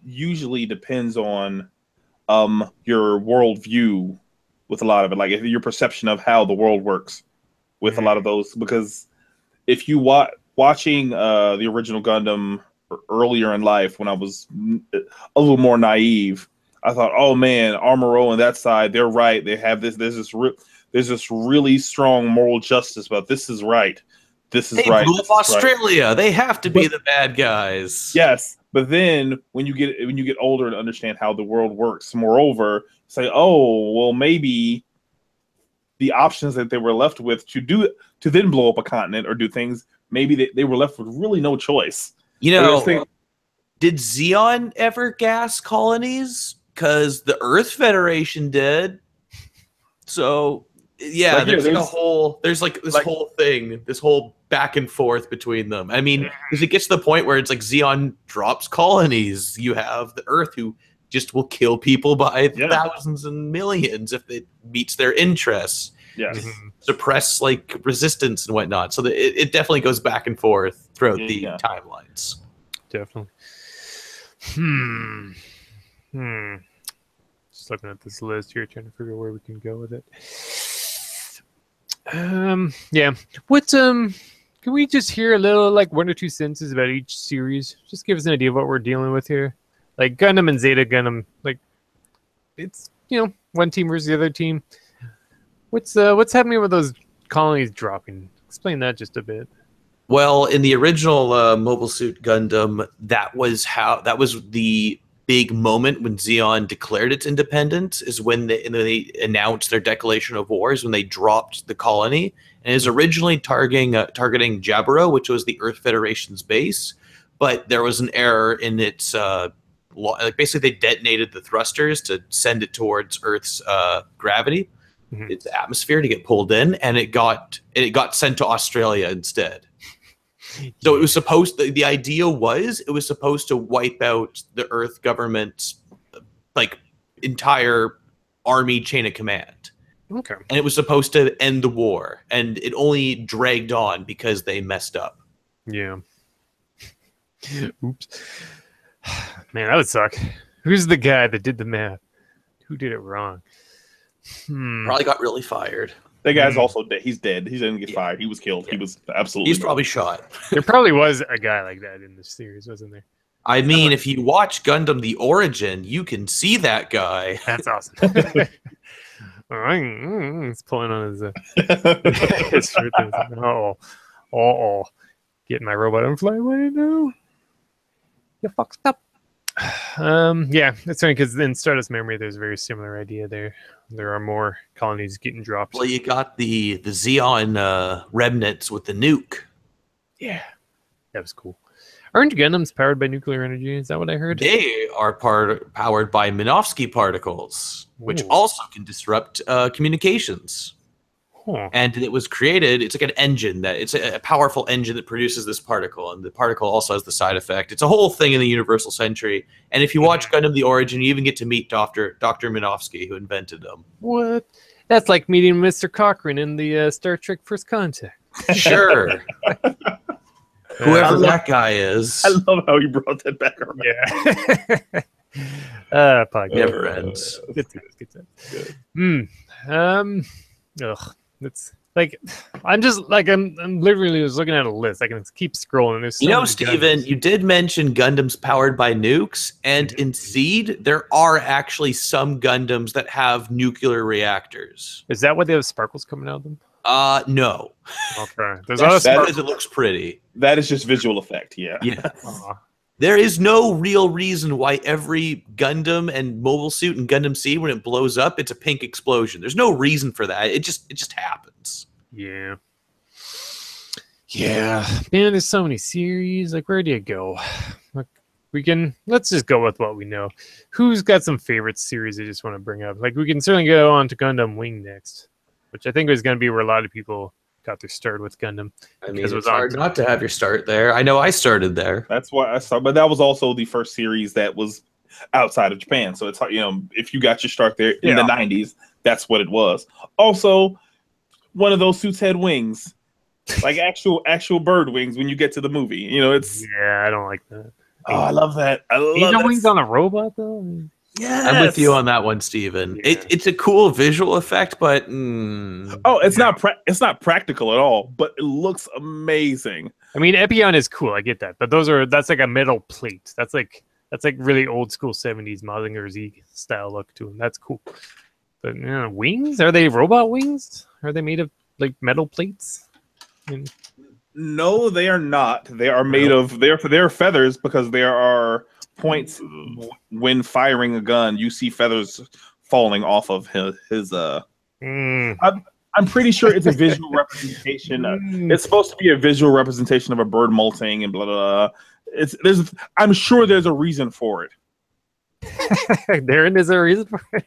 usually depends on your worldview with a lot of it, like your perception of how the world works with a lot of those. Because if you watching the original Gundam earlier in life, when I was a little more naive, I thought, oh man, Armoro and that side, they're right. They have this. There's this really strong moral justice about this is right. This is right. Blew up Australia. Right. They have to be the bad guys. Yes, but then when you get older and understand how the world works, moreover, say, oh well, maybe the options that they were left with to then blow up a continent or do things, maybe they were left with really no choice. Did Zeon ever gas colonies? Because the Earth Federation did. So yeah, there's whole thing, this whole back and forth between them. I mean, because it gets to the point where it's like Zeon drops colonies. You have the Earth who just will kill people by thousands and millions if it meets their interests. Yes. Suppress like resistance and whatnot. So it definitely goes back and forth throughout the timelines. Definitely. Just looking at this list here, trying to figure out where we can go with it. Yeah. What can we just hear a little, like, one or two sentences about each series? Just give us an idea of what we're dealing with here. Like Gundam and Zeta Gundam, like it's one team versus the other team. What's happening with those colonies dropping? Explain that just a bit. Well, in the original Mobile Suit Gundam, that was the big moment when Zeon declared its independence, is when they announced their declaration of war, is when they dropped the colony. And it was originally targeting Jaburo, which was the Earth Federation's base, but there was an error in its like basically they detonated the thrusters to send it towards Earth's gravity, its atmosphere, to get pulled in, and it got sent to Australia instead. So it was supposed the idea was it was supposed to wipe out the Earth government's like entire army chain of command. Okay. And it was supposed to end the war, and it only dragged on because they messed up. Yeah. Oops. Man, that would suck. Who's the guy that did the math? Who did it wrong? Probably got really fired. That guy's also dead. He's dead. He didn't get fired. He was killed. He was absolutely. He's probably shot. There probably was a guy like that in this series, wasn't there? I mean, if you watch Gundam: The Origin, you can see that guy. That's awesome. He's pulling on his shirt. Oh, getting my robot and fly away now. You fucked up. Yeah, that's funny because in Stardust Memory, there's a very similar idea there. There are more colonies getting dropped. Well, you got the Xeon remnants with the nuke. Yeah, that was cool. Aren't Gundams powered by nuclear energy? Is that what I heard? They are powered by Minovsky particles, which also can disrupt communications. Huh. And it was created, it's like an engine it's a powerful engine that produces this particle, and the particle also has the side effect. It's a whole thing in the Universal Century. And if you watch Gundam: The Origin, you even get to meet Dr. Minovsky, who invented them. What? That's like meeting Mr. Cochrane in the Star Trek First Contact. Sure. Whoever that guy is. I love how you brought that back around. Yeah. Podcast. Never ends. Good times. Ugh. It's like I'm literally just looking at a list. I can keep scrolling. There's so Steven, you did mention Gundams powered by nukes, and in Seed, there are actually some Gundams that have nuclear reactors. Is that why they have sparkles coming out of them? No. Okay. There's other sparkles. It looks pretty. That is just visual effect. Yeah. There is no real reason why every Gundam and mobile suit in Gundam Seed, when it blows up, it's a pink explosion. There's no reason for that. It just happens. Yeah. Yeah. Man, there's so many series. Like, where do you go? Like, let's just go with what we know. Who's got some favorite series I just want to bring up? Like, we can certainly go on to Gundam Wing next, which I think is going to be where a lot of people got their start with Gundam. I mean, it's hard not to have your start there. I know I started there. That's why I started, but that was also the first series that was outside of Japan. So it's, if you got your start there in the 90s, that's what it was. Also, one of those suits had wings, like actual bird wings when you get to the movie. It's... Yeah, I don't like that. Oh, I love that. I love that. Wings on a robot, though? Yeah, I'm with you on that one, Steven. Yeah. It's a cool visual effect, but it's not practical at all, but it looks amazing. I mean, Epion is cool. I get that, but that's like a metal plate. That's like really old school 70s Mazinger Z style look to them. That's cool. But wings? Are they robot wings? Are they made of like metal plates? No, they are not. They are made of they're feathers, because there are points when firing a gun, you see feathers falling off of his I'm pretty sure it's a visual representation. It's supposed to be a visual representation of a bird molting and blah blah blah. I'm sure there's a reason for it. There is a reason for it.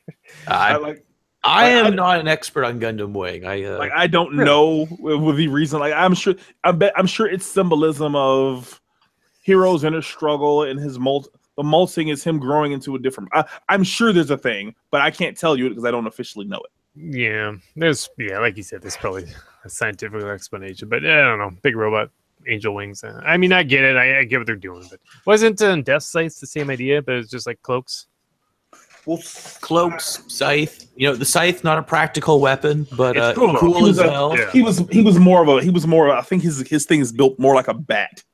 I am not an expert on Gundam Wing. I don't know with the reason. Like I'm sure it's symbolism of hero's inner struggle, and the molting is him growing into a different. I'm sure there's a thing, but I can't tell you it because I don't officially know it. Yeah, like you said, there's probably a scientific explanation, but I don't know. Big robot, angel wings. I mean, I get it. I get what they're doing, but wasn't Death Scythe the same idea? But it's just like cloaks. Well, cloaks, scythe. The scythe's not a practical weapon, but it's cool as hell. Yeah. He was more of I think his thing is built more like a bat.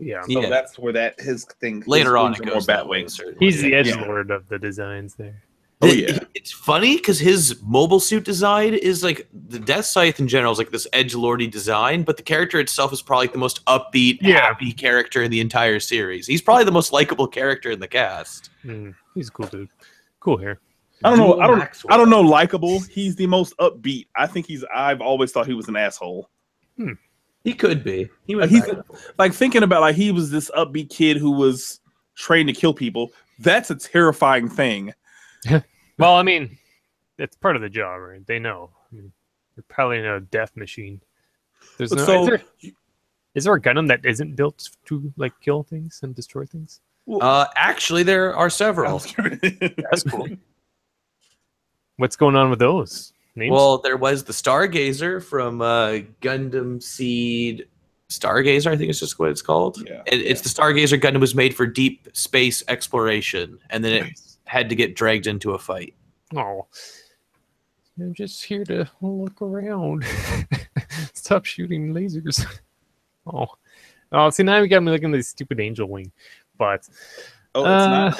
Yeah, so that's where his thing later on it goes more bat wings. He's the edgelord of the designs there. Oh yeah, it's funny because his mobile suit design is like the Death Scythe in general is like this edgelordy design, but the character itself is probably the most upbeat, happy character in the entire series. He's probably the most likable character in the cast. He's a cool dude. Cool hair. I don't know. Likable. He's the most upbeat. I think I've always thought he was an asshole. He could be. He's thinking about he was this upbeat kid who was trained to kill people. That's a terrifying thing. Well, I mean, it's part of the job, right? They know. I mean, they're probably in a death machine. There's no. So, is there a Gundam that isn't built to like kill things and destroy things? Actually, there are several. That's cool. What's going on with those names? Well, there was the Stargazer from Gundam Seed. Stargazer, I think it's just what it's called. Yeah, It's the Stargazer Gundam was made for deep space exploration, and then it had to get dragged into a fight. Oh, I'm just here to look around. Stop shooting lasers. Oh, see, now we got me looking at this stupid angel wing. But it's not.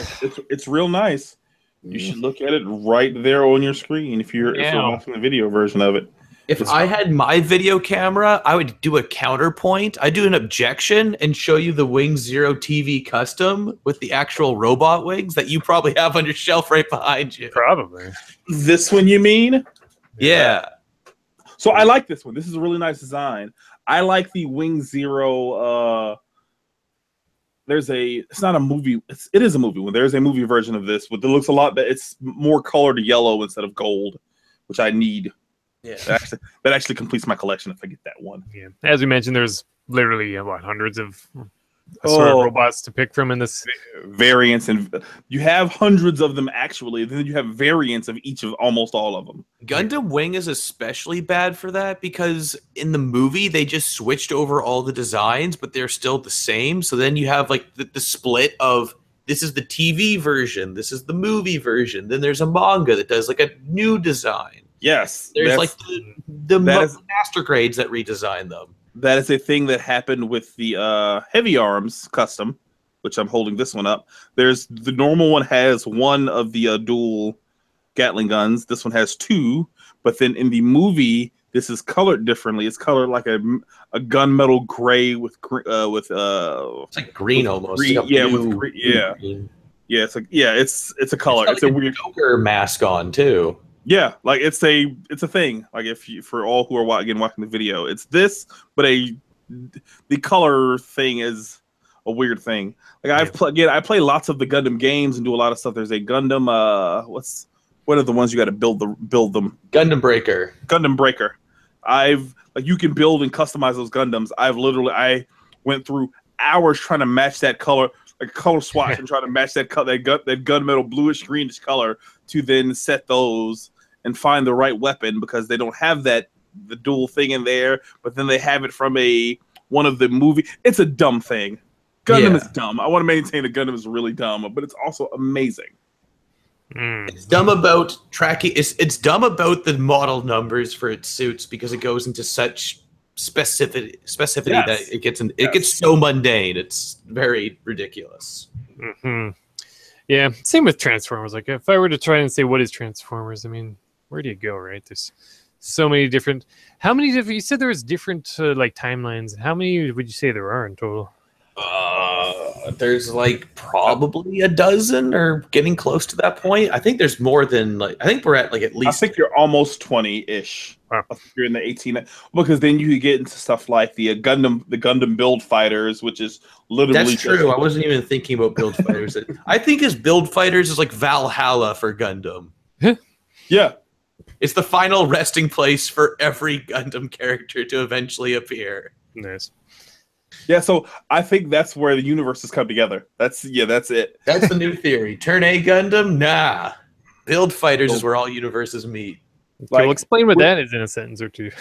It's real nice. You should look at it right there on your screen if you're watching the video version of it. If I had my video camera, I would do a counterpoint. I'd do an objection and show you the Wing Zero TV custom with the actual robot wings that you probably have on your shelf right behind you. Probably. This one, you mean? Yeah. So I like this one. This is a really nice design. I like the Wing Zero. It's not a movie. It is a movie. When there's a movie version of this, but it looks a lot. It's more colored yellow instead of gold, which I need. Yeah, that actually completes my collection if I get that one. Yeah, as we mentioned, there's literally hundreds of robots to pick from in this variants, and you have hundreds of them actually. Then you have variants of each of almost all of them. Gundam Wing is especially bad for that because in the movie they just switched over all the designs, but they're still the same. So then you have like the split of this is the TV version, this is the movie version. Then there's a manga that does like a new design. Yes, there's like the master grades that redesign them. That is a thing that happened with the Heavy Arms custom, which I'm holding this one up. There's the normal one has one of the dual Gatling guns. This one has two, but then in the movie, this is colored differently. It's colored like a gunmetal gray with it's like green almost. Green, like yeah, with green, yeah, green. Yeah. It's a color. It's a weird Joker mask on too. Yeah, like it's a thing. Like for all who are watching the video, it's this, but the color thing is a weird thing. Like I play lots of the Gundam games and do a lot of stuff. There's a Gundam. What are the ones you got to build them? Gundam Breaker. Gundam Breaker. You can build and customize those Gundams. I went through hours trying to match that color. Like color swatch and try to match that gunmetal bluish greenish color to then set those and find the right weapon because they don't have the dual thing in there, but then they have it from one of the movie. It's a dumb thing. Gundam is dumb. I want to maintain that Gundam is really dumb, but it's also amazing. It's dumb about tracking. It's dumb about the model numbers for its suits because it goes into such specificity that it gets so mundane. It's very ridiculous. Mm-hmm. Yeah, same with Transformers. Like if I were to try and say what is Transformers, I mean, where do you go, right? There's so many different. How many different? You said there was different like timelines. How many would you say there are in total? There's like probably a dozen or getting close to that point. I think there's more than I think we're at like at least. I think you're almost 20-ish. Wow. You're in the 18 because then you could get into stuff like the Gundam Build Fighters, which is literally. That's true. I wasn't even thinking about Build Fighters. I think Build Fighters is like Valhalla for Gundam. Yeah. It's the final resting place for every Gundam character to eventually appear. Nice. Yeah, so I think that's where the universes come together. That's it. That's the new theory. Turn A Gundam? Nah. Build Fighters is where all universes meet. We'll explain what that is in a sentence or two.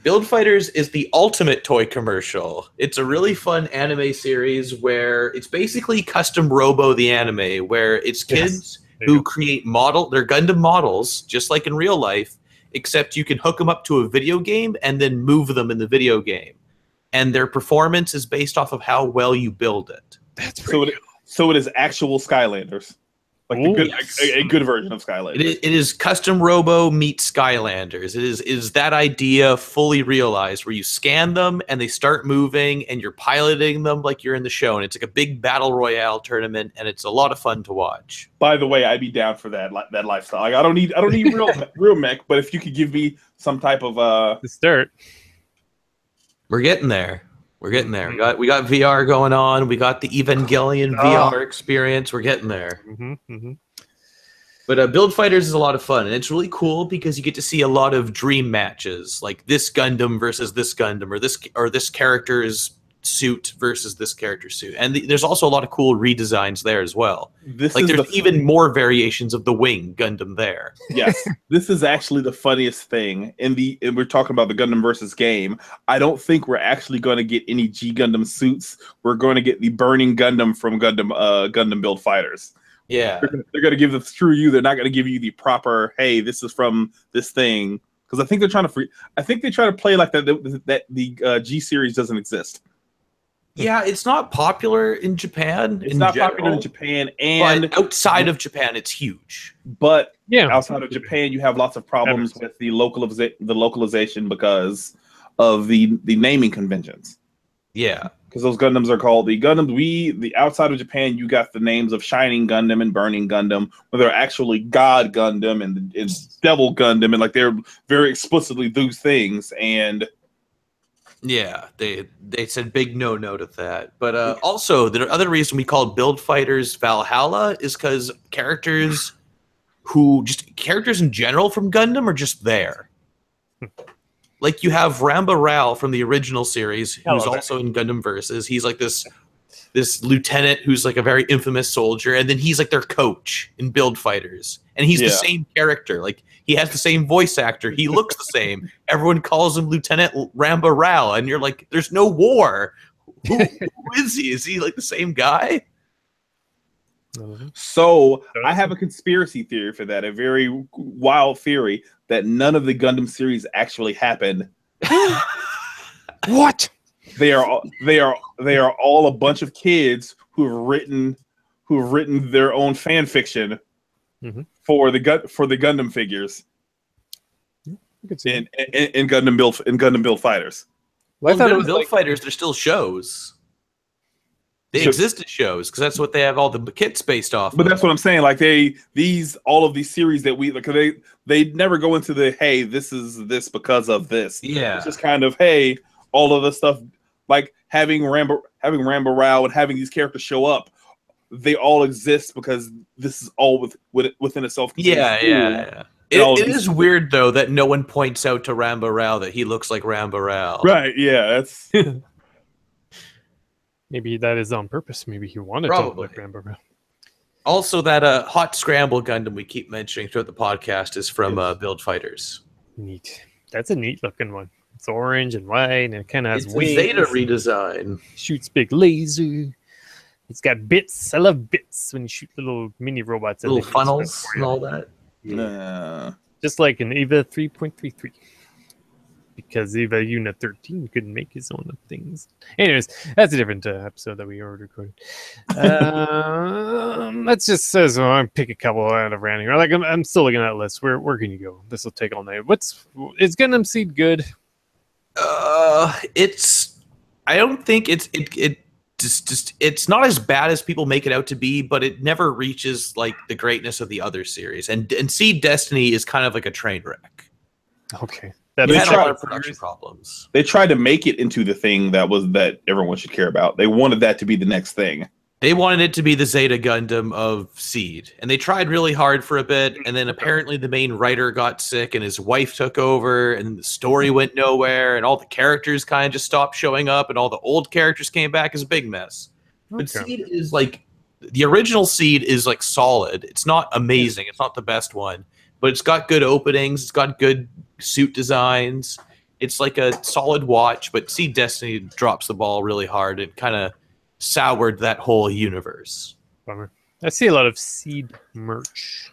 Build Fighters is the ultimate toy commercial. It's a really fun anime series where it's basically Custom Robo the anime, where it's kids who create their Gundam models, just like in real life, except you can hook them up to a video game and then move them in the video game. And their performance is based off of how well you build it. That's so it is actual Skylanders. Like a good version of Skylanders. It is Custom Robo meets Skylanders. It is that idea fully realized where you scan them and they start moving and you're piloting them like you're in the show. And it's like a big battle royale tournament and it's a lot of fun to watch. By the way, I'd be down for that lifestyle. Like, I don't need real mech, but if you could give me some type of the start. We're getting there. We're getting there. We got VR going on. We got the Evangelion VR experience. We're getting there. But Build Fighters is a lot of fun, and it's really cool because you get to see a lot of dream matches, like this Gundam versus this Gundam, or this character's suit versus this character's suit. And there's also a lot of cool redesigns there as well. There's even more variations of the Wing Gundam there. Yes, this is actually the funniest thing and we're talking about the Gundam versus game. I don't think we're actually going to get any G Gundam suits. We're going to get the Burning Gundam from Gundam Build Fighters. Yeah, they're going to give the screw you. They're not going to give you the proper, hey, this is from this thing, because I think they're trying to I think they try to play like that the G series doesn't exist. Yeah, it's not popular in Japan. It's not popular in Japan, and but outside of Japan, it's huge. But outside of Japan, you have lots of problems with the localization because of the naming conventions. Yeah. Because those Gundams are called the Gundams. The outside of Japan, you got the names of Shining Gundam and Burning Gundam, where they're actually God Gundam and Devil Gundam, and like they're very explicitly those things. And yeah, they said big no to that. But also, the other reason we call Build Fighters Valhalla is because characters in general from Gundam are just there. Like you have Ramba Rao from the original series, who's also in Gundam Versus. He's like this lieutenant who's like a very infamous soldier, and then he's like their coach in Build Fighters, and he's the same character. Like he has the same voice actor. He looks the same. Everyone calls him Lieutenant Ramba Rao, and you're like, "There's no war. Who is he? Is he like the same guy?" So I have a conspiracy theory for that, a very wild theory that none of the Gundam series actually happened. What? They are all a bunch of kids who have written their own fan fiction for the Gundam figures in Gundam Build Fighters. Well, I thought it was Build Fighters. They're still shows. They exist as shows because that's what they have all the kits based off. But that's what I'm saying. Like all of these series that we like, they never go into the hey, this is this because of this. Yeah, it's just kind of hey, all of the stuff like having Ramba Rao and having these characters show up. They all exist because this is all within itself. Yeah. It is weird though that no one points out to Ramba Rao that he looks like Ramba Rao. Right? Yeah, that's. Maybe that is on purpose. Maybe he wanted to look like Ramba Rao. Also, that Hot Scramble Gundam we keep mentioning throughout the podcast is from Build Fighters. Neat. That's a neat looking one. It's orange and white, and it kind of has wings. It's a Zeta redesign. Shoots big laser. It's got bits. I love bits when you shoot little mini robots. Little funnels and all that. Yeah. Just like an EVA 3.33. Because EVA Unit 13 couldn't make his own things. Anyways, that's a different episode that we already recorded. Let's just pick a couple out of random. Like I'm still looking at that list. Where can you go? This will take all night. Is Gundam Seed good? I don't think it's not as bad as people make it out to be, but it never reaches like the greatness of the other series. And Seed Destiny is kind of like a train wreck. Okay. They had a lot of production problems. They tried to make it into the thing that everyone should care about. They wanted that to be the next thing. They wanted it to be the Zeta Gundam of Seed, and they tried really hard for a bit, and then apparently the main writer got sick, and his wife took over, and the story went nowhere, and all the characters kind of just stopped showing up, and all the old characters came back as a big mess. Okay. But Seed is like, the original Seed is like solid. It's not amazing. It's not the best one, but it's got good openings. It's got good suit designs. It's like a solid watch, but Seed Destiny drops the ball really hard and kind of soured that whole universe. Bummer. I see a lot of Seed merch.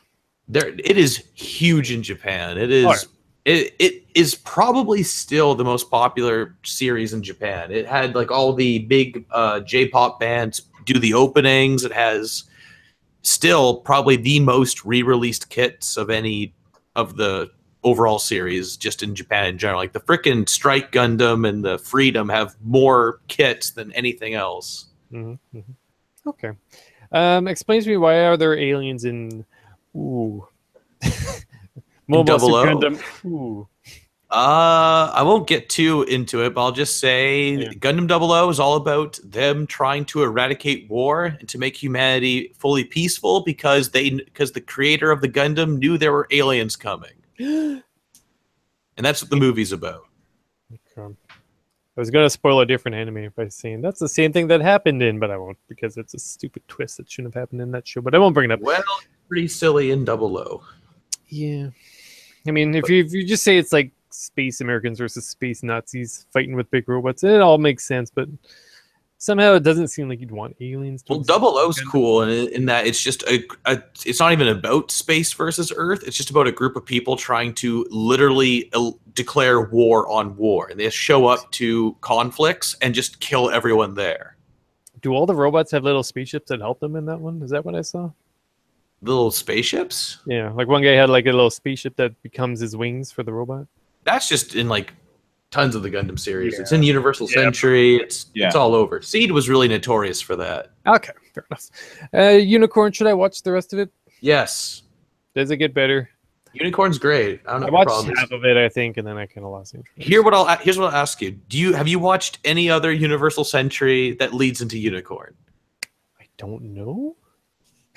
It is huge in Japan. It is. It is probably still the most popular series in Japan. It had like all the big J-pop bands do the openings. It has still probably the most re-released kits of any of the overall series just in Japan in general. Like the frickin' Strike Gundam and the Freedom have more kits than anything else. Mm-hmm. Mm-hmm. Okay. Explain to me, why are there aliens in Mobile Suit Gundam? Ooh. I won't get too into it, but I'll just say Gundam 00 is all about them trying to eradicate war and to make humanity fully peaceful because the creator of the Gundam knew there were aliens coming. And that's what the movie's about. Okay. I was going to spoil a different anime by saying that's the same thing that happened in, but I won't because it's a stupid twist that shouldn't have happened in that show, but I won't bring it up. Well, pretty silly in 00. Yeah. I mean, if you just say it's like space Americans versus space Nazis fighting with big robots, it all makes sense, but somehow it doesn't seem like you'd want aliens to... Well, 00's cool in that it's just it's not even about space versus Earth. It's just about a group of people trying to literally declare war on war. And they show up to conflicts and just kill everyone there. Do all the robots have little spaceships that help them in that one? Is that what I saw? Little spaceships? Yeah, like one guy had like a little spaceship that becomes his wings for the robot. That's just in like tons of the Gundam series. Yeah. It's in Universal Century. It's all over. Seed was really notorious for that. Okay, fair enough. Unicorn, should I watch the rest of it? Yes. Does it get better? Unicorn's great. I don't know. I watched half of it, I think, and then I kind of lost interest. Here's what I'll ask you. Have you watched any other Universal Century that leads into Unicorn? I don't know.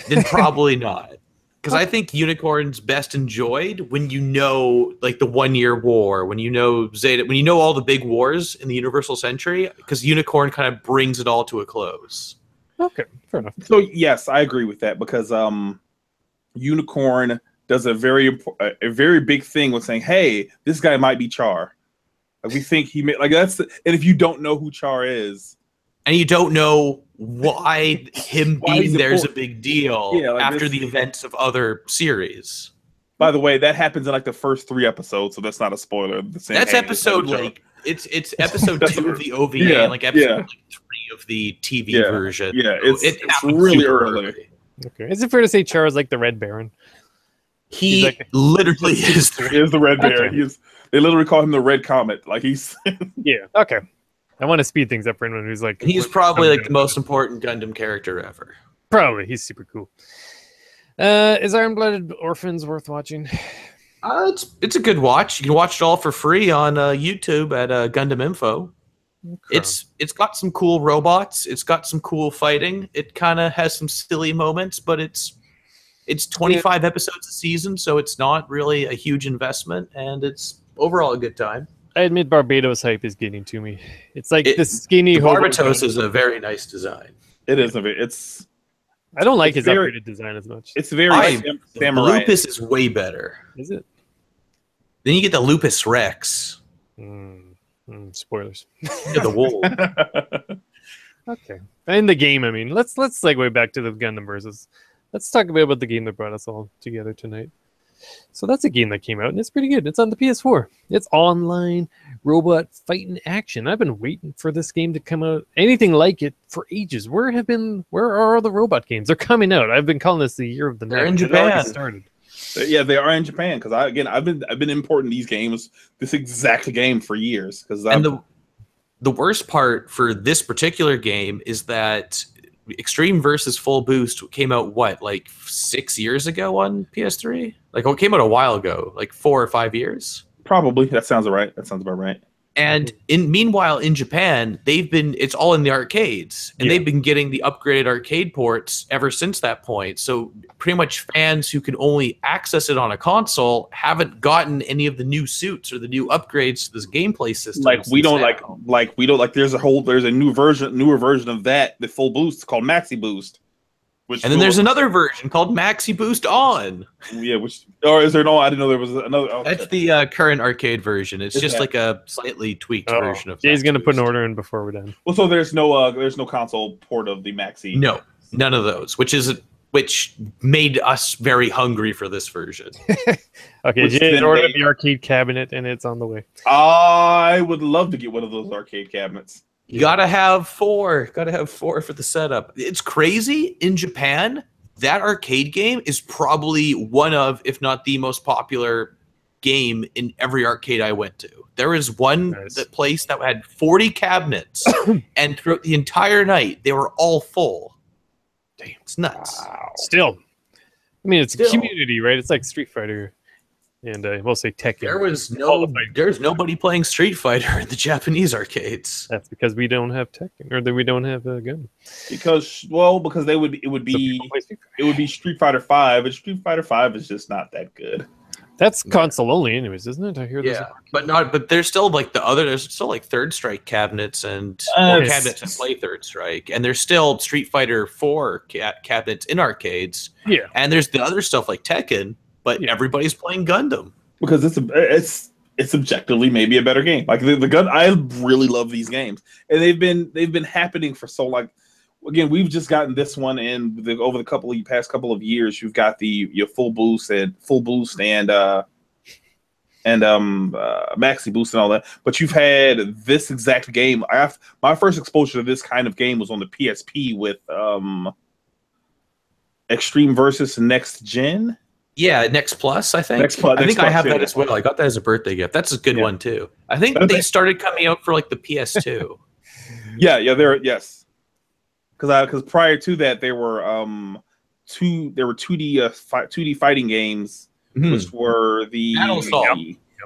Then probably not. Because I think Unicorn's best enjoyed when you know, like, the 1 Year War, when you know Zeta, when you know all the big wars in the Universal Century, because Unicorn kind of brings it all to a close. Okay, fair enough. So yes, I agree with that because Unicorn does a very big thing with saying, "Hey, this guy might be Char." Like, we think he may, like that's and if you don't know who Char is, and you don't know why him being there is a big deal after the events of other series. By the way, that happens in like the first 3 episodes, so that's not a spoiler. That's episode like it's episode 2 of the OVA, and like episode like 3 of the TV version. Yeah, it's really early. Okay, is it fair to say Char is like the Red Baron? He like, literally is the Red Baron. They literally call him the Red Comet. Like he's yeah. Okay. I want to speed things up for anyone who's like... He's probably like the most important Gundam character ever. Probably. He's super cool. Is Iron-Blooded Orphans worth watching? It's a good watch. You can watch it all for free on YouTube at Gundam Info. Okay. It's got some cool robots. It's got some cool fighting. It kind of has some silly moments, but it's 25 episodes a season, so it's not really a huge investment, and it's overall a good time. I admit Barbados hype is getting to me. It's like the skinny... Barbatos is a very nice design. It is. I don't like his upgraded design as much. It's very samurai. The Lupus is way better. Is it? Then you get the Lupus Rex. Spoilers. Yeah, the wool. Okay. In the game, I mean, let's segue back to the Gundam versus. Let's talk a bit about the game that brought us all together tonight. So that's a game that came out, and it's pretty good. It's on the PS4. It's online robot fighting action. I've been waiting for this game to come out, anything like it, for ages. Where are all the robot games? They're coming out. I've been calling this the year of the They're in Japan. Started. Yeah, they are in Japan because I've been importing these games, this exact game, for years. And the worst part for this particular game is that Extreme versus Full Boost came out like 6 years ago on PS3. Like it came out a while ago, like 4 or 5 years. Probably. That sounds right. That sounds about right. And meanwhile in Japan, it's all in the arcades, and they've been getting the upgraded arcade ports ever since that point. So pretty much fans who can only access it on a console haven't gotten any of the new suits or the new upgrades to this gameplay system. There's a newer version of that, the Full Boost, called Maxi Boost. And then there's another version called Maxi Boost On. Yeah, is there no? I didn't know there was another. Okay. That's the current arcade version. It's just like a slightly tweaked version of. Jay's gonna put an order in before we're done. Well, so there's no console port of the Maxi. No, none of those. Which made us very hungry for this version. Okay, Jay ordered the arcade cabinet, and it's on the way. I would love to get one of those arcade cabinets. You gotta have 4. Gotta have 4 for the setup. It's crazy. In Japan, that arcade game is probably one of, if not the most popular game in every arcade I went to. There was one place that had 40 cabinets, and throughout the entire night, they were all full. Damn, it's nuts. Wow. Still. I mean, it's a community, right? It's like Street Fighter. and I will say Tekken. There's nobody playing Street Fighter in the Japanese arcades. That's because we don't have Tekken, or that we don't have a gun. Because it would be Street Fighter 5, and Street Fighter 5 is just not that good. That's console only, anyways, isn't it? I hear. Yeah, but there's still like there's still like Third Strike cabinets and cabinets that play Third Strike, and there's still Street Fighter 4 cabinets in arcades. Yeah, and there's the other stuff like Tekken, but everybody's playing Gundam because it's objectively maybe a better game. Like the gun, I really love these games, and they've been happening for so long. Again, we've just gotten this one in over the past couple of years. You've got your full boost and maxi boost and all that. But you've had this exact game. My first exposure to this kind of game was on the PSP with Extreme versus Next Gen. Yeah, Next Plus, I think. I think I have that as well. I got that as a birthday gift. That's a good one too. I think they started coming out for like the PS2. Yes. Because prior to that, there were 2D fighting games, which were the Battle Assault.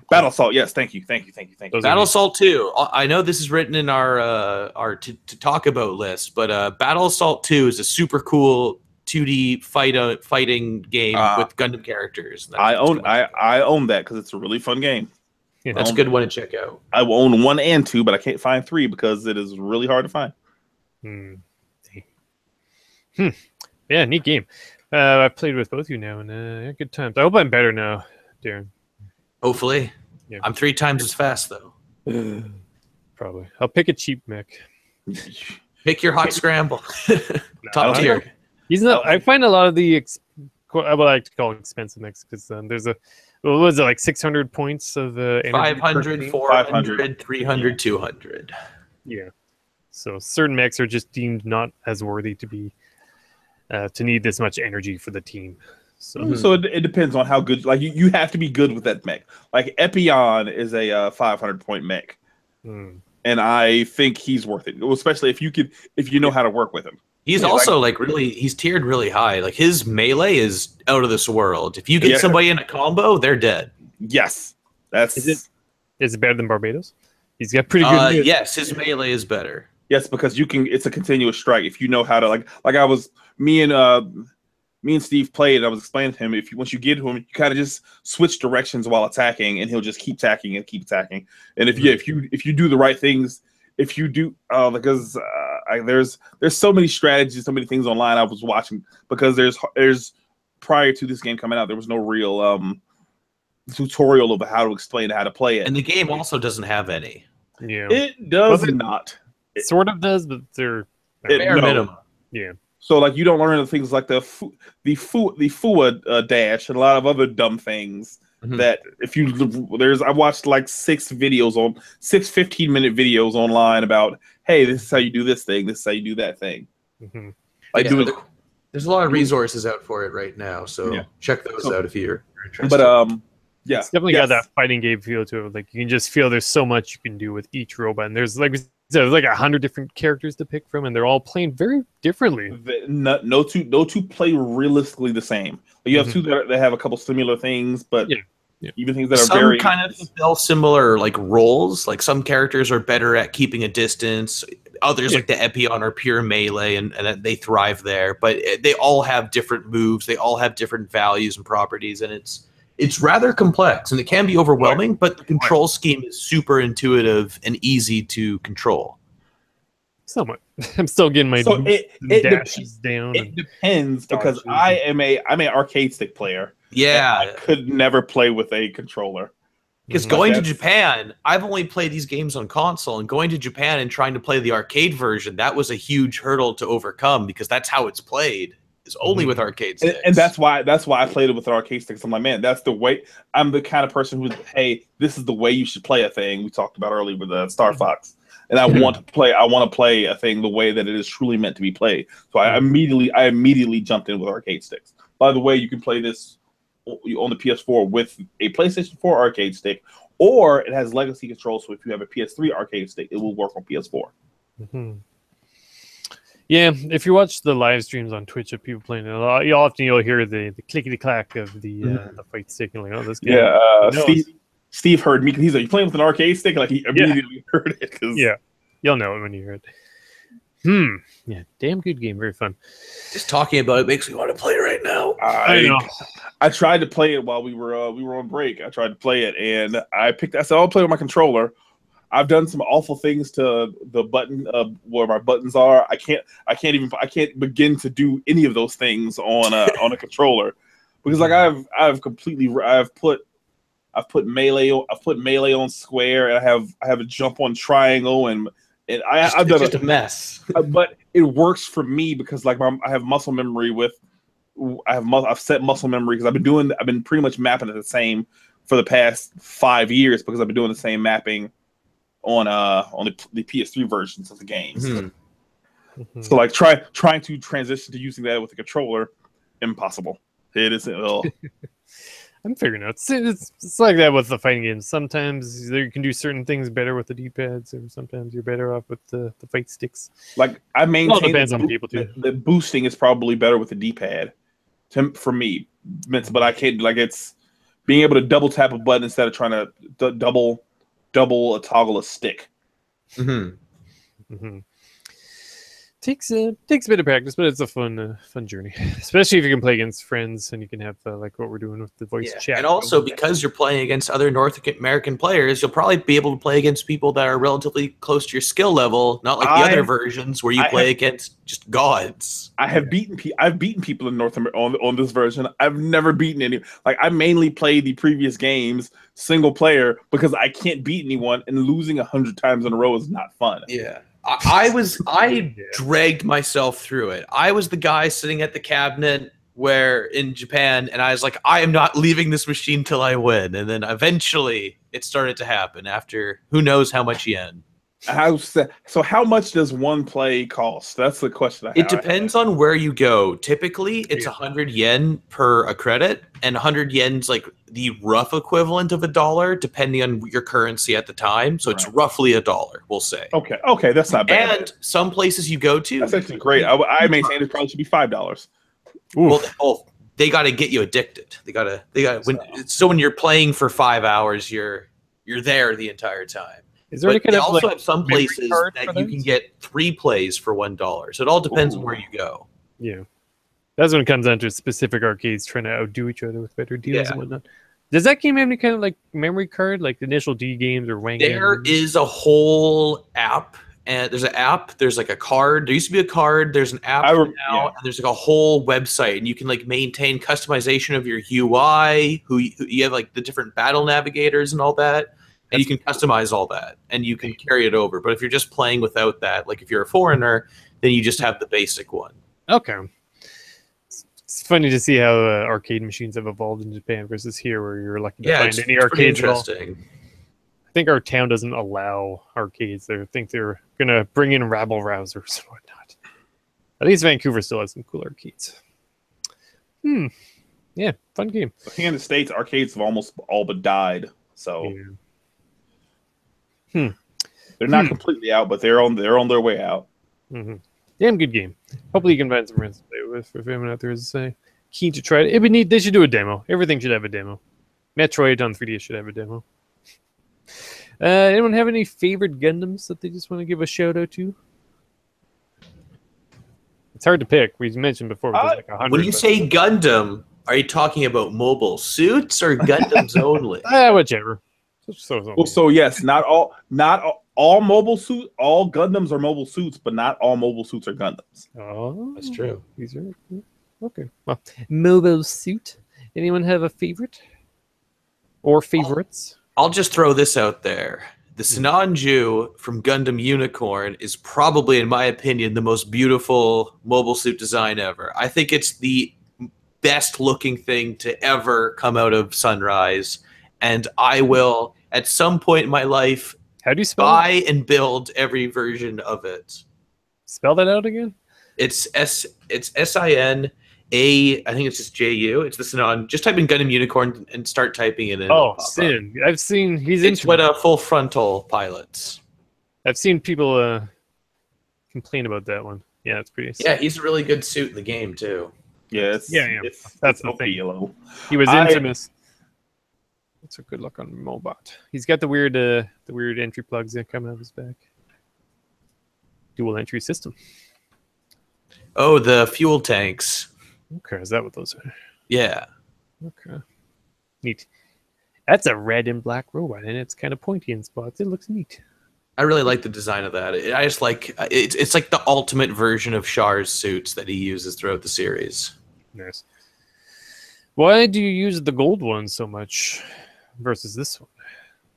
Battle Assault. Yes, thank you. Battle Assault 2. I know this is written in our to talk about list, but Battle Assault 2 is a super cool 2D fighting game with Gundam characters. I own that because it's a really fun game. Yeah. That's a good one to check out. I will own 1 and 2, but I can't find 3 because it is really hard to find. Yeah, neat game. I've played with both of you now, and good times. I hope I'm better now, Darren. Hopefully. Yeah. I'm 3 times as fast, though. Probably. I'll pick a cheap mech. Pick your hot scramble. Top tier. He's not. I find a lot of the I would like to call expensive mechs because there's what was it, like 600 points of 500, 400, 300, 200. Yeah. So certain mechs are just deemed not as worthy to be to need this much energy for the team. So it depends on how good. Like you have to be good with that mech. Like Etrian is a 500 point mech, and I think he's worth it, especially if you know how to work with him. He's also he's tiered really high. Like his melee is out of this world. If you get somebody in a combo, they're dead. Yes, is it better than Barbados? He's got pretty good. Yes, his melee is better. Yes, because it's a continuous strike. If you know how to like I was me and Steve played, and I was explaining to him, once you get to him, you kind of just switch directions while attacking, and he'll just keep attacking and keep attacking. And if you do the right things, because there's so many strategies, so many things online I was watching, because there's prior to this game coming out, there was no real tutorial of how to explain how to play it, and the game also doesn't have any. Yeah, it does not. It sort of does, but they're bare minimum. Yeah. So like you don't learn the things like the FUA dash and a lot of other dumb things that I watched like 6 15-minute videos online about, hey, this is how you do this thing, this is how you do that thing. There's a lot of resources out for it right now, so check those out if you're interested. But it's definitely got that fighting game feel to it. Like you can just feel there's so much you can do with each robot, and there's like 100 different characters to pick from, and they're all playing very differently. No two play realistically the same. You have 2 that have a couple similar things, but even things that are very kind of fulfill similar like roles. Like some characters are better at keeping a distance. Others, like the Epion, are pure melee, and they thrive there. But they all have different moves. They all have different values and properties, and it's rather complex, and it can be overwhelming, but the control scheme is super intuitive and easy to control. Somewhat. I'm still getting my dashes down. It depends, because I'm an arcade stick player. Yeah. I could never play with a controller. Because going to Japan, I've only played these games on console, and going to Japan and trying to play the arcade version, that was a huge hurdle to overcome, because that's how it's played. Is only with arcade sticks. And that's why I played it with an arcade sticks. I'm like, man, that's the way. I'm the kind of person who's, hey, this is the way you should play a thing. We talked about earlier with Star Fox, and I want to play a thing the way that it is truly meant to be played. So I immediately jumped in with arcade sticks. By the way, you can play this on the PS4 with a PlayStation 4 arcade stick, or it has legacy controls. So if you have a PS3 arcade stick, it will work on PS4. Yeah, if you watch the live streams on Twitch of people playing it, you'll hear the clickety clack of the fight stick, and like, oh, this guy. Yeah, Steve heard me because he's like, you playing with an arcade stick? Like he immediately heard it. Yeah, you'll know it when you hear it. Yeah, damn good game, very fun. Just talking about it makes me want to play it right now. I know. I tried to play it while we were on break. I tried to play it, and I said I'll play with my controller. I've done some awful things to the button where my buttons are. I can't begin to do any of those things on a controller because like I've put melee on square, and I have a jump on triangle, and I've done just a mess. But it works for me because like I have muscle memory I've set muscle memory because I've been pretty much mapping it the same for the past 5 years because I've been doing the same mapping on the PS3 versions of the games. So like trying to transition to using that with a controller, impossible. It isn't at all. I'm figuring out. It's like that with the fighting games. Sometimes you can do certain things better with the D-pads, or sometimes you're better off with the fight sticks. Like I maintain depends on people too. The boosting is probably better with the D-pad for me, but I can't like it's being able to double tap a button instead of trying to double toggle a stick. Takes a bit of practice, but it's a fun journey, especially if you can play against friends and you can have like what we're doing with the voice chat. And also because you're playing against other North American players, you'll probably be able to play against people that are relatively close to your skill level, not like the other versions where you play against just gods. I've beaten people in North America on this version. I've never beaten any. Like I mainly play the previous games single player because I can't beat anyone, and losing 100 times in a row is not fun. Yeah. I dragged myself through it. I was the guy sitting at the cabinet in Japan, and I was like, I am not leaving this machine till I win. And then eventually it started to happen after who knows how much yen. So how much does one play cost? That's the question I have. It depends on where you go. Typically, it's 100 yen per a credit, and 100 yen's like the rough equivalent of $1, depending on your currency at the time. So it's roughly $1, we'll say. Okay, that's not bad. And some places you go to, that's actually great. I maintain it probably should be $5. Well, they got to get you addicted. They got to. So when you're playing for 5 hours, you're there the entire time. Is there any kind of also have some places that you can get 3 plays for $1. So it all depends on where you go. Yeah. That's when it comes down to specific arcades trying to outdo each other with better deals and whatnot. Does that game have any kind of like memory card, like the initial D games or Wang? There is a whole app, and there's an app, there's like a card. There used to be a card, there's an app now, and there's like a whole website, and you can like maintain customization of your UI, you have like the different battle navigators and all that. And you can customize all that, and you can carry it over. But if you're just playing without that, like if you're a foreigner, then you just have the basic one. Okay. It's funny to see how arcade machines have evolved in Japan versus here, where you're lucky to find any arcades at all. I think our town doesn't allow arcades there. I think they're going to bring in rabble rousers and whatnot. At least Vancouver still has some cool arcades. Yeah, fun game. Here in the States, arcades have almost all but died. So... They're not completely out, but they're on their way out. Damn good game. Hopefully you can find some friends to play with if anyone out there is keen to try it. It'd be neat. They should do a demo. Everything should have a demo. Metroid on 3DS should have a demo. Anyone have any favorite Gundams that they just want to give a shout out to? It's hard to pick. We mentioned before. Like 100, when you say Gundam, are you talking about mobile suits or Gundams only? Whichever. So yes, not all mobile suit. All Gundams are mobile suits, but not all mobile suits are Gundams. Oh, that's true. These are okay. Well, mobile suit. Anyone have a favorite or favorites? I'll just throw this out there. The Sinanju from Gundam Unicorn is probably, in my opinion, the most beautiful mobile suit design ever. I think it's the best looking thing to ever come out of Sunrise. And I will, at some point in my life, how do you spell buy it? And build every version of it. Spell that out again? It's SINA. I think it's just JU. It's the Sinan. Just type in Gundam Unicorn and start typing it in. Oh, Sin. I've seen It's what full frontal pilots. I've seen people complain about that one. Yeah, it's pretty. Yeah, he's a really good suit in the game too. Yeah, that's the OP thing. yellow. He was infamous. That's a good look on Mobot. He's got the weird entry plugs that come out of his back. Dual entry system. Oh, the fuel tanks. Okay, is that what those are? Yeah. Okay. Neat. That's a red and black robot, and it's kind of pointy in spots. It looks neat. I really like the design of that. I just like it's like the ultimate version of Char's suits that he uses throughout the series. Nice. Why do you use the gold one so much versus this one?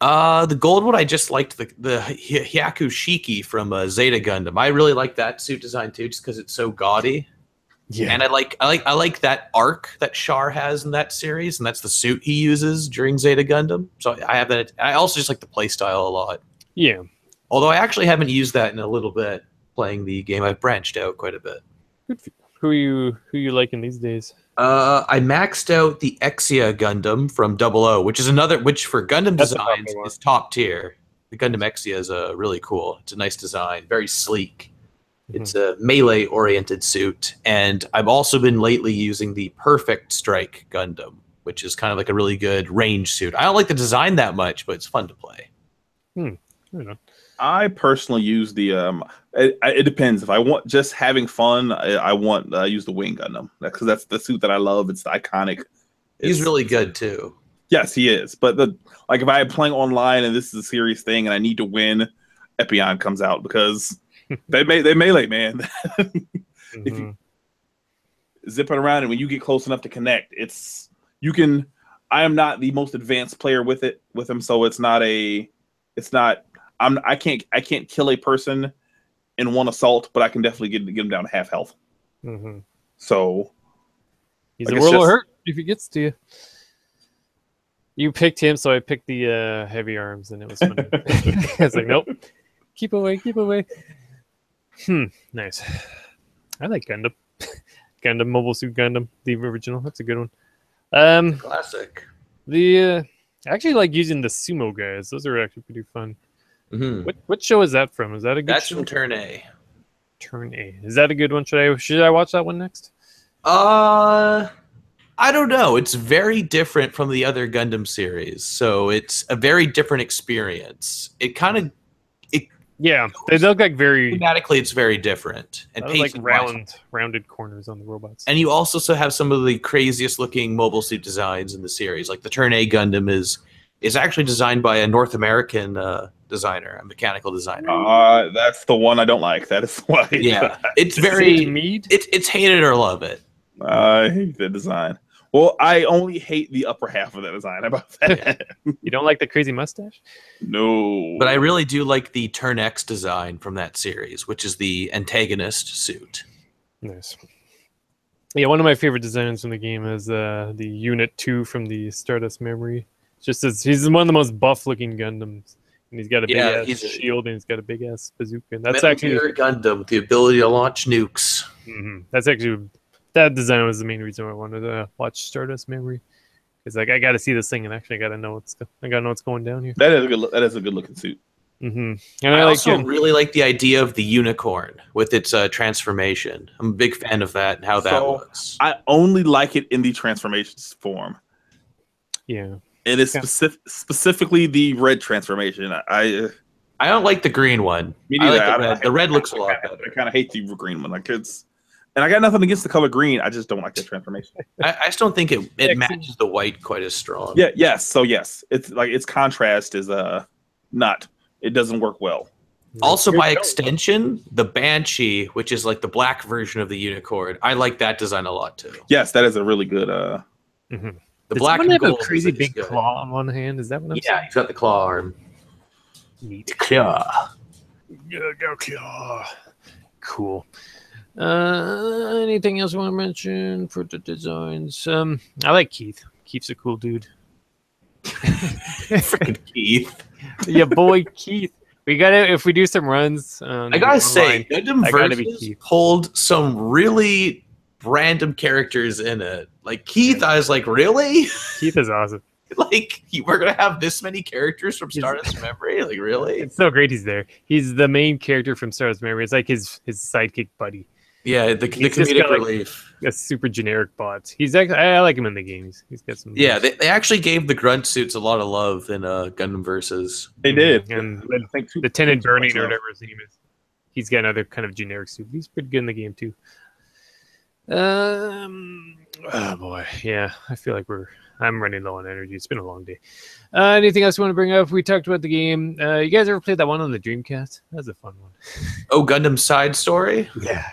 The gold one, I just liked the Hyaku Shiki from Zeta Gundam. I really like that suit design too, just because it's so gaudy. Yeah, and I like that arc that Char has in that series, and that's the suit he uses during Zeta Gundam. So I have that. I also just like the playstyle a lot. Yeah. Although I actually haven't used that in a little bit playing the game. I've branched out quite a bit. Good for you. Who you liking these days? I maxed out the Exia Gundam from 00, which for Gundam designs is top tier. The Gundam Exia is really cool. It's a nice design, very sleek. Mm-hmm. It's a melee-oriented suit, and I've also been lately using the Perfect Strike Gundam, which is kind of like a really good range suit. I don't like the design that much, but it's fun to play. I personally use the it depends. If I want just having fun, I use the Wing Gundam because that's the suit that I love. It's iconic. He's really good too. Yes, he is. But if I am playing online and this is a serious thing and I need to win, Etrian comes out because they melee, man. If you zip it around and when you get close enough to connect, I am not the most advanced player with him, so I can't kill a person in one assault, but I can definitely get him down to half health. Mm-hmm. So he's a world of hurt if he gets to you. You picked him, so I picked the heavy arms, and it was funny. I was like, nope, keep away. Nice. I like Gundam. Gundam Mobile Suit Gundam, the original. That's a good one. Classic. I actually like using the sumo guys. Those are actually pretty fun. Mm-hmm. What show is that from? Is that a good That's show? from Turn A. Turn A. Is that a good one? Should I watch that one next? I don't know. It's very different from the other Gundam series, so it's a very different experience. They look like very thematically. It's very different and like rounded corners on the robots. And you also have some of the craziest looking mobile suit designs in the series. Like the Turn A Gundam is actually designed by a North American designer, a mechanical designer. That's the one I don't like. That is why. Yeah, it's very it's hate it or love it. I hate the design. Well, I only hate the upper half of the design. How about that? You don't like the crazy mustache? No. But I really do like the Turn X design from that series, which is the antagonist suit. Nice. Yeah, one of my favorite designs from the game is the Unit 2 from the Stardust Memory. Just as he's one of the most buff-looking Gundams, and he's got a big ass shield and he's got a big ass bazooka. And that's actually Gundam with the ability to launch nukes. Mm-hmm. That's actually that design was the main reason why I wanted to watch Stardust Memory. It's like I got to see this thing and actually I got to know what's going down here. That is a good looking suit. Mm-hmm. And I also really like the idea of the unicorn with its transformation. I'm a big fan of that and how that looks. I only like it in the transformations form. Yeah. It is specifically the red transformation. I don't like the green one. Me neither. I like the red looks a lot better. I kind of hate the green one. And I got nothing against the color green. I just don't like that transformation. I just don't think it matches the white quite as strong. Yeah. Yes. So yes, it's like its contrast is not. It doesn't work well. Also, by extension, the Banshee, which is like the black version of the unicorn, I like that design a lot too. Yes, that is a really good. Mm-hmm. The black and gold have a crazy big claw on one hand. Is that what I'm saying? Yeah, he's got the claw arm. Neat. Claw. Go claw. Cool. Anything else you want to mention for the designs? I like Keith. Keith's a cool dude. Freaking Keith. Yeah, boy, Keith. We gotta if we do some runs. I gotta say, Gundam Versus pulled some really random characters in it. Like Keith, I was like, really? Keith is awesome. Like we're gonna have this many characters from Stardust Memory? Like really? It's so great he's there. He's the main character from Stardust Memory. It's like his sidekick buddy. Yeah, the He's just comedic got, like, relief. a super generic bot. He's actually, I like him in the games. He's got some. Yeah, they actually gave the grunt suits a lot of love in Gundam Versus. They did. And I think Lieutenant too Burning much or love. whatever his name is. He's got another kind of generic suit. He's pretty good in the game too. Oh boy, yeah. I feel like I'm running low on energy. It's been a long day. Anything else you want to bring up? We talked about the game. You guys ever played that one on the Dreamcast? That's a fun one. Oh, Gundam Side Story? Yeah.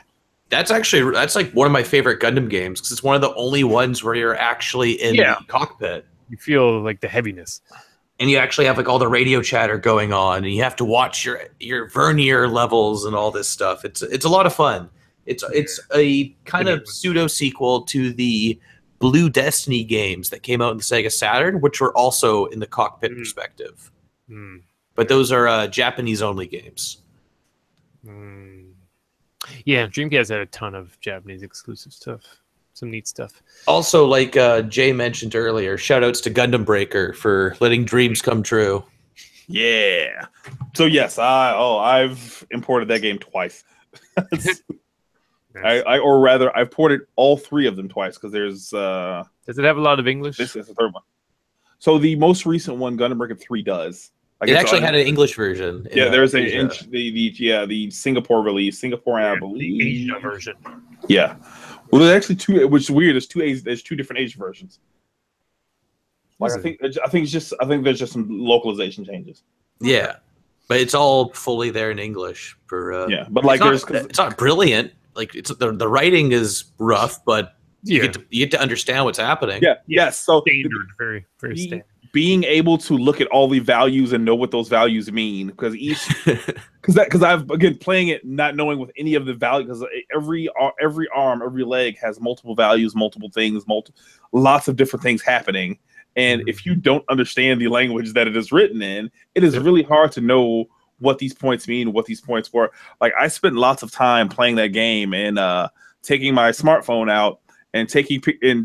That's like one of my favorite Gundam games because it's one of the only ones where you're actually in the cockpit. You feel like the heaviness. And you actually have like all the radio chatter going on, and you have to watch your vernier levels and all this stuff. It's a lot of fun. It's a kind of pseudo sequel to the Blue Destiny games that came out in the Sega Saturn, which were also in the cockpit perspective. But those are Japanese only games. Yeah, Dreamcast had a ton of Japanese exclusive stuff. Some neat stuff. Also, like Jay mentioned earlier, shout outs to Gundam Breaker for letting dreams come true. Yeah. So yes, I've imported that game twice. Nice. I've ported all three of them twice because there's. Does it have a lot of English? This is the third one. So the most recent one, Gundam Breaker 3, does. Like it actually had an English version. Yeah, there's the Singapore release, Singapore, and I believe the Asia version. Yeah. Well, there's actually two, which is weird. There's two different Asia versions. Like I think there's just some localization changes. Yeah, but it's all fully there in English for. But like it's not brilliant. Like it's the writing is rough, but you get to understand what's happening. Yeah. Yes. So standard, very standard. Being able to look at all the values and know what those values mean, because because I've again playing it not knowing with any of the value, because every arm, every leg has multiple values, multiple things, lots of different things happening. And if you don't understand the language that it is written in, it is really hard to know what these points mean, what these points were. Like I spent lots of time playing that game and taking my smartphone out and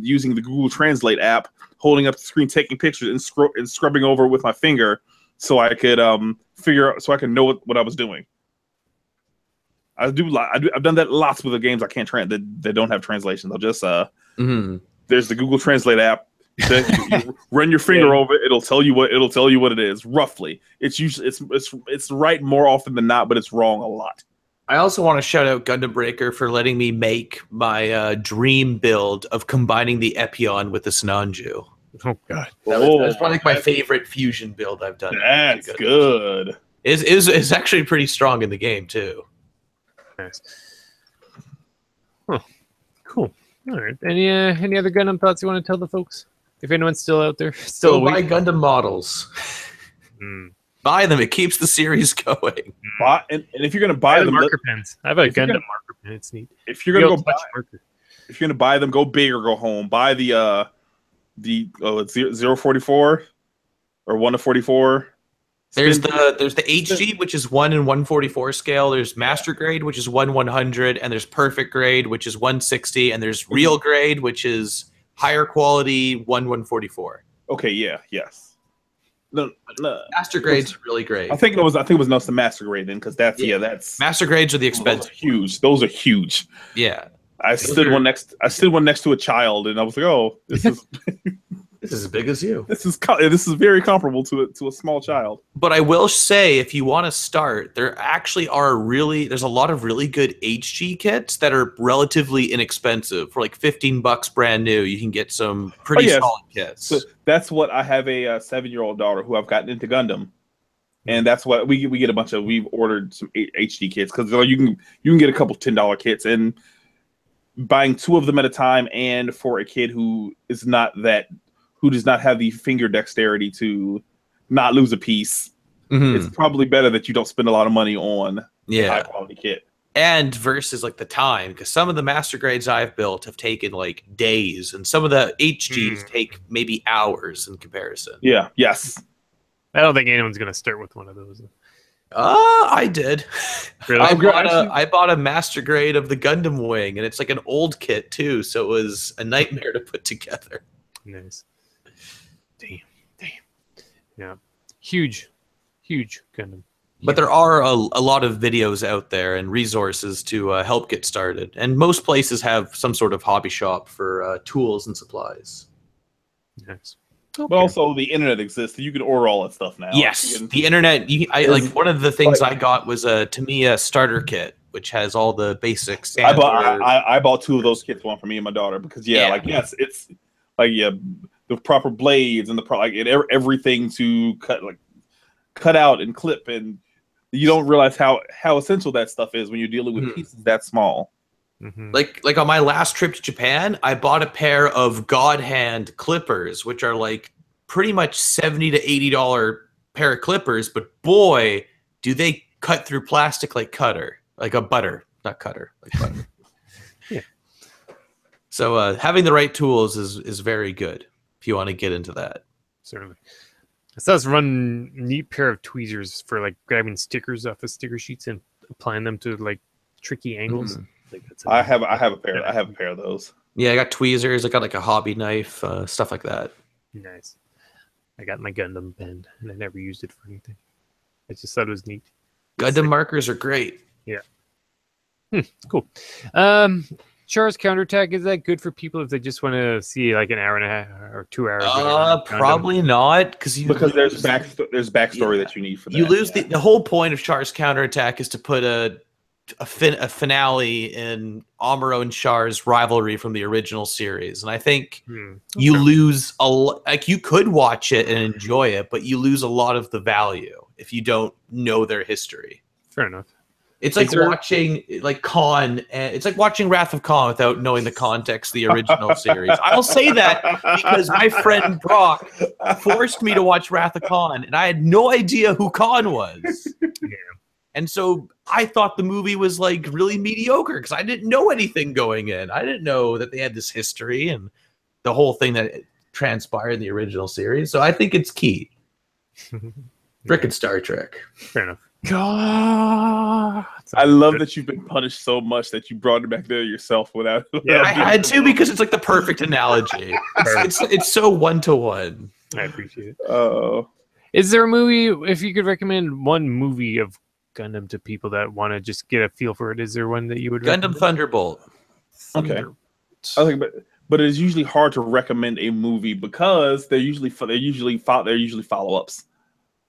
using the Google Translate app, holding up the screen, taking pictures, and scrubbing over with my finger, so I could know what I was doing. I've done that lots with the games I can't that don't have translations. I'll just there's the Google Translate app. You run your finger over it, it'll tell you what it is roughly. It's usually it's right more often than not, but it's wrong a lot. I also want to shout out Gundam Breaker for letting me make my dream build of combining the Epion with the Sinanju. Oh god, that's probably my favorite fusion build I've done. That's good. Is actually pretty strong in the game too. Nice. Oh, cool. All right. Any other Gundam thoughts you want to tell the folks? If anyone's still out there, still buy Gundam models. Buy them. It keeps the series going. And if you're gonna buy them, marker pens. I have a Gundam marker pen. It's neat. If you're gonna buy them, go big or go home. Buy it's 044 or 1 to 44. There's the HG, which is 1 in 144 scale. There's master grade, which is 1/100, and there's perfect grade, which is 160, and there's real grade, which is higher quality 1/144. Okay, yes. No. Master grade's really great. I think it was the master grade then, because that's master grades are the expensive. Those are huge. Yeah. I stood one next to a child, and I was like, "Oh, this is this is as big as you. This is very comparable to a small child." But I will say, if you want to start, there's a lot of really good HG kits that are relatively inexpensive. For like $15 brand new, you can get some pretty solid kits. So that's what I have a 7-year-old daughter who I've gotten into Gundam. And that's what we get we've ordered some HD kits, because you can get a couple $10 kits, and buying 2 of them at a time, and for a kid who does not have the finger dexterity to not lose a piece, it's probably better that you don't spend a lot of money on a high quality kit. And versus like the time, because some of the master grades I've built have taken like days, and some of the HGs take maybe hours in comparison. Yeah. Yes. I don't think anyone's gonna start with one of those. I did. Really? I bought a master grade of the Gundam Wing, and it's like an old kit too, so it was a nightmare to put together. Nice. Damn. Yeah. Huge Gundam. But there are a lot of videos out there and resources to help get started. And most places have some sort of hobby shop for tools and supplies. Nice. But also the internet exists. You can order all that stuff now. Yes, the internet. Like one of the things I got was a Tamiya starter kit, which has all the basics. I bought 2 of those kits, one for me and my daughter, because it's like the proper blades and everything to cut out and clip, and you don't realize how essential that stuff is when you're dealing with pieces that small. Mm-hmm. Like on my last trip to Japan, I bought a pair of God Hand clippers, which are like pretty much $70 to $80 pair of clippers, but boy, do they cut through plastic like cutter, like a butter, not cutter, like butter. Yeah. So having the right tools is very good if you want to get into that. Certainly. I saw this run neat pair of tweezers for like grabbing stickers off of sticker sheets and applying them to like tricky angles. I have a pair. I have a pair of those. Yeah, I got tweezers. I got like a hobby knife, stuff like that. Nice. I got my Gundam pen, and I never used it for anything. I just thought it was neat. Gundam markers are great. Yeah. Cool. Char's counterattack, is that good for people if they just want to see like an hour and a half or 2 hours? Probably not, because there's backstory that you need for that. You lose the whole point of Char's counterattack is to put a finale in Amuro and Char's rivalry from the original series, and I think you lose like you could watch it and enjoy it, but you lose a lot of the value if you don't know their history. Fair enough. It's like watching like Khan, and it's like watching Wrath of Khan without knowing the context of the original series. I'll say that because my friend Brock forced me to watch Wrath of Khan, and I had no idea who Khan was. Yeah. And so I thought the movie was like really mediocre because I didn't know anything going in. I didn't know that they had this history and the whole thing that transpired in the original series. So I think it's key. Frickin' Star Trek. Fair enough. God, I love that you've been punished so much that you brought it back there yourself without. Yeah, I had to because it's like the perfect analogy. It's so 1-to-1. I appreciate it. Oh, is there a movie? If you could recommend one movie of Gundam to people that want to just get a feel for it, is there one that you would recommend? Gundam Thunderbolt. Okay. I think, but it's usually hard to recommend a movie because they're usually follow-ups.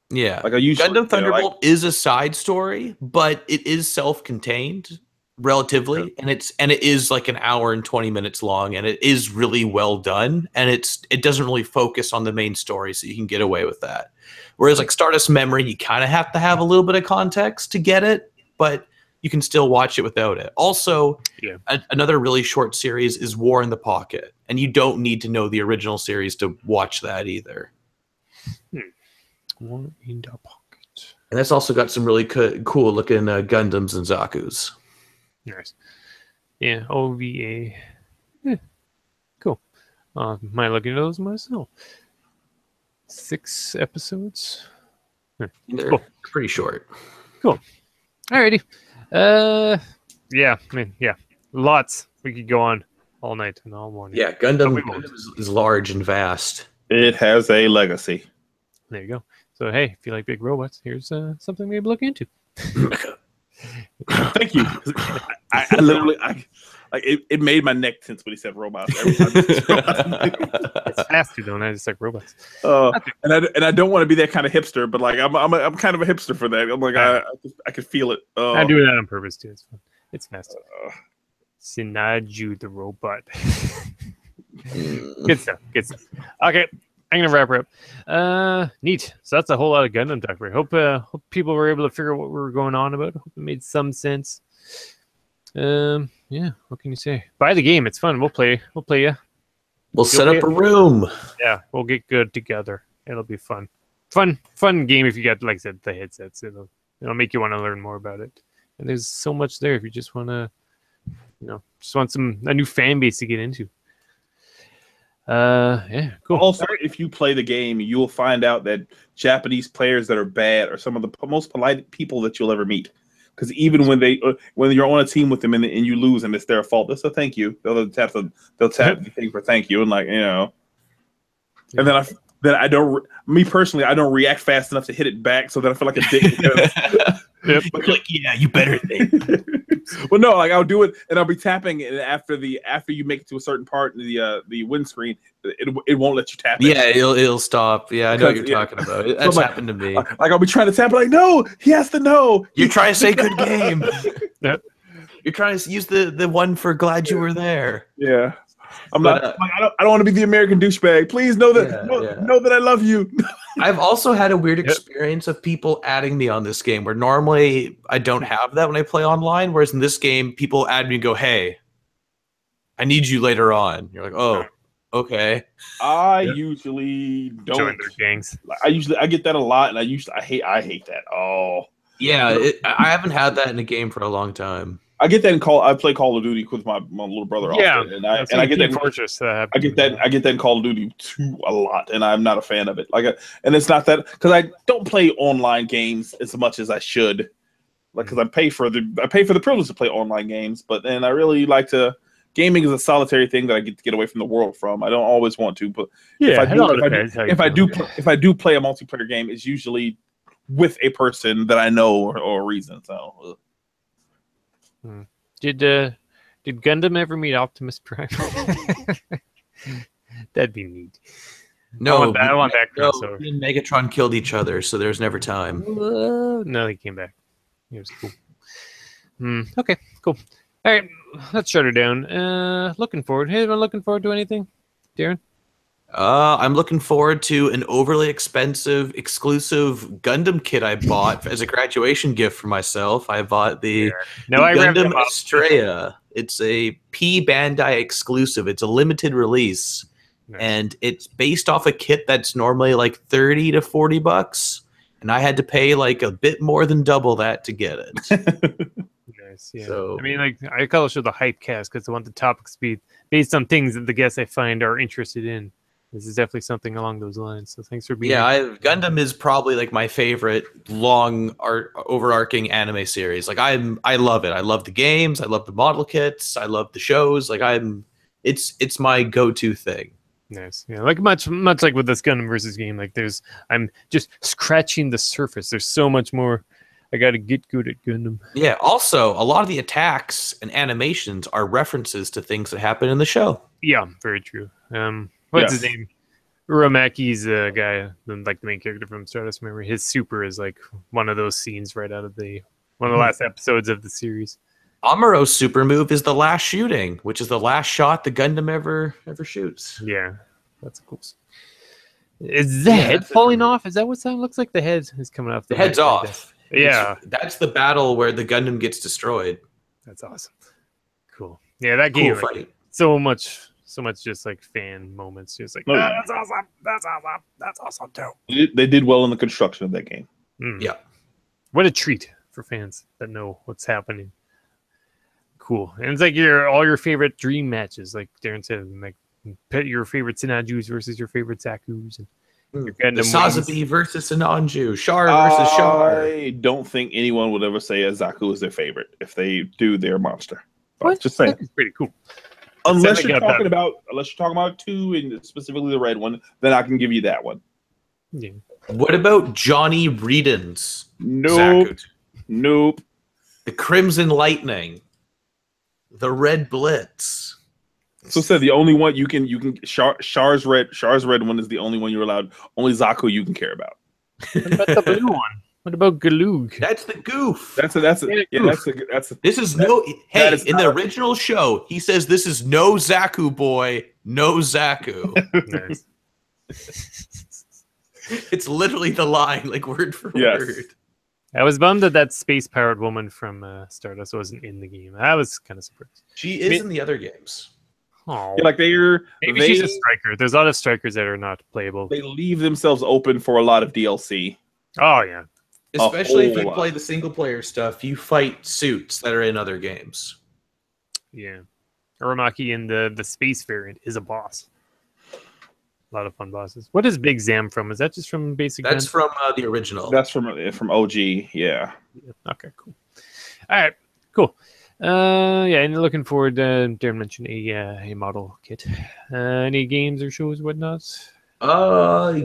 Yeah, like Gundam Thunderbolt is a side story, but it is self-contained relatively, and it is like an hour and 20 minutes long, and it is really well done, and it doesn't really focus on the main story, so you can get away with that. Whereas like Stardust Memory, you kind of have to have a little bit of context to get it, but you can still watch it without it. Also, another really short series is War in the Pocket, and you don't need to know the original series to watch that either. War in the Pocket. And that's also got some really cool looking Gundams and Zakus. Nice. Yeah, OVA. Yeah. Cool. Might look into those myself. 6 episodes. They're cool. Pretty short. Cool. Alrighty. Yeah, lots. We could go on all night and all morning. Yeah, Gundam is large and vast. It has a legacy. There you go. So hey, if you like big robots, here's something maybe look into. Thank you. I literally it made my neck tense when he said robots. Every time it's faster though, and I just like robots. And I don't want to be that kind of hipster, but like I'm kind of a hipster for that. I'm like I can feel it. I'm doing that on purpose too. It's fun. It's faster. Sinaju the robot. Good stuff. Okay. I'm gonna wrap her up. Neat. So that's a whole lot of Gundam talk. Hope people were able to figure out what we were going on about. Hope it made some sense. Yeah. What can you say? Buy the game. It's fun. We'll play. Yeah. We'll set up a room. Yeah. We'll get good together. It'll be fun. Fun game if you got, like I said, the headsets. It'll make you want to learn more about it. And there's so much there if you just want to, just want a new fan base to get into. Yeah, cool. Also, if you play the game, you will find out that Japanese players that are bad are some of the most polite people that you'll ever meet. Because even when you're on a team with them and you lose and it's their fault, they'll say thank you. They'll tap the thing for thank you and and then that I don't. Me personally, I don't react fast enough to hit it back, so that I feel like a dick. Yep. You're like, yeah, you better think. Well, no, like I'll do it, and I'll be tapping, and after you make it to a certain part in the windscreen, it won't let you tap it. Yeah, it'll stop. Yeah, I know what you're talking about. That's so happened to me. Like I'll be trying to tap, like, no, he has to know. You're trying to say good game. Yep. You're trying to use the one for glad you were there. Yeah. I don't want to be the American douchebag. Please know that know that I love you. I've also had a weird experience of people adding me on this game where normally I don't have that when I play online. Whereas in this game, people add me and go, "Hey, I need you later on." You're like, "Oh, okay." I usually don't join their gangs. I get that a lot, and I hate that. Oh, yeah. I haven't had that in a game for a long time. I get that I play Call of Duty with my little brother. Yeah, often, and I get that in Fortress. I get that in Call of Duty too a lot, and I'm not a fan of it. And it's not that because I don't play online games as much as I should, because I pay for the privilege to play online games. But then I really like to. Gaming is a solitary thing that I get to get away from the world from. I don't always want to, but if I do play a multiplayer game, it's usually with a person that I know or a reason. So. Did Gundam ever meet Optimus Prime? That'd be neat. No, I want that crossover. Me and Megatron killed each other, so there's never time. No, he came back. He was cool. Okay, cool. All right, let's shut her down. Looking forward. Hey, anyone looking forward to anything, Darren? I'm looking forward to an overly expensive exclusive Gundam kit I bought as a graduation gift for myself. I bought the Gundam Estrella. It's a P Bandai exclusive. It's a limited release. Nice. And it's based off a kit that's normally like $30 to $40, and I had to pay like a bit more than double that to get it. Nice, yeah. So, I mean, like I call it the HYPECAST because I want the topics be based on things that the guests I find are interested in. This is definitely something along those lines. So thanks for being here. Gundam is probably like my favorite overarching anime series. Like I love it. I love the games. I love the model kits. I love the shows. Like it's my go-to thing. Nice. Yeah, like much like with this Gundam versus game. Like I'm just scratching the surface. There's so much more. I got to get good at Gundam. Yeah. Also, a lot of the attacks and animations are references to things that happen in the show. Yeah, very true. What's his name? Uramaki's guy, like the main character from Stardust Memory. His super is like one of those scenes right out of one of the last episodes of the series. Amuro's super move is the last shooting, which is the last shot the Gundam ever shoots. Yeah, that's cool. Is the head falling off? Is that what that looks like? The head is coming off. The head's off. Yeah, that's the battle where the Gundam gets destroyed. That's awesome. Cool. Yeah, that game. Cool fight. So much just like fan moments. Just like, that's awesome. That's awesome. That's awesome too. They did well in the construction of that game. Yeah. What a treat for fans that know what's happening. Cool. And it's like all your favorite dream matches, like Darren said, like your favorite Sinanjus versus your favorite Zakus, and the Sazabi versus Sinanju, Char versus Char. I don't think anyone would ever say a Zaku is their favorite. If they do, they're a monster. What? Just saying. That's pretty cool. Unless you're talking about 2 and specifically the red one, then I can give you that one. Yeah. What about Johnny Reedon's Nope. Zaku? Nope. The Crimson Lightning. The Red Blitz. So said the only one you can Char's red one is the only one you're allowed. Only Zaku you can care about. What about the blue one? What about Galug? That's the goof. That's in the original show, he says this is no Zaku boy, no Zaku. Nice. It's literally the line, like word for word. I was bummed that space-powered woman from Stardust wasn't in the game. I was kind of surprised. She is in the other games. Oh, yeah, like maybe she's a striker. There's a lot of strikers that are not playable. They leave themselves open for a lot of DLC. Oh yeah, especially if you play the single-player stuff. You fight suits that are in other games. Yeah, Uramaki in the space variant is a boss. A lot of fun bosses. What is Big Zam from? Is that just from Basic? That's from the original. That's from OG. Yeah. Okay. Cool. All right. Cool. And looking forward. Darren mentioned a model kit. Any games or shows, whatnot?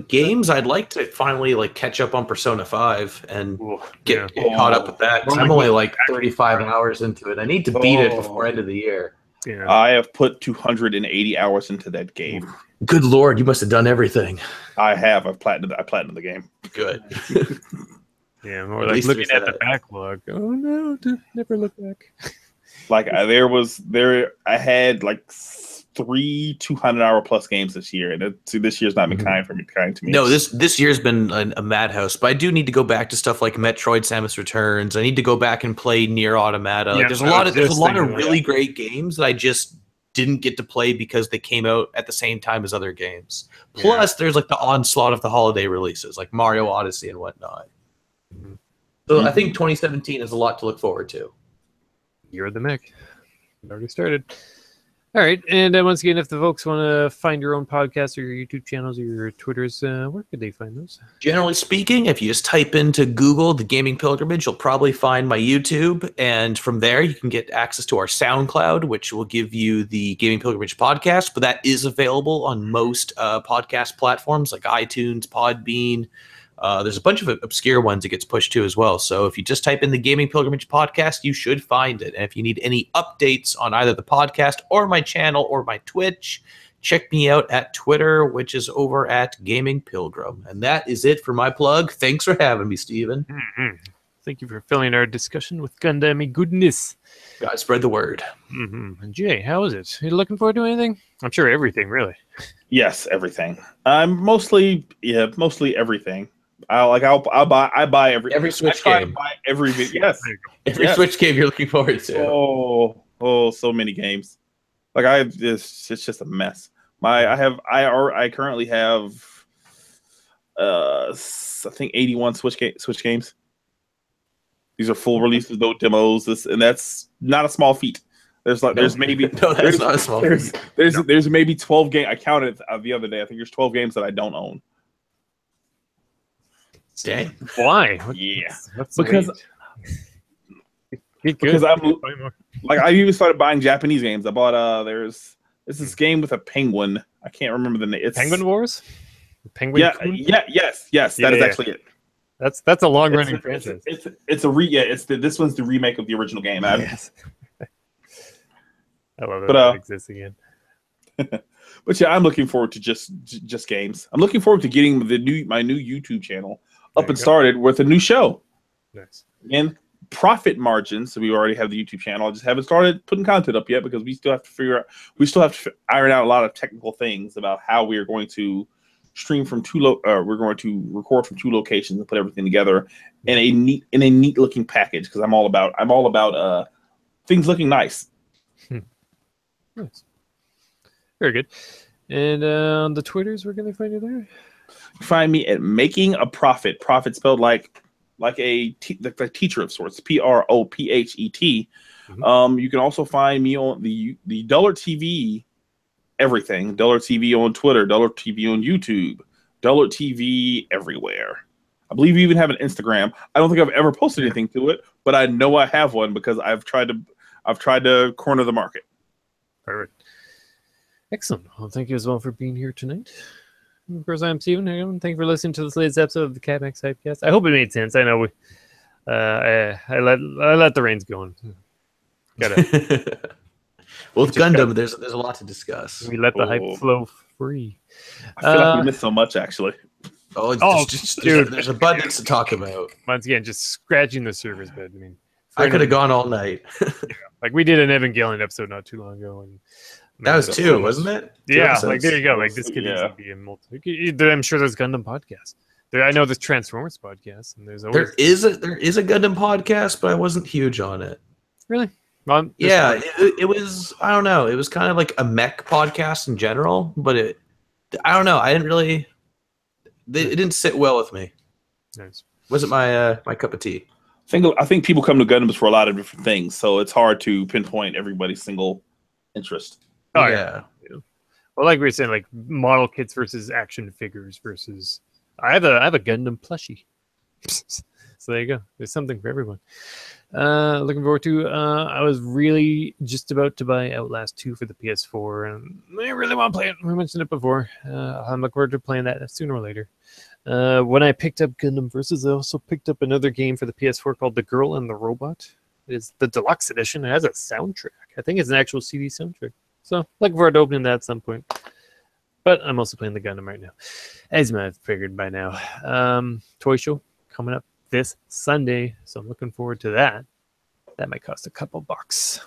Games. I'd like to finally like catch up on Persona 5 and get caught up with that. 'Cause I'm only like 35 hours into it. I need to beat it before end of the year. Yeah. I have put 280 hours into that game. Good Lord, you must have done everything. I have. I platinumed the game. Good. Yeah, more like looking at the backlog. Oh no, never look back. Like I had like 3 200-hour plus games this year, and this year's not been kind to me. No, this year's been a madhouse. But I do need to go back to stuff like Metroid: Samus Returns. I need to go back and play Nier Automata. Like, there's a lot of really great games that I just didn't get to play because they came out at the same time as other games. Plus, there's like the onslaught of the holiday releases, like Mario Odyssey and whatnot. So I think 2017 is a lot to look forward to. You're the mech. It already started. All right, and once again, if the folks want to find your own podcast or your YouTube channels or your Twitters, where could they find those? Generally speaking, if you just type into Google the Gaming Pilgrimage, you'll probably find my YouTube, and from there you can get access to our SoundCloud, which will give you the Gaming Pilgrimage podcast, but that is available on most podcast platforms like iTunes, Podbean. There's a bunch of obscure ones it gets pushed to as well. So if you just type in the Gaming Pilgrimage podcast, you should find it. And if you need any updates on either the podcast or my channel or my Twitch, check me out at Twitter, which is over at Gaming Pilgrim. And that is it for my plug. Thanks for having me, Steven. Mm-hmm. Thank you for filling our discussion with Gundam goodness. God, spread the word. Mm-hmm. And Jay, how is it? Are you looking forward to anything? I'm sure everything, really. Yes, everything. I'm mostly everything. I buy every Switch game. Buy every yes. Every Switch game you're looking forward to. Oh, so many games. Like it's just a mess. I currently have I think 81 Switch games. These are full releases, no demos. And that's not a small feat. There's maybe that's not a small feat. There's maybe 12 games. I counted the other day. I think there's 12 games that I don't own. Dang. Why? Because I'm like I even started buying Japanese games. I bought there's this game with a penguin. I can't remember the name. It's Penguin Wars? Penguin yes. That is actually it. That's a long running franchise. This one's the remake of the original game. Yes. I love it. It exists again. But yeah, I'm looking forward to just games. I'm looking forward to getting my new YouTube channel up and started with a new show. Nice. And profit margins. So we already have the YouTube channel. I just haven't started putting content up yet because we still have to iron out a lot of technical things about how we are going to stream from we're going to record from 2 locations and put everything together in a neat looking package because I'm all about things looking nice. Nice. Very good. And on the Twitters, where can they find you there? Find me at Making a Profit. Profit spelled like a teacher of sorts. PROPHET. Mm-hmm. You can also find me on the Dollar TV everything. Dollar TV on Twitter. Dollar TV on YouTube. Dollar TV everywhere. I believe you even have an Instagram. I don't think I've ever posted anything to it, but I know I have one because I've tried to corner the market. Perfect. Excellent. Well, thank you as well for being here tonight. And of course, I'm Steven. Thank you for listening to this latest episode of the CAPMAX HYPECAST. I hope it made sense. I know I let the reins go. Well, with Gundam, there's a lot to discuss. We let the hype flow free. I feel like we missed so much, actually. Dude, there's abundance to talk about. Once again, just scratching the surface bed. I mean, I could have gone all night. Like we did an Evangelion episode not too long ago, and that was 2, wasn't it? 2 yeah, episodes. like there you go. Like this could easily be a multi. I'm sure there's Gundam podcasts. I know there's Transformers podcasts, and there's always there is a Gundam podcast, but I wasn't huge on it. Really? Yeah, it was. I don't know. It was kind of like a mech podcast in general, but I don't know. I didn't really. It didn't sit well with me. Nice. Wasn't my cup of tea. I think people come to Gundams for a lot of different things, so it's hard to pinpoint everybody's single interest. Oh yeah. Well, like we were saying, like model kits versus action figures versus. I have a Gundam plushie. So there you go. There's something for everyone. Looking forward to. I was really just about to buy Outlast 2 for the PS4, and I really want to play it. We mentioned it before. I'm looking forward to playing that sooner or later. When I picked up Gundam Versus, I also picked up another game for the PS4 called The Girl and the Robot. It's the deluxe edition. It has a soundtrack. I think it's an actual CD soundtrack. So looking forward to opening that at some point. But I'm also playing the Gundam right now, as you might have figured by now. Toy show coming up this Sunday, so I'm looking forward to that. That might cost a couple bucks.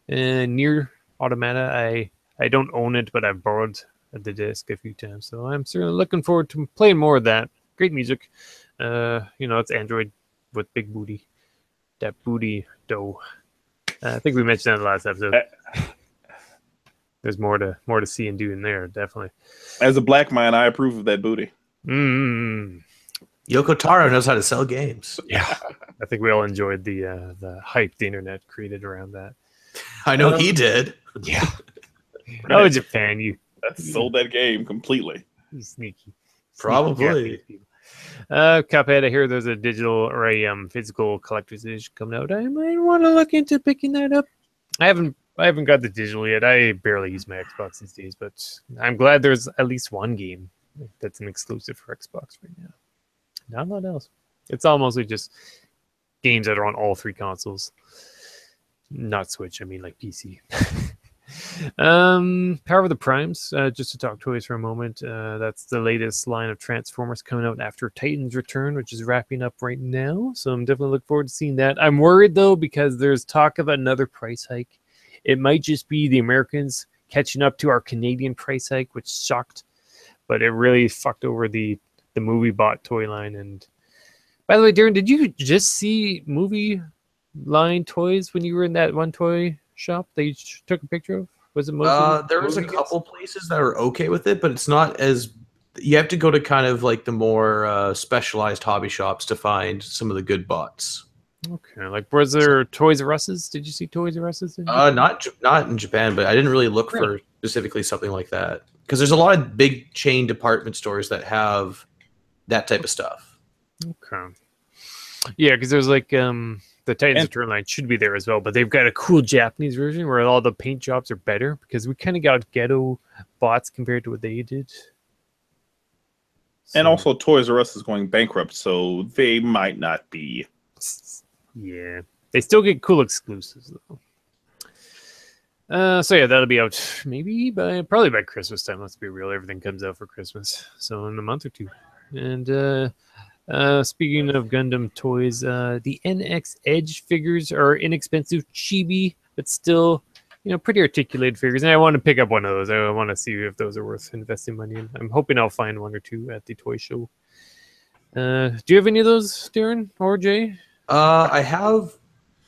And Nier Automata, I don't own it, but I've borrowed the disc a few times, so I'm certainly looking forward to playing more of that. Great music. It's Android with big booty. That booty dough. I think we mentioned that in the last episode. There's more to see and do in there, definitely. As a black man, I approve of that booty. Yoko Taro knows how to sell games. Yeah, I think we all enjoyed the hype the internet created around that. I know he did. Yeah. I was a fan. You sold that game completely. Sneaky. Probably. Cuphead, I hear there's a digital or a physical collector's edition coming out. I might want to look into picking that up. I haven't got the digital yet. I barely use my Xbox these days, but I'm glad there's at least one game that's an exclusive for Xbox right now. Not a lot else. It's all mostly just games that are on all three consoles. Not Switch, I mean like PC. Power of the Primes, just to talk toys for a moment. That's the latest line of Transformers coming out after Titan's Return, which is wrapping up right now. So I'm definitely looking forward to seeing that. I'm worried though, because there's talk of another price hike. It might just be the Americans catching up to our Canadian price hike, which sucked, but it really fucked over the movie bot toy line. And by the way, Darren, did you just see movie line toys when you were in that one toy shop that you took a picture of? Was it mostly there was a couple places that were okay with it, but it's not as, you have to go to kind of like the more specialized hobby shops to find some of the good bots. Okay, like was there Toys R Us's? Did you see Toys R Us's? Not in Japan, but I didn't really look for specifically something like that, because there's a lot of big chain department stores that have that type of stuff. Okay. Yeah, because there's like the Titans Return line should be there as well, but they've got a cool Japanese version where all the paint jobs are better, because we kind of got ghetto bots compared to what they did. And also Toys R Us is going bankrupt, so they might not be. Yeah, they still get cool exclusives though. So yeah, that'll be out probably by Christmas time. Let's be real, everything comes out for Christmas, so in a month or two. And speaking of Gundam toys, the NX Edge figures are inexpensive, chibi, but still, pretty articulated figures. And I want to pick up one of those. I want to see if those are worth investing money in. I'm hoping I'll find one or two at the toy show. Do you have any of those, Darren or Jay? I have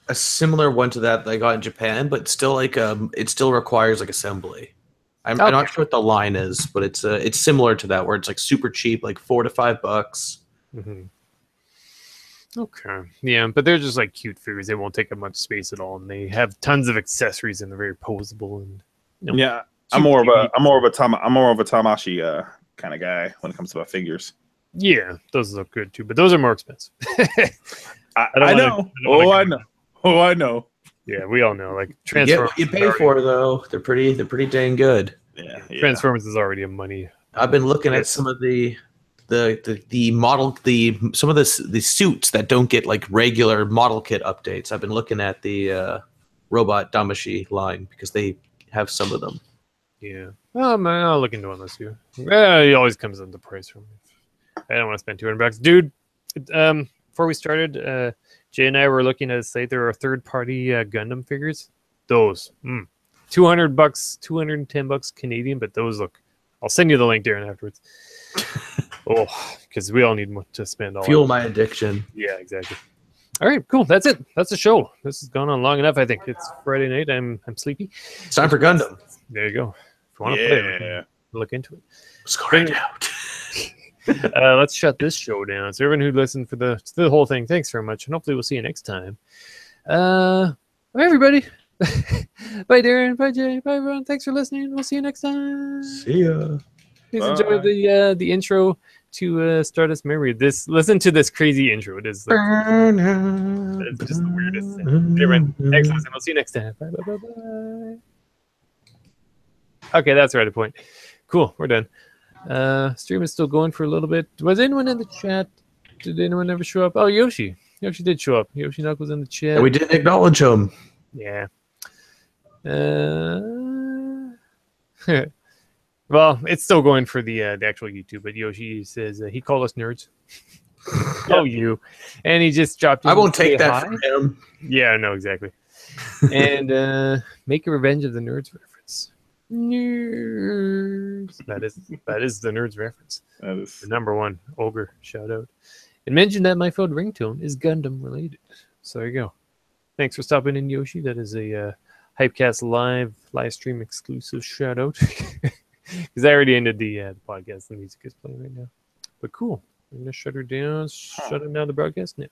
a similar one to that I got in Japan, but still it still requires like assembly. I'm not sure what the line is, but it's similar to that, where it's like super cheap, like $4 to $5. Mm-hmm. Okay, yeah, but they're just like cute figures. They won't take up much space at all, and they have tons of accessories, and they're very posable. And yeah, I'm more of a Tamashi kind of guy when it comes to my figures. Yeah, those look good too, but those are more expensive. I know. I know. Yeah, we all know. Like Transformers, you get what you pay for, though. They're pretty dang good. Yeah. Transformers is already a money. I've been looking at some of the suits that don't get like regular model kit updates. I've been looking at the Robot Damashi line because they have some of them. Yeah. Oh man, I'll look into one this year. It always comes into price for me. I don't want to spend $200, dude. Before we started, Jay and I were looking at a site. There are third-party Gundam figures. Those $200, $210 Canadian, but those look. I'll send you the link, Darren, afterwards. Oh, because we all need to spend all. Fuel my addiction. Yeah, exactly. All right, cool. That's it. That's the show. This has gone on long enough. I think it's Friday night. I'm sleepy. It's time for Gundam. There you go. If you want to play, look into it. Score it out. Let's shut this show down. So everyone who listened for the whole thing, thanks very much, and hopefully we'll see you next time. Bye everybody. Bye Darren. Bye Jay. Bye everyone. Thanks for listening. We'll see you next time. See ya. Please enjoy the intro to Stardust Memory. Listen to this crazy intro. It is like, it's just the weirdest thing. Anyway, thanks for listening. We'll see you next time. Bye, bye, bye, bye. Okay, that's the right point. Cool, we're done. Stream is still going for a little bit. Was anyone in the chat? Did anyone ever show up? Oh, Yoshi. Yoshi did show up. Yoshi Knuckles in the chat. Yeah, we didn't acknowledge him. Yeah. Well, it's still going for the actual YouTube, but Yoshi says he called us nerds. Oh, you. And he just dropped in. I won't take that from him. Yeah, no, exactly. And make a Revenge of the Nerds reference. Nerds. That is the Nerds reference. That is the number one ogre shout out. And mention that my phone ringtone is Gundam related. So there you go. Thanks for stopping in, Yoshi. That is a HYPECAST live stream exclusive shout out. Because I already ended the podcast. The music is playing right now. But cool. I'm going to shut her down. Shut down the broadcast now.